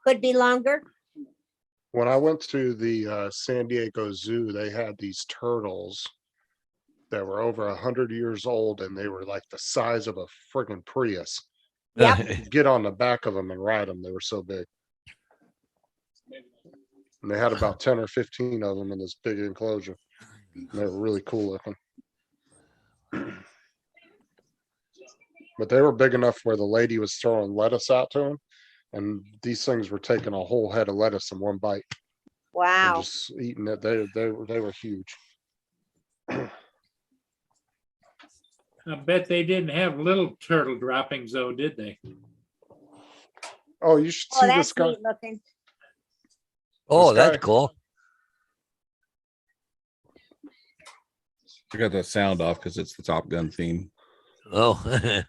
Could be longer. when I went to the San Diego Zoo, they had these turtles that were over 100 years old, and they were like the size of a friggin' Prius. Yep. You could get on the back of them and ride them. They were so big. And they had about 10 or 15 of them in this big enclosure. And they were really cool looking. But they were big enough where the lady was throwing lettuce out to them. And these things were taking a whole head of lettuce in one bite and Wow. just eating it. They were huge. I bet they didn't have little turtle droppings though, did they? Oh, you should Oh, see that's this guy. neat looking. Oh, This that's guy- cool. I got that sound off because it's the Top Gun theme. Oh.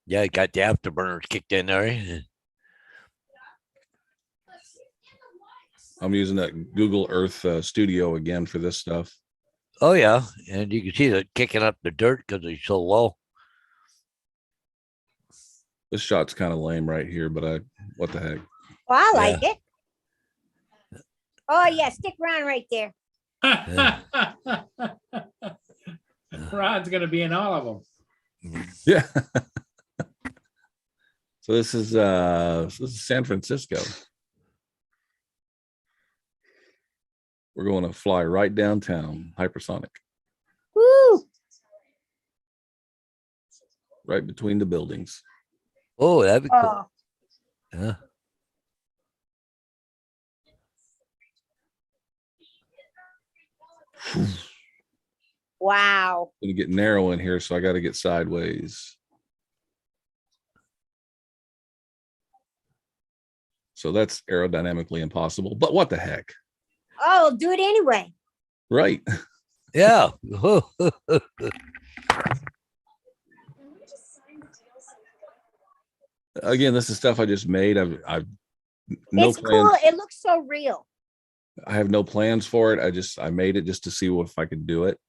Yeah, got the afterburners kicked in there. Eh? I'm using that Google Earth Studio again for this stuff. Oh yeah, and you can see that kicking up the dirt because it's so low. This shot's kind of lame right here, but what the heck? Oh, I like it. Oh, yeah. Stick around right there. Rod's gonna be in all of them. Yeah. So this is San Francisco. We're going to fly right downtown, hypersonic, Woo. right between the buildings. Oh, that'd be cool. Oh, Yeah. wow. Gonna get narrow in here, so I got to get sideways. So that's aerodynamically impossible, but what the heck? Oh, do it anyway. Right. Yeah. Again, this is stuff I just made. I've no It's plans. cool. It looks so real. I have no plans for it. I made it just to see if I could do it.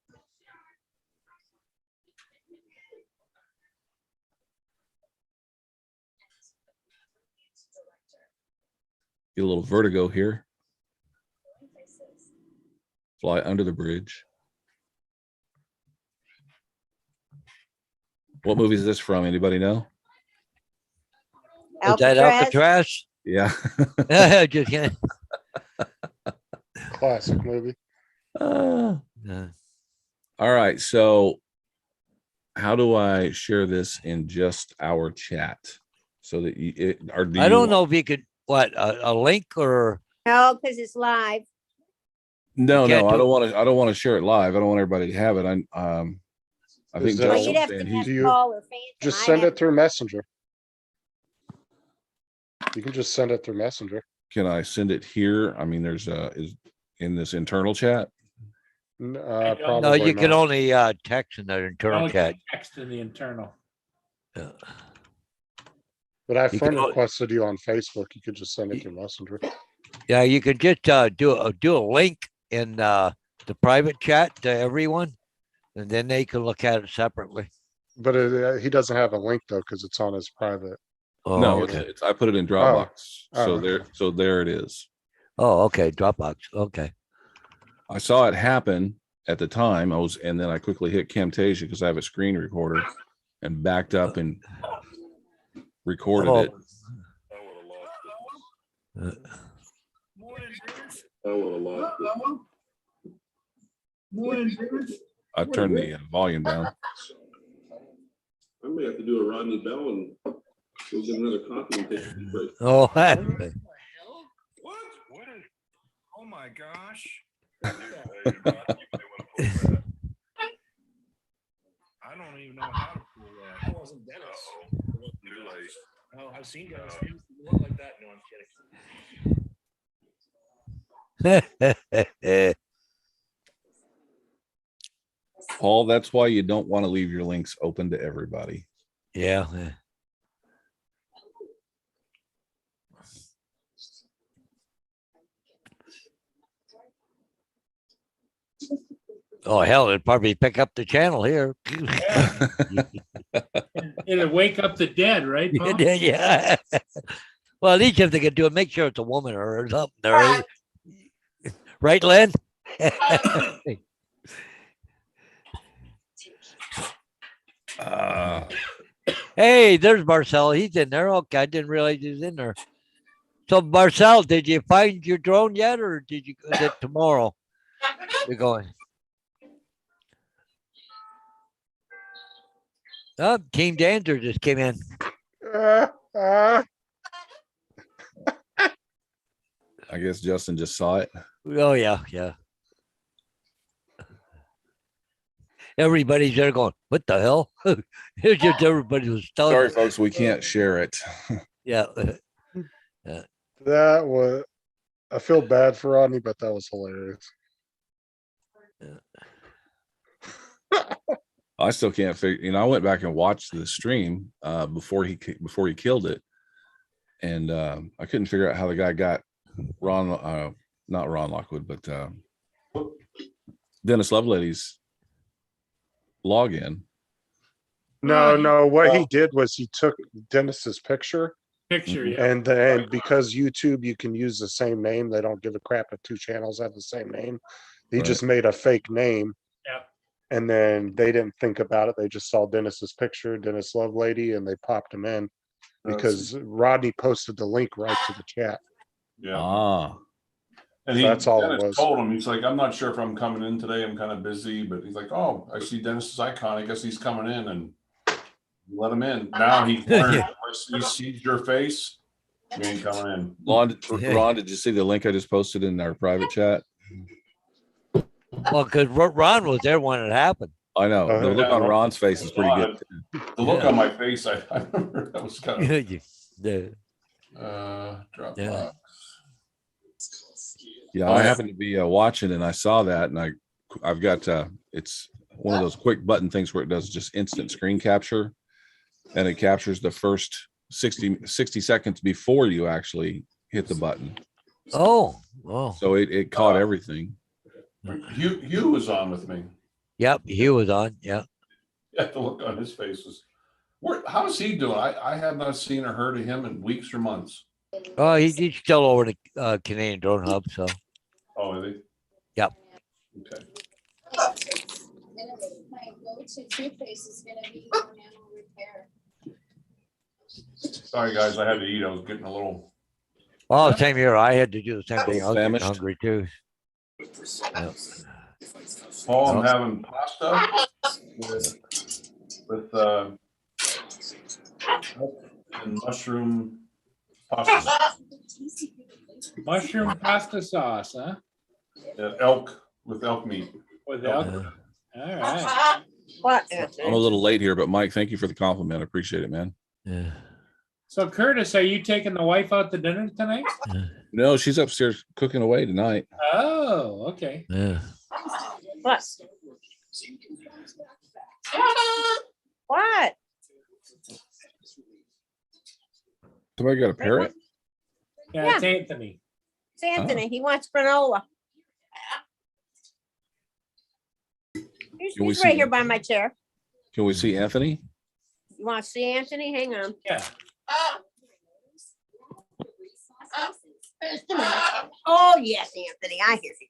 Get a little vertigo here. Fly under the bridge. What movie is this from? Anybody know? Is that Alcatraz? Yeah. Just kidding. Classic movie. Yeah. All right. So how do I share this in just our chat so that I don't know if you could, what, a link or? No, because it's live. No, can't no, I do- don't want to share it live. I don't want everybody to have it. I think Is that- Well, Justin you'd have to saying ask he, you- Paul or Phantom. Just I'd send have it through Messenger. You can just send it through Messenger. can I send it here? I mean, there's is in this internal chat. Probably No, you can not. only text in the internal Only chat. Text in the internal. Yeah. But I You can friend al- requested you on Facebook. You could just send it through Messenger. Yeah, you can just do a link in the private chat to everyone, and then they can look at it separately. But he doesn't have a link though, because it's on his private. Oh, No, okay. it's I put it in Dropbox. Oh. So there it is. Oh, okay. Dropbox. Okay. I saw it happen at the time. And then I quickly hit Camtasia because I have a screen recorder and backed up and recorded Oh. it. I turned the volume down. I may have to do a Rodney Bell and go get another coffee and take a deep break. Oh, What? Oh my gosh. I don't even know how to pull that. It wasn't Dennis. Oh, I've seen Dennis. He used to look like that. No, I'm kidding. Paul, that's why you don't want to leave your links open to everybody. yeah. Oh, hell, it'd probably pick up the channel here. It'll wake up the dead, right, Paul? Yeah. Well, at least if they could do it, make sure it's a woman or something. Right, right Len? Hey, there's Marcel. He's in there. Okay, I didn't realize he was in there. So, Marcel, did you find your drone yet, or did you is it tomorrow? You're going. Oh, Team Dancer just came in. I guess Justin just saw it. Oh yeah, yeah. Everybody's there going, what the hell? It's just everybody was stunned. Sorry, folks, we can't share it. Yeah. That was, I feel bad for Rodney, but that was hilarious. I still can't figure. I went back and watched the stream before he killed it, and I couldn't figure out how the guy got not Ron Lockwood, but Dennis Lovelady's login. No, what he did was he took Dennis's picture, Yeah. and then because YouTube, you can use the same name. They don't give a crap if two channels have the same name. He Right. just made a fake name. Yeah. And then they didn't think about it. They just saw Dennis's picture, Dennis Lovelady, and they popped him in because Rodney posted the link right to the chat. Yeah. Ah, And So that's all it Dennis was. told him, he's like, I'm not sure if I'm coming in today. I'm kind of busy, but he's like, oh, I see Dennis's icon. I guess he's coming in, and you let him in. Now he's learned, once he sees your face, you ain't coming in. Ron, did you see the link I just posted in our private chat? Well, because Ron was there when it happened. I know. The look on Ron's face is pretty good. The look on my face, I remember that was kind of Yeah. Dropbox. Yeah, Oh, I yeah. happened to be watching and I saw that, and I've got it's one of those quick button things where it does just instant screen capture, and it captures the first 60 seconds before you actually hit the button. Oh. So it caught everything. Hugh was on with me. Yep, he was on. Yeah. Yeah, the look on his face was. How's he doing? I have not seen or heard of him in weeks or months. Oh, he's still over the Canadian Drone Hub. So. Oh, is he? Yep. Okay. My go-to toothpaste is gonna be enamel repair. Sorry, guys, I had to eat. I was getting a little. Oh, same here. I had to do the same thing. I was getting Famished? hungry too. Paul, I'm having pasta with and mushroom pasta. Mushroom pasta sauce, huh? Yeah, elk meat. With elk. All right. What? I'm a little late here, but Mike, thank you for the compliment. I appreciate it, man. Yeah. So, Curtis, are you taking the wife out to dinner tonight? No, she's upstairs cooking away tonight. Oh, okay. Yeah. What? What? Somebody got a parrot? Yeah, it's Anthony. It's Anthony. He wants granola. Can we He's right see- here by my chair. Can we see Anthony? You want to see Anthony? Hang on. Yeah. Just a minute. Oh, yes, Anthony. I hear you.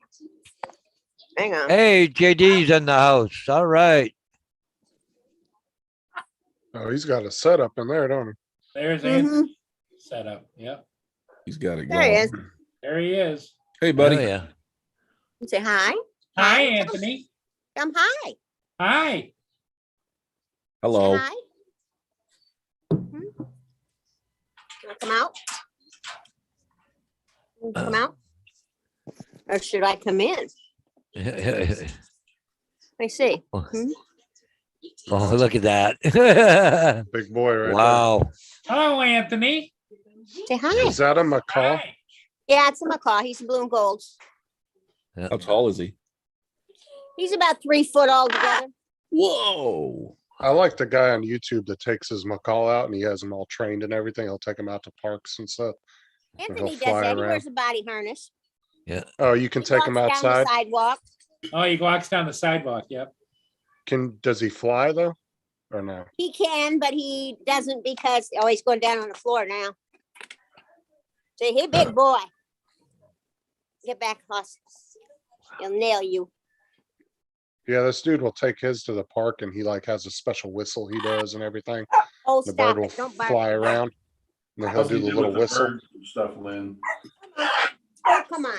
Hang on. Hey, JD's in the house. All right. Oh, he's got a setup in there, don't he? There's Mhm. Anthony set up. Yep. He's got it There he is. going. There he is. Hey, buddy. Oh, yeah. You say hi. Hi, Anthony. Come hi. Hi. Hello. Say hi. Wanna come out? Come out? Or should I come in? Let me see. Oh, look at that. Big boy right Wow. Hello, Anthony. Say there. hi. Is that a macaw? Hi. Yeah, it's a macaw. He's blue and gold. How tall is he? He's about 3 foot altogether. Whoa. I like the guy on YouTube that takes his macaw out and he has them all trained and everything. He'll take them out to parks and stuff. Anthony does fly that. He around. wears a body harness. Oh, you can He take them walks down the outside? sidewalk. Oh, he walks down the sidewalk, yep. Does he fly though? Or no? He can, but he doesn't because, oh, he's going down on the floor now. Say, hey, big boy. Get back, Hoss. He'll nail you. Yeah, this dude will take his to the park and he like has a special whistle he does and everything. Oh, The stop bird will it. Don't bark. fly around. And then he'll How's do he the do little with the whistle. birds and stuff, Lynn, Oh, come on.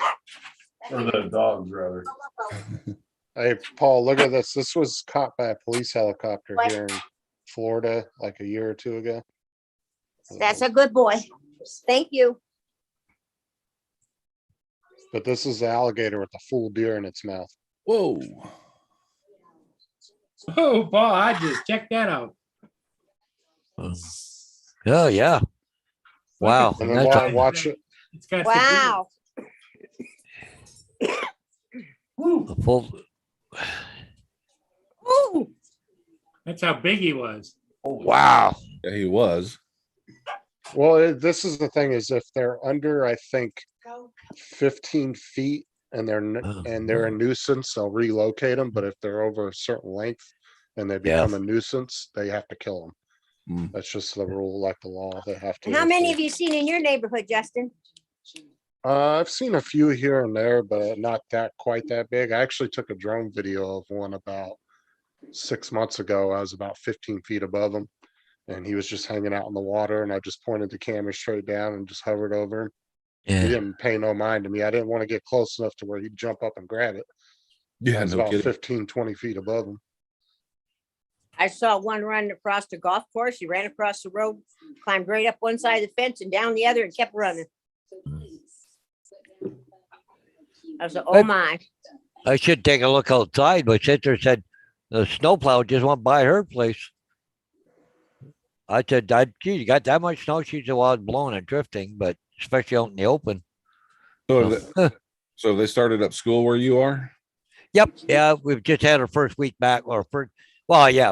or the dogs rather? Hey, Paul, look at this. This was caught by a police helicopter What? here in Florida like a year or two ago. That's a good boy. Thank you. But this is the alligator with the full deer in its mouth. Whoa. Oh, Paul, I just checked that out. Oh, yeah. Wow. And and then that's a- watch it. It's got the Wow. Woo, a full, Ooh. that's how big he was. wow. Yeah, he was. Well, this is the thing is if they're under, I think, 15 feet and they're a nuisance, they'll relocate them. But if they're over a certain length and they Yeah. become a nuisance, they have to kill them. Mm. That's just the rule, like the law. They have to. And how many have you seen in your neighborhood, Justin? I've seen a few here and there, but not quite that big. I actually took a drone video of one about 6 months ago. I was about 15 feet above him and he was just hanging out in the water and I just pointed the camera straight down and just hovered over him. He Yeah. didn't pay no mind to me. I didn't want to get close enough to where he'd jump up and grab it. I Yeah, was no about kidding. 15, 20 feet above him. I saw one run across the golf course. He ran across the road, climbed right up one side of the fence and down the other and kept running. I was like, oh my. I should take a look outside, but Sister said the snowplow just went by her place. I said, gee, you got that much snow? She said, well, it's blowing and drifting, but especially out in the open. So, so they started up school where you are? Yep. Yeah. We've just had our first week back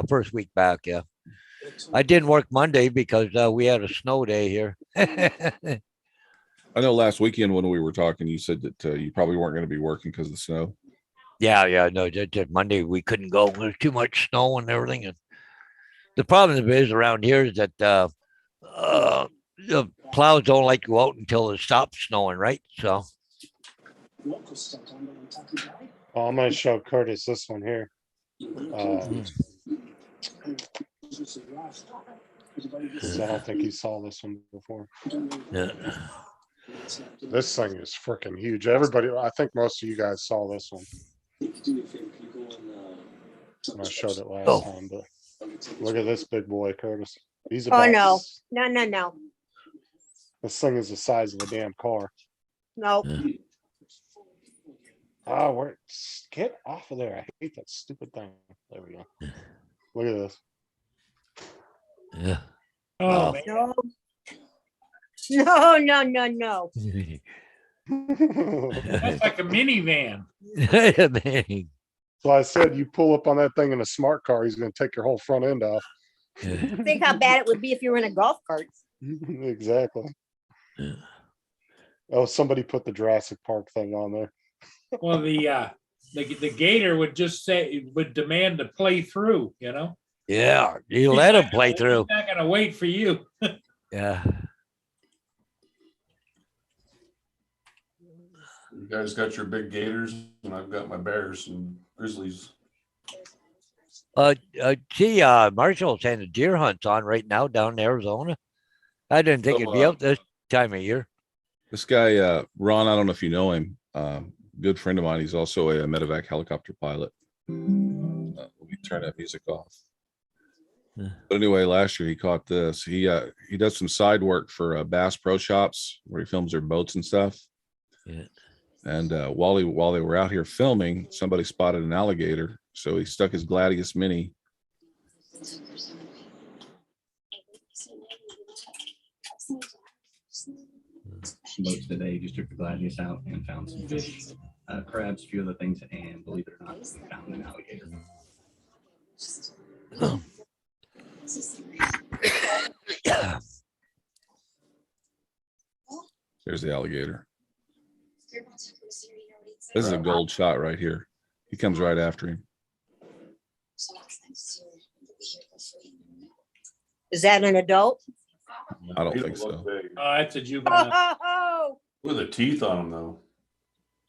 first week back. Yeah. I didn't work Monday because we had a snow day here. I know last weekend when we were talking, you said that you probably weren't going to be working because of the snow. Yeah. No, just Monday we couldn't go. There's too much snow and everything. And the problem is around here is that the plows don't like to go out until it stops snowing, right? So Oh, I'm going to show Curtis this one here. I don't think he saw this one before. yeah. This thing is freaking huge. Everybody, I think most of you guys saw this one. And I showed it last time, but look at this big boy, Curtis. He's Oh, about, no. No. this thing is the size of a damn car. Nope. Oh, get off of there. I hate that stupid thing. There we go. Look at this. Yeah. Oh, Wow. man. No. That's like a minivan. Man. So I said, you pull up on that thing in a smart car, he's going to take your whole front end off. Yeah. Think how bad it would be if you were in a golf cart. Exactly. Yeah. Oh, somebody put the Jurassic Park thing on there. Well, the gator would demand to play through, you know? Yeah. You let him play through. He's not gonna wait for you. Yeah. You guys got your big gators and I've got my bears and grizzlies. Gee, Marshall's having a deer hunt on right now down in Arizona. I didn't think So, it'd be out this time of year. This guy, Ron, I don't know if you know him. Good friend of mine. He's also a medevac helicopter pilot. Let me turn that music off. Yeah. But anyway, last year he caught this. He does some side work for Bass Pro Shops where he films their boats and stuff. Yeah. And while they were out here filming, somebody spotted an alligator. So he stuck his Gladius Mini. Boats today, just took the Gladius out and found some fish, crabs, a few other things, and believe it or not, we found an alligator. There's the alligator. This is a gold shot right here. He comes right after him. Is that an adult? I don't He think look so. big. Oh, that's a juvenile. Oh, Look at the teeth on him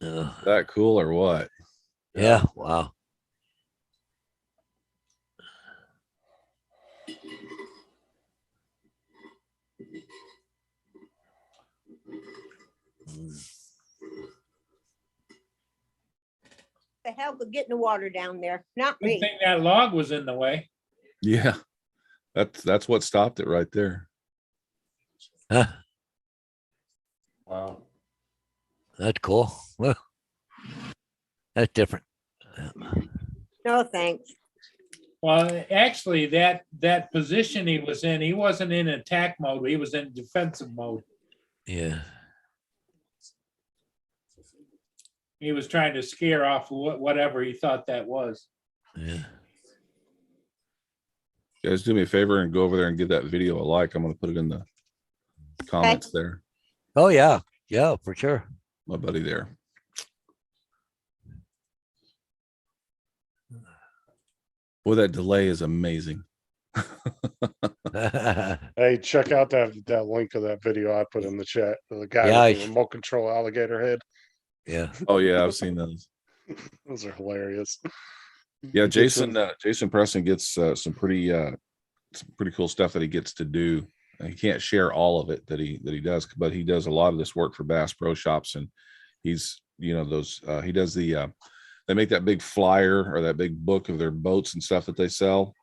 though. That cool or what? Yeah. Wow. the hell could get in the water down there? Not Good me. thing that log was in the way. Yeah. That's what stopped it right there. Huh, Wow. that's cool. Well, that's different. No, thanks. Well, actually, that position he was in, he wasn't in attack mode. He was in defensive mode. Yeah. He was trying to scare off whatever he thought that was. Yeah. Guys, do me a favor and go over there and give that video a like. I'm going to put it in the comments there. Oh yeah. Yeah, for sure. My buddy there. Boy, that delay is amazing. Hey, check out that link of that video I put in the chat. The guy Yeah, with the remote control alligator head. Yeah. Oh yeah, I've seen those. Those are hilarious. Yeah, Jason Preston gets some pretty cool stuff that he gets to do. He can't share all of it that he does, but he does a lot of this work for Bass Pro Shops, and he's he does the they make that big flyer or that big book of their boats and stuff that they sell.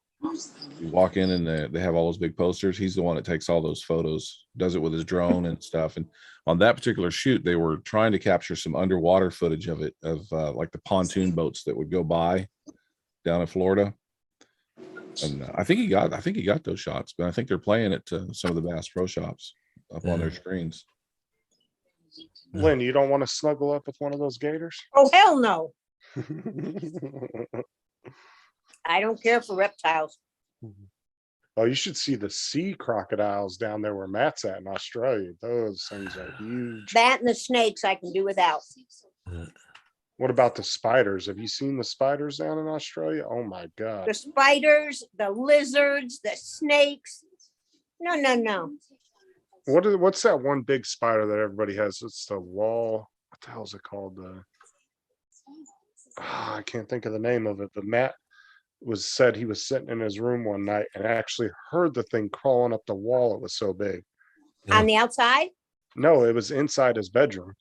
You walk in and they have all those big posters. He's the one that takes all those photos, does it with his drone and stuff. And on that particular shoot, they were trying to capture some underwater footage of it, of like the pontoon boats that would go by down in Florida. And I think he got those shots, but I think they're playing it to some of the Bass Pro Shops up on their screens. Lynn, you don't want to snuggle up with one of those gators? Oh, hell no. I don't care for reptiles. Oh, you should see the sea crocodiles down there where Matt's at in Australia. Those things are huge. That and the snakes I can do without. What about the spiders? Have you seen the spiders down in Australia? Oh my God. The spiders, the lizards, the snakes. No, no, no. What's that one big spider that everybody has? It's the wall. What the hell is it called? I can't think of the name of it, but Matt said he was sitting in his room one night and actually heard the thing crawling up the wall. It was so big. On the outside? No, it was inside his bedroom.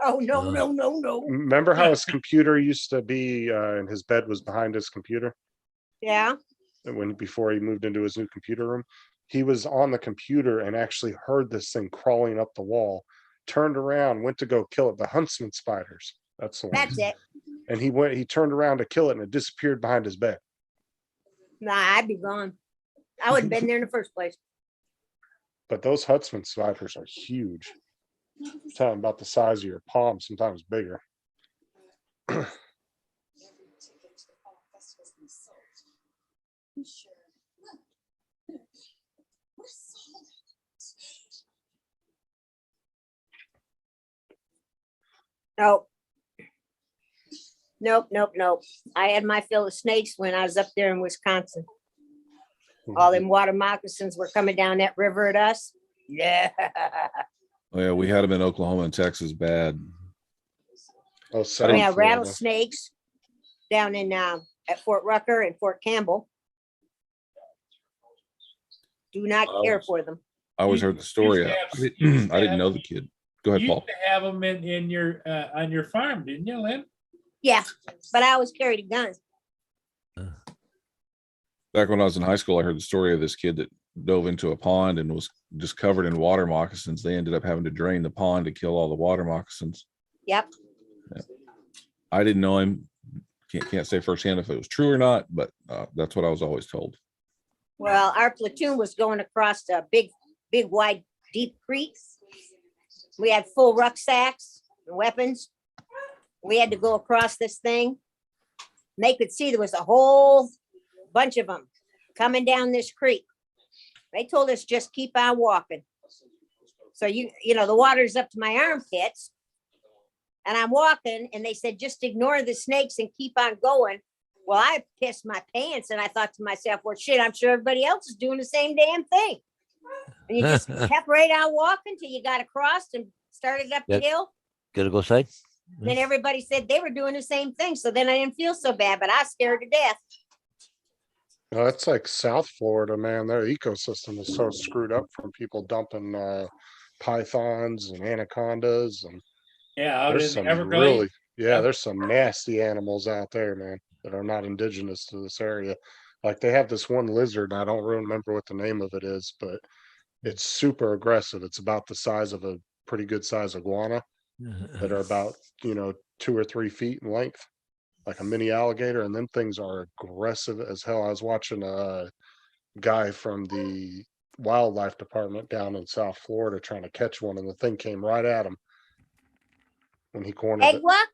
Oh, no, no, no, no. Remember how his computer used to be and his bed was behind his computer? Yeah. And before he moved into his new computer room, he was on the computer and actually heard this thing crawling up the wall, turned around, went to go kill it. The huntsman spiders. That's the one. That's it. And he turned around to kill it and it disappeared behind his bed. Nah, I'd be gone. I wouldn't have been there in the first place. But those huntsman spiders are huge. I'm talking about the size of your palm, sometimes bigger. Nope. Nope. I had my fill of snakes when I was up there in Wisconsin. All them water moccasins were coming down that river at us. Yeah. Oh yeah, we had them in Oklahoma and Texas bad. Oh, We have rattlesnakes down in at Fort Rucker and Fort Campbell. Do not care for them. I always heard the story. Used to I didn't know the kid. Go You ahead, Paul. used to have them in your on your farm, didn't you, Lynn? Yeah, but I always carried a gun. Back when I was in high school, I heard the story of this kid that dove into a pond and was just covered in water moccasins. They ended up having to drain the pond to kill all the water moccasins. Yep. I didn't know him. Can't say firsthand if it was true or not, but that's what I was always told. Well, our platoon was going across a big, wide, deep creek. We had full rucksacks and weapons. We had to go across this thing. And they could see there was a whole bunch of them coming down this creek. They told us just keep on walking. So you know, the water's up to my armpits. and I'm walking and they said, just ignore the snakes and keep on going. Well, I pissed my pants and I thought to myself, well, shit, I'm sure everybody else is doing the same damn thing. And you just kept right on walking till you got across and started up the Yep. hill. Gotta go side. Then everybody said they were doing the same thing. So then I didn't feel so bad, but I was scared to death. No, it's like South Florida, man. Their ecosystem is so screwed up from people dumping pythons and anacondas, and Yeah, out there's in some the Everglades. really, yeah, there's some nasty animals out there, man, that are not indigenous to this area. Like they have this one lizard, I don't remember what the name of it is, but it's super aggressive. It's about the size of a pretty good size iguana that are about, 2 or 3 feet in length, like a mini alligator, and them things are aggressive as hell. I was watching a guy from the wildlife department down in South Florida trying to catch one, and the thing came right at him when he cornered it. Egg what?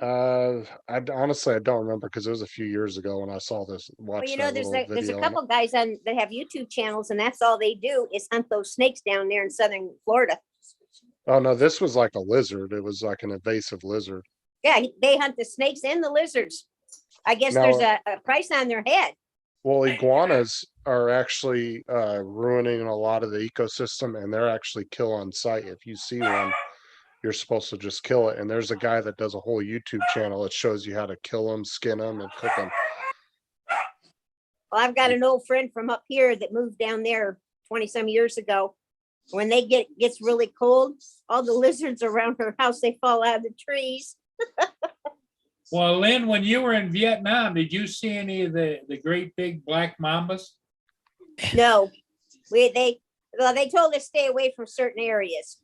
I honestly I don't remember because it was a few years ago when I saw this. Well, Watched you know, that there's little a, there's a video on it. couple guys on that have YouTube channels, and that's all they do is hunt those snakes down there in southern Florida. Oh no, this was like a lizard. It was like an invasive lizard. Yeah, they hunt the snakes and the lizards. I guess Now- there's a price on their head. Well, iguanas are actually ruining a lot of the ecosystem, and they're actually kill on sight. If you see one, you're supposed to just kill it. And there's a guy that does a whole YouTube channel that shows you how to kill them, skin them, and cook them. Well, I've got an old friend from up here that moved down there 20 some years ago. When they gets really cold, all the lizards around her house, they fall out of the trees. Well, Lynn, when you were in Vietnam, did you see any of the great big black mambas? No, they told us stay away from certain areas.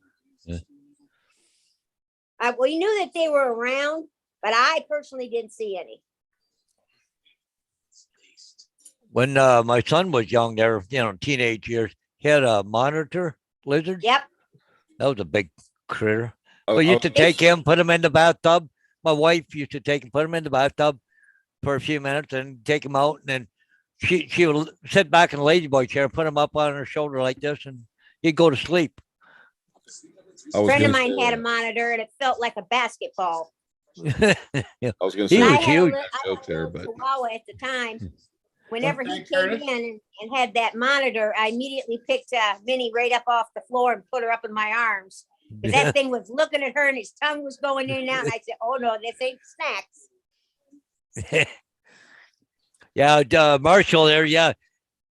Yeah. We knew that they were around, but I personally didn't see any. When my son was young, there, teenage years, he had a monitor lizard. Yep. That was a big critter. Oh, We used oh, to take him, put him in the bathtub. My wife used to take him, put him in the bathtub for a few minutes and take him out. And then she would sit back in the lazy boy chair, put him up on her shoulder like this, and he'd go to sleep. I A was friend of gonna mine say had a that. monitor and it felt like a basketball. Yeah. I was gonna He say was I that. had a huge. li- I had Joke a there, little but Chihuahua at the time. Whenever he that, came Curtis? in and had that monitor, I immediately picked Minnie right up off the floor and put her up in my arms. Because that thing was looking at her and his tongue was going in and out. And I said, oh no, this ain't snacks. Yeah, Marshall there. Yeah.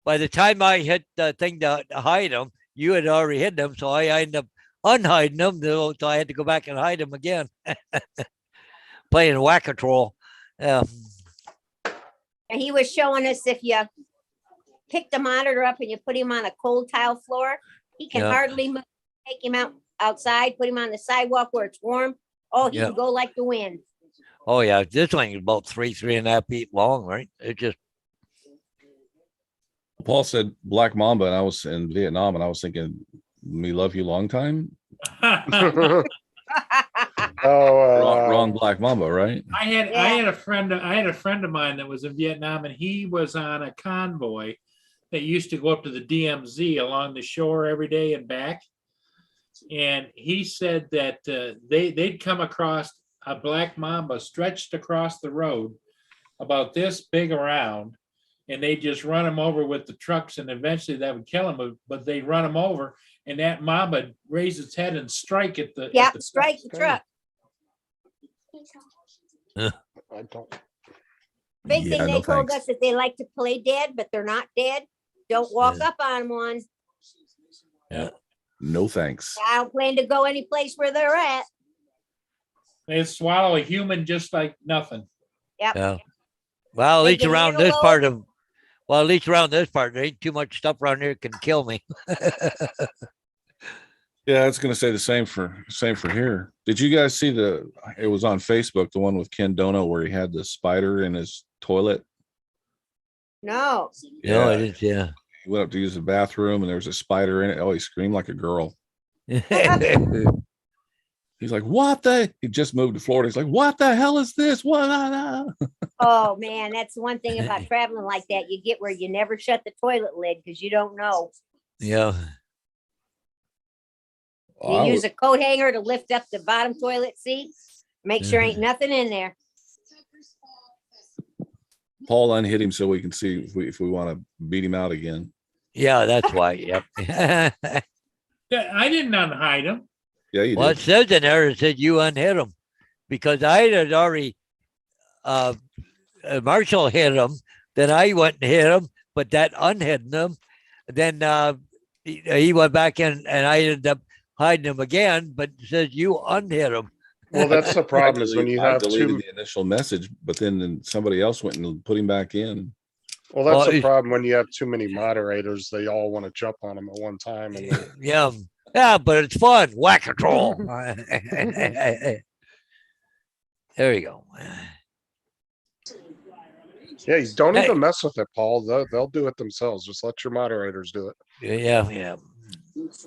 By the time I hit the thing to hide him, you had already hid them. So I ended up unhiding them. So I had to go back and hide them again. Playing whack-a-troll. Yeah. And he was showing us if you pick the monitor up and you put him on a cold tile floor, he can Yeah. hardly move. Take him outside, put him on the sidewalk where it's warm. Oh, he Yeah. can go like the wind. Oh yeah, this thing is about 3.5 feet long, right? It just Paul said Black Mamba, and I was in Vietnam, and I was thinking, "Me love you long time." Oh, Wrong Black Mamba, right? I had Yeah. a friend of mine that was in Vietnam, and he was on a convoy that used to go up to the DMZ along the shore every day and back. And he said that they'd come across a black mamba stretched across the road about this big around, and they just run him over with the trucks, and eventually that would kill him. But they'd run him over, and that mamba would raise its head and strike at the. Yeah, at the strike the truck. I don't. Big Yeah, thing no they told thanks. us that they like to play dead, but they're not dead. Don't walk Yeah. up on one. No thanks. I don't plan to go any place where they're at. They swallow a human just like nothing. Yep. yeah. Well, at They least can around handle this those. part of at least around this part, there ain't too much stuff around here that can kill me. Yeah, it's gonna say the same for here. Did you guys see it was on Facebook, the one with Ken Dono where he had the spider in his toilet? No. No, Yeah. it is, yeah. He went up to use the bathroom and there was a spider in it. Oh, he screamed like a girl. He's like, "What the?" He just moved to Florida. He's like, "What the hell is this? What?" Oh man, that's one thing about traveling like that. You get where you never shut the toilet lid because you don't know. Yeah. You use a coat hanger to lift up the bottom toilet seat. Make sure ain't nothing in there. Paul unhit him so we can see if we want to beat him out again. Yeah, that's why. Yep. Yeah, I didn't unhide him. Yeah, you Well, it did. says in there, it said you unhit him because I had already, Marshall hit him. Then I went and hit him, but that unhit him. Then he went back in and I ended up hiding him again, but it says you unhit him. Well, that's the problem is when you I have deleted two. the initial message, but then somebody else went and put him back in. Well, that's Well, the it's- problem when you have too many moderators. They all want to jump on them at one time. And then- Yeah. Yeah, but it's fun. Whack a troll. There you go. yeah, you don't Hey. even mess with it, Paul. They'll do it themselves. Just let your moderators do it. Yeah, yeah.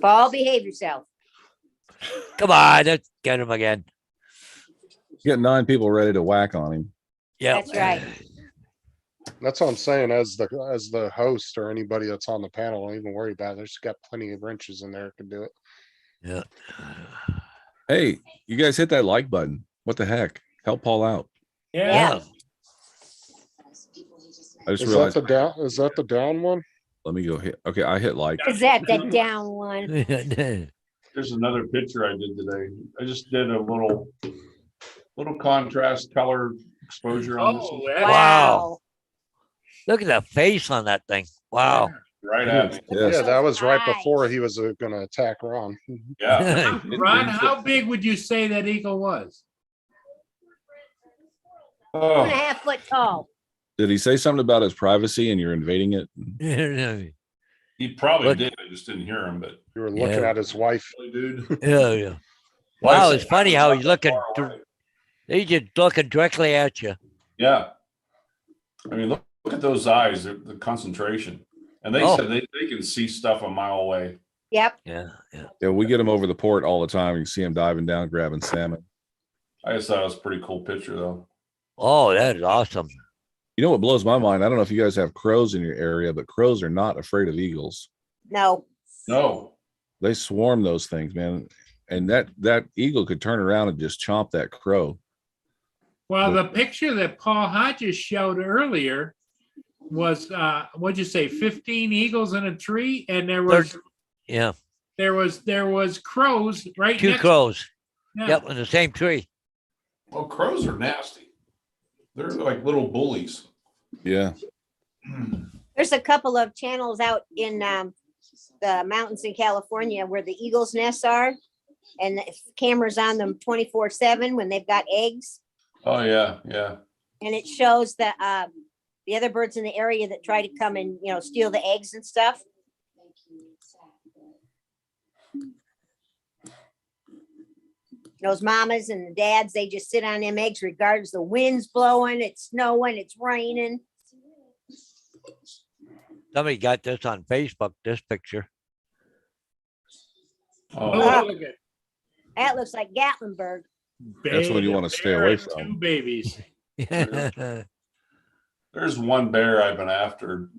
Paul, behave yourself. Come on, let's get him again. You got 9 people ready to whack on him. Yeah, That's right. That's what I'm saying. As the host or anybody that's on the panel, don't even worry about it. There's got plenty of wrenches in there that can do it. Yeah. Hey, you guys hit that like button. What the heck? Help Paul out. Yeah. Yeah. I just Is that realized. the down? Is that the down one? Let me go hit. Okay, I hit like. Is that the down one? There's another picture I did today. I just did a little contrast color exposure on this Oh, one. that's Wow. Look at the face on that thing. Wow. Right at me. Yeah, Yes. that was right Nice. before he was going to attack Ron. Yeah. Ron, how big would you say that eagle was? 2.5 Oh, foot tall. Did he say something about his privacy and you're invading it? Yeah, he probably Look- did. I just didn't hear him, but You were looking Yeah. at his wife. really, dude. yeah. Well, I Wow, said it's funny that how was he's not looking. that far away. He's just looking directly at you. Yeah. I mean, look at those eyes, the concentration. And they Oh. said they can see stuff a mile away. Yep. Yeah, yeah. Yeah, we get him over the port all the time. You see him diving down, grabbing salmon. I just thought it was a pretty cool picture, though. Oh, that is awesome. You know what blows my mind? I don't know if you guys have crows in your area, but crows are not afraid of eagles. No. No. They swarm those things, man. And that eagle could turn around and just chomp that crow. Well, the picture that Paul Hodges showed earlier was, what'd you say, 15 eagles in a tree? And there was, Yeah. there was crows right Two next. crows. Yeah. Yep, in the same tree. Well, crows are nasty. They're like little bullies. Yeah. There's a couple of channels out in the mountains in California where the eagles' nests are. And the cameras on them 24/7 when they've got eggs. Oh, yeah, yeah. And it shows the other birds in the area that try to come and, steal the eggs and stuff. Those mamas and the dads, they just sit on them eggs regardless. The wind's blowing, it's snowing, it's raining. Somebody got this on Facebook, this picture. Oh, Oh, look at That looks like Gatlinburg. That's what you babe, wanna stay bear away and from. 2 babies. there's one bear I've been after.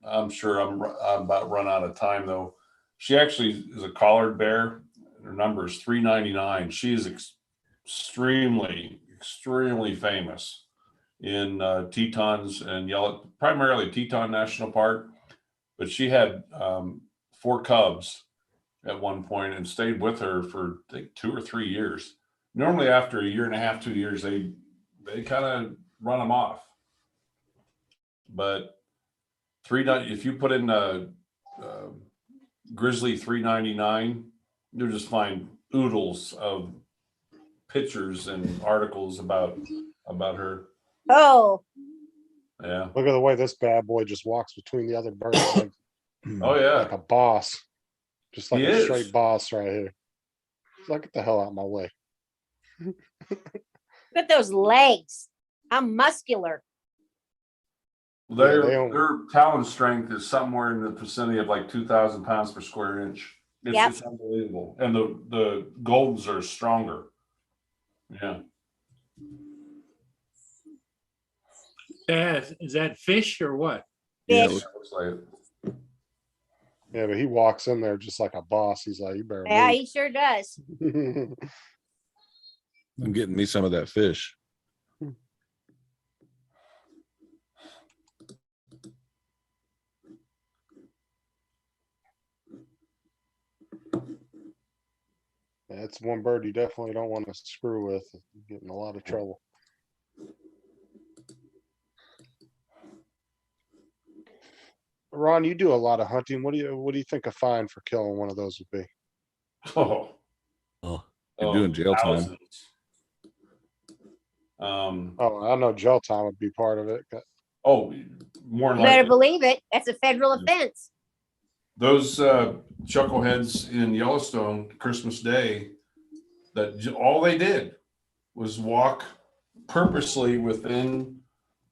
I'm sure I'm about run out of time, though. She actually is a collared bear. Her number is 399. She is extremely famous in Tetons and primarily Teton National Park. But she had 4 cubs at one point and stayed with her for I think 2 or 3 years. Normally, after a year and a half, 2 years, they kind of run them off. But if you put in Grizzly 399, you'll just find oodles of pictures and articles about her. Oh, Yeah. Look at the way this bad boy just walks between the other birds like, Oh yeah. like a boss. Just like He a is. straight boss right here. He's like, get the hell out of my way. look at those legs. How muscular. Their they don't- their talon strength is somewhere in the vicinity of like 2,000 pounds per square inch. Yep. It's unbelievable. And the goldens are stronger. Yeah. Is that fish or what? Yeah, Fish. Looks like it. Yeah, but he walks in there just like a boss. He's like, you better Yeah, he sure does. leave. I'm getting me some of that fish. That's one bird you definitely don't want to screw with. You get in a lot of trouble. Ron, you do a lot of hunting. What do you think a fine for killing one of those would be? Oh, Oh, You're doing jail time. thousands. Oh, I know jail time would be part of it. Oh, more You than better likely. believe it. That's a federal offense. Those chuckleheads in Yellowstone Christmas Day, all they did was walk purposely within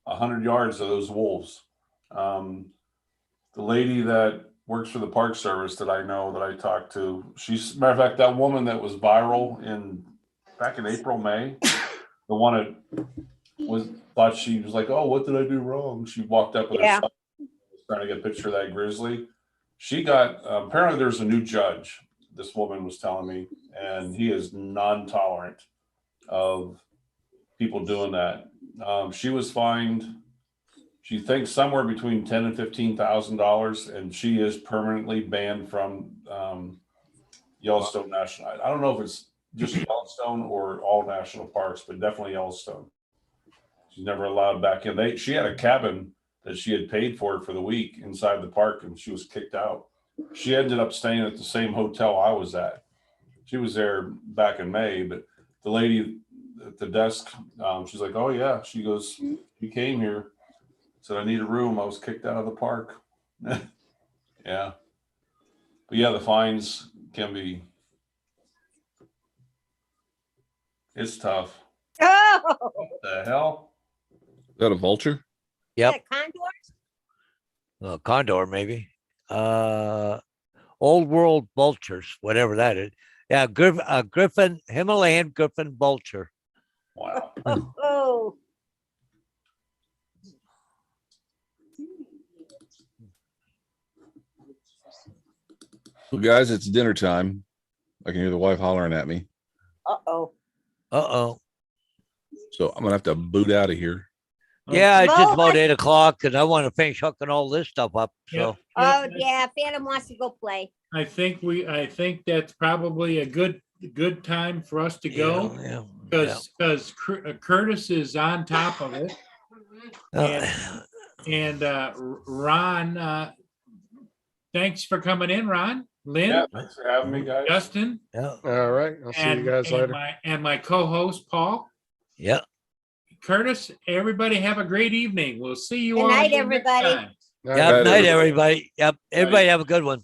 100 yards of those wolves. The lady that works for the Park Service that I know that I talked to, she's matter of fact, that woman that was viral back in April, May, the one that thought she was like, oh, what did I do wrong? She walked up with her son, trying to get a picture of that grizzly. She got apparently there's a new judge, this woman was telling me, and he is non-tolerant of people doing that. She was fined, she thinks somewhere between $10,000 and $15,000, and she is permanently banned from Yellowstone National. I don't know if it's just Yellowstone or all national parks, but definitely Yellowstone. She's never allowed back in. She had a cabin that she had paid for the week inside the park, and she was kicked out. She ended up staying at the same hotel I was at. She was there back in May, but the lady at the desk, she's like, oh yeah. She goes, you came here, said I need a room. I was kicked out of the park. Yeah. But yeah, the fines can be, it's tough. Oh, What the hell? Is that a vulture? yep. condors? Condor, maybe. Old world vultures, whatever that is. Yeah, griffin, Himalayan griffin vulture. Wow. Oh, Well, guys, it's dinner time. I can hear the wife hollering at me. uh-oh. Uh-oh. So I'm gonna have to boot out of here. Yeah, it's just about Well, 8 o'clock and I want to finish hooking all this stuff up. So Oh, yeah, Phantom wants to go play. I think that's probably a good time for us to go. yeah. Because Curtis is on top of it. And Ron, thanks for coming in, Ron. Lynn, Yeah, thanks for having me, guys. Justin, Yeah. All right. I'll see you guys later. my co-host, Paul. Yeah. Curtis, everybody have a great evening. We'll see you Good all night, again next everybody. time. All Yep. right. Night, everybody. Yep. Everybody have a good one.